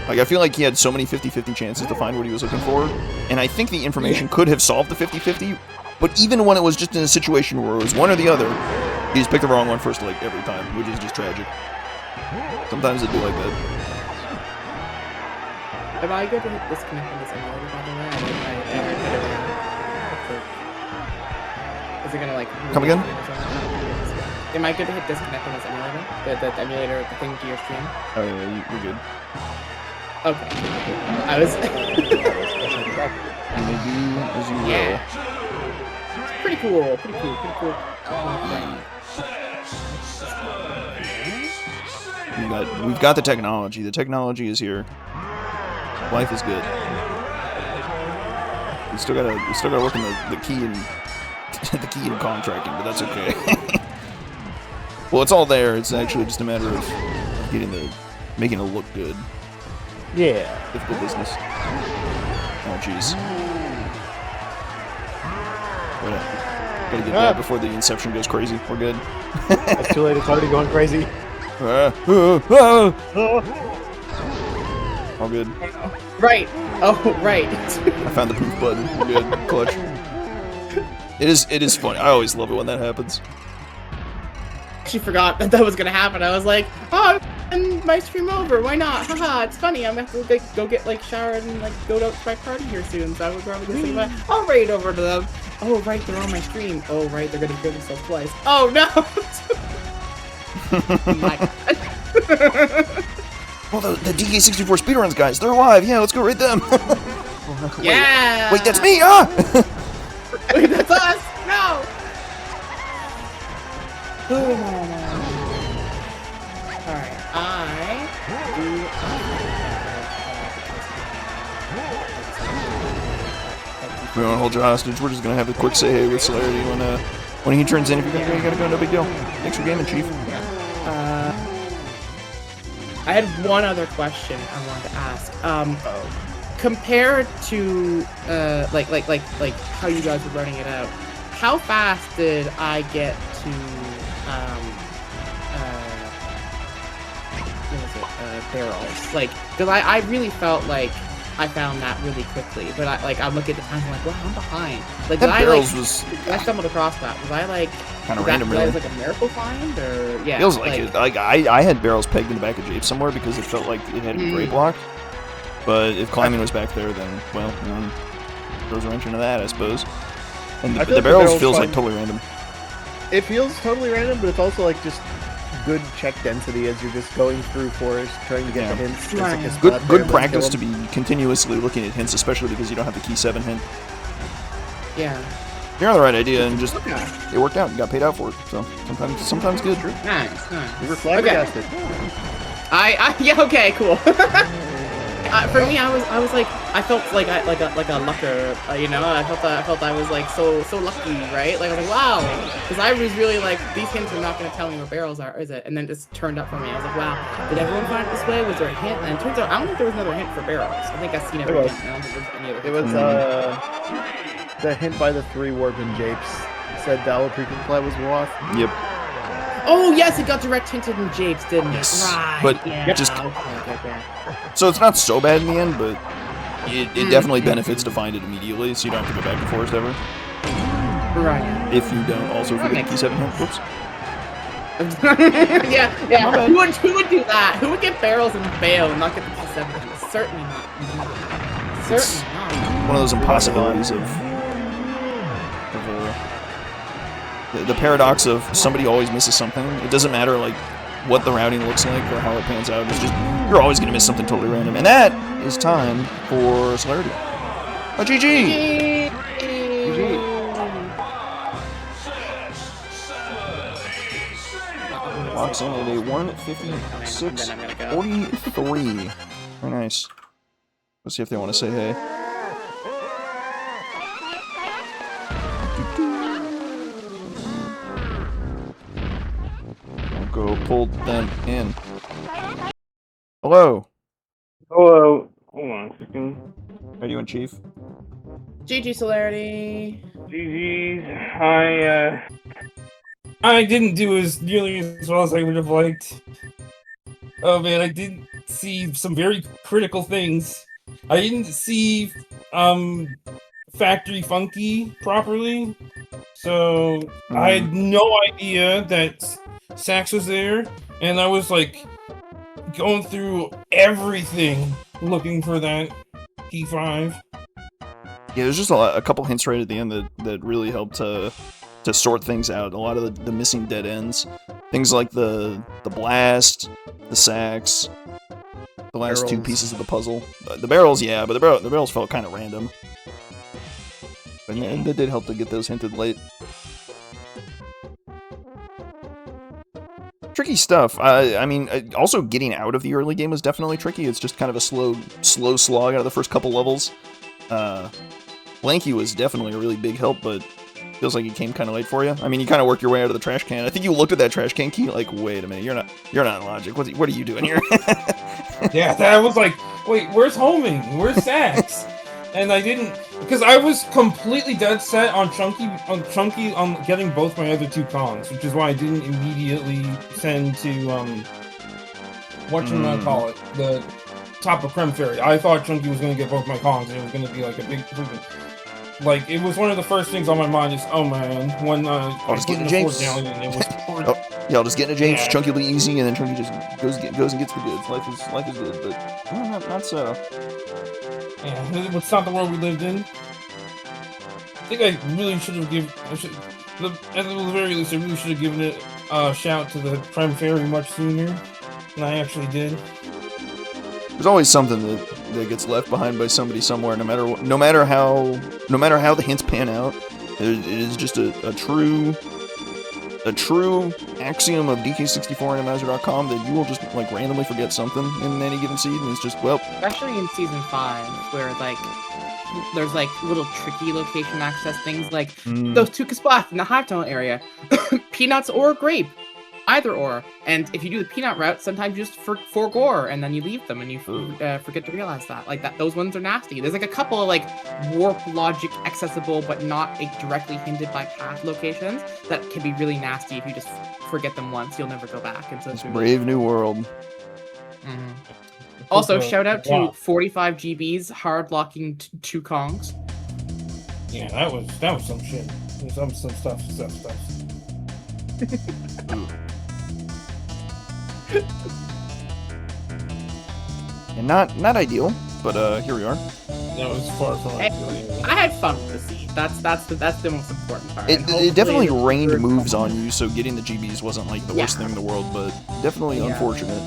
Like, I feel like he had so many 50-50 chances to find what he was looking for, and I think the information could have solved the 50-50, but even when it was just in a situation where it was one or the other, he just picked the wrong one first, like, every time, which is just tragic. Sometimes it'd be like that. Am I good to hit disconnect on this emulator, by the way? Is it gonna, like... Come again? Am I good to hit disconnect on this emulator? The emulator, the thing to your stream? Oh, yeah, you're good. Okay. I was... You may do as you will. Pretty cool, pretty cool, pretty cool. We've got the technology. The technology is here. Life is good. We still gotta work on the key and the key and contracting, but that's okay. Well, it's all there. It's actually just a matter of making it look good. Yeah. Difficult business. Oh, jeez. Gotta get that before the Inception goes crazy. We're good. It's too late. It's already going crazy. All good. Right. Oh, right. I found the poof button. We're good. Clutch. It is funny. I always love it when that happens. She forgot that was gonna happen. I was like, oh, and my stream over. Why not? Haha, it's funny. I'm gonna have to go get like showered and like go to my party here soon. So I would probably just say, I'll raid over to them. Oh right, they're on my stream. Oh right, they're gonna kill themselves twice. Oh no. Well, the DK64 speedruns guys, they're alive. Yeah, let's go raid them. Yeah. Wait, that's me. Ah. Wait, that's us. No. Alright, We won't hold you hostage. We're just gonna have a quick say hey with Celerity when he turns in. If you're gonna gotta go, no big deal. Thanks for gaming, Chief. I had one other question I wanted to ask. Compared to like how you guys were running it out, how fast did I get to barrels? Like, because I really felt like I found that really quickly, but I'm looking at the time, I'm like, wow, I'm behind. Like, that barrels was... I stumbled across that. Was I like... kind of random, really. Was like a miracle find, or... Yeah. Feels like it. Like, I had barrels pegged in the back of Jape somewhere because it felt like it had a great block. But if climbing was back there, then, well, throws a wrench into that, I suppose. And the barrels feels like totally random. It feels totally random, but it's also like just good check density as you're just going through forest, trying to get the hints. Right. Good practice to be continuously looking at hints, especially because you don't have the key 7 hint. Yeah. You're on the right idea, and just it worked out. You got paid out for it, so sometimes good. Nice. You were flabbergasted. Yeah. Okay. Cool. For me, I was like, I felt like a lucker, you know. I felt I was like so lucky, right? Like I was like, wow, because I was really like, these hints are not going to tell me where barrels are, is it? And then it just turned up for me. I was like, wow, did everyone find it this way? Was there a hint? And it turns out I don't think there was another hint for barrels. I think I've seen every hint. I don't think there was any other hint. It was the hint by the 3 warp and japes said Dollar Pre-Comply was off. Yep. Oh yes, it got direct hinted in Japes, didn't it? Yes. Right. But just so it's not so bad in the end, but it definitely benefits to find it immediately, so you don't have to go back to forest ever. Right. If you don't also forget key 7 hint. Whoops. yeah. Who would do that? Who would get barrels and fail and not get the key 7 hint? Certainly not. Certainly not. One of those impossibilities of the paradox of somebody always misses something. It doesn't matter like what the routing looks like or how it pans out. It's just you're always gonna miss something totally random. And that is time for Celerity. Oh, GG! GG. Locks in at a 156.43. Very nice. Let's see if they want to say hey. Go pull them in. Hello. Hello. Hold on a second. How you doing, Chief? GG Celerity. GG's. I didn't do as nearly as well as I would have liked. Oh man, I did see some very critical things. I didn't see Factory Funky properly, so I had no idea that Sax was there, and I was like going through everything looking for that P5. Yeah, there's just a couple hints right at the end that really helped to sort things out. A lot of the missing dead ends, things like the blast, the sax, the last two pieces of the puzzle. The barrels, yeah, but the barrels felt kind of random. And that did help to get those hinted late. Tricky stuff. I mean, also getting out of the early game was definitely tricky. It's just kind of a slow slog out of the first couple levels. Blanky was definitely a really big help, but feels like it came kind of late for you. I mean, you kind of worked your way out of the trash can. I think you looked at that trash can key like, wait a minute, you're not in Logic. What are you doing here? Yeah, that was like, wait, where's homing? Where's Sax? And I didn't, because I was completely dead set on Chunky on getting both my other two Kongs, which is why I didn't immediately send to whatchamacallit, the top of Creme Fairy. I thought Chunky was gonna get both my Kongs, and it was gonna be like a big freaking. Like, it was one of the first things on my mind is, oh man, when I'll just get into James. Down and it was yeah, I'll just get into James. Yeah. Chunky will be easy, and then Chunky just goes and gets the goods. Life is good, but not so. Yeah, it's not the world we lived in. I think I really should have given. At the very least, I really should have given it a shout to the Creme Fairy much sooner than I actually did. There's always something that gets left behind by somebody somewhere, no matter how the hints pan out. It is just a true axiom of DK64 Randomizer.com that you will just like randomly forget something in any given seed, and it's just, well, especially in season 5, where like there's like little tricky location access things, like those two spots in the high tunnel area, peanuts or grape. Either or, and if you do the peanut route, sometimes you just forgore, and then you leave them, and you forget to realize that. Like that, those ones are nasty. There's like a couple of like warp logic accessible, but not directly hinted by path locations that can be really nasty if you just forget them once. You'll never go back. And so it's really Brave New World. Also, shout out to 45 GBs hard locking 2 Kongs. Yeah, that was some shit. Some stuff. And not ideal, but here we are. That was far from ideal. I had fun with the seed. That's the most important part. It definitely rained moves on you, so getting the GBs wasn't like the worst thing in the world, but definitely unfortunate.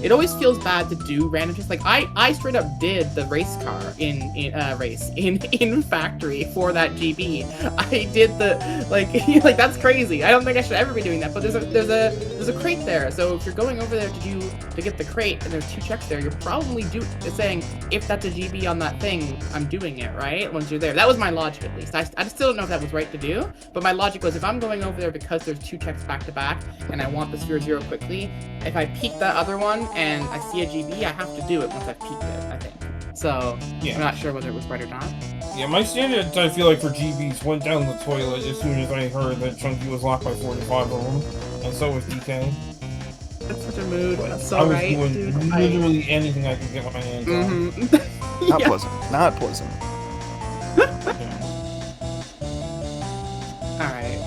It always feels bad to do random just like I straight up did the race car in factory for that GB. I did the like that's crazy. I don't think I should ever be doing that, but there's a crate there. So if you're going over there to get the crate and there's 2 checks there, you're probably saying if that's a GB on that thing, I'm doing it, right? Once you're there. That was my logic at least. I still don't know if that was right to do, but my logic was if I'm going over there because there's 2 checks back to back and I want the sphere 0 quickly, if I peek that other one and I see a GB, I have to do it once I've peeked it, I think. So, I'm not sure whether it was right or not. Yeah, my standards, I feel like, for GBs went down the toilet as soon as I heard that Chunky was locked by 45 of them, and so was DK. That's such a mood. That's so I was right, doing dude. literally anything I could get my hands on. Not pleasant. Not pleasant. Alright.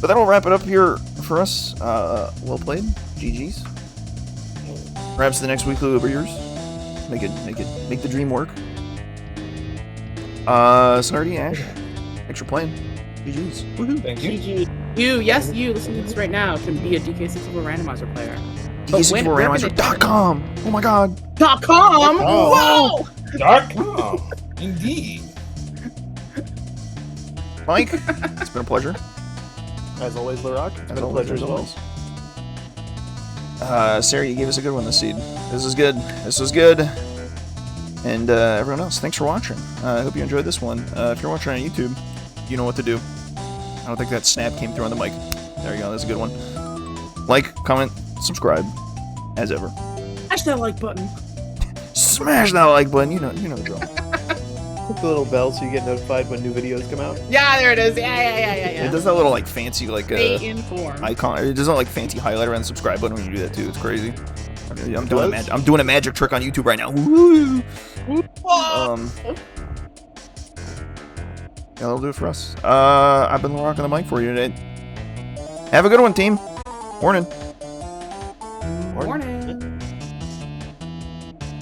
But that'll wrap it up here for us. Well played. GG's. Perhaps the next weekly will be yours. Make the dream work. Celerity, Ash, thanks for playing. GG's. Woohoo. Thank you. GG. You listen to this right now, can be a DK64 randomizer player. DK64Randomizer.com. Oh my god. .com? Whoa! .com. Indeed. Mike, it's been a pleasure. As always, Larock, it's been a pleasure as well. Sarah, you gave us a good one this seed. This was good. And everyone else, thanks for watching. I hope you enjoyed this one. If you're watching on YouTube, you know what to do. I don't think that snap came through on the mic. There you go, that's a good one. Like, comment, subscribe, as ever. Smash that like button. Smash that like button, you know the drill. Click the little bell so you get notified when new videos come out. Yeah, there it is. Yeah. does that little like fancy like Stay informed. icon. It does that like fancy highlight around the subscribe button when you do that too. It's crazy. I'm doing a magic trick on YouTube right now. Woo! Yeah, that'll do it for us. I've been rocking the mic for you today. Have a good one, team. Morning.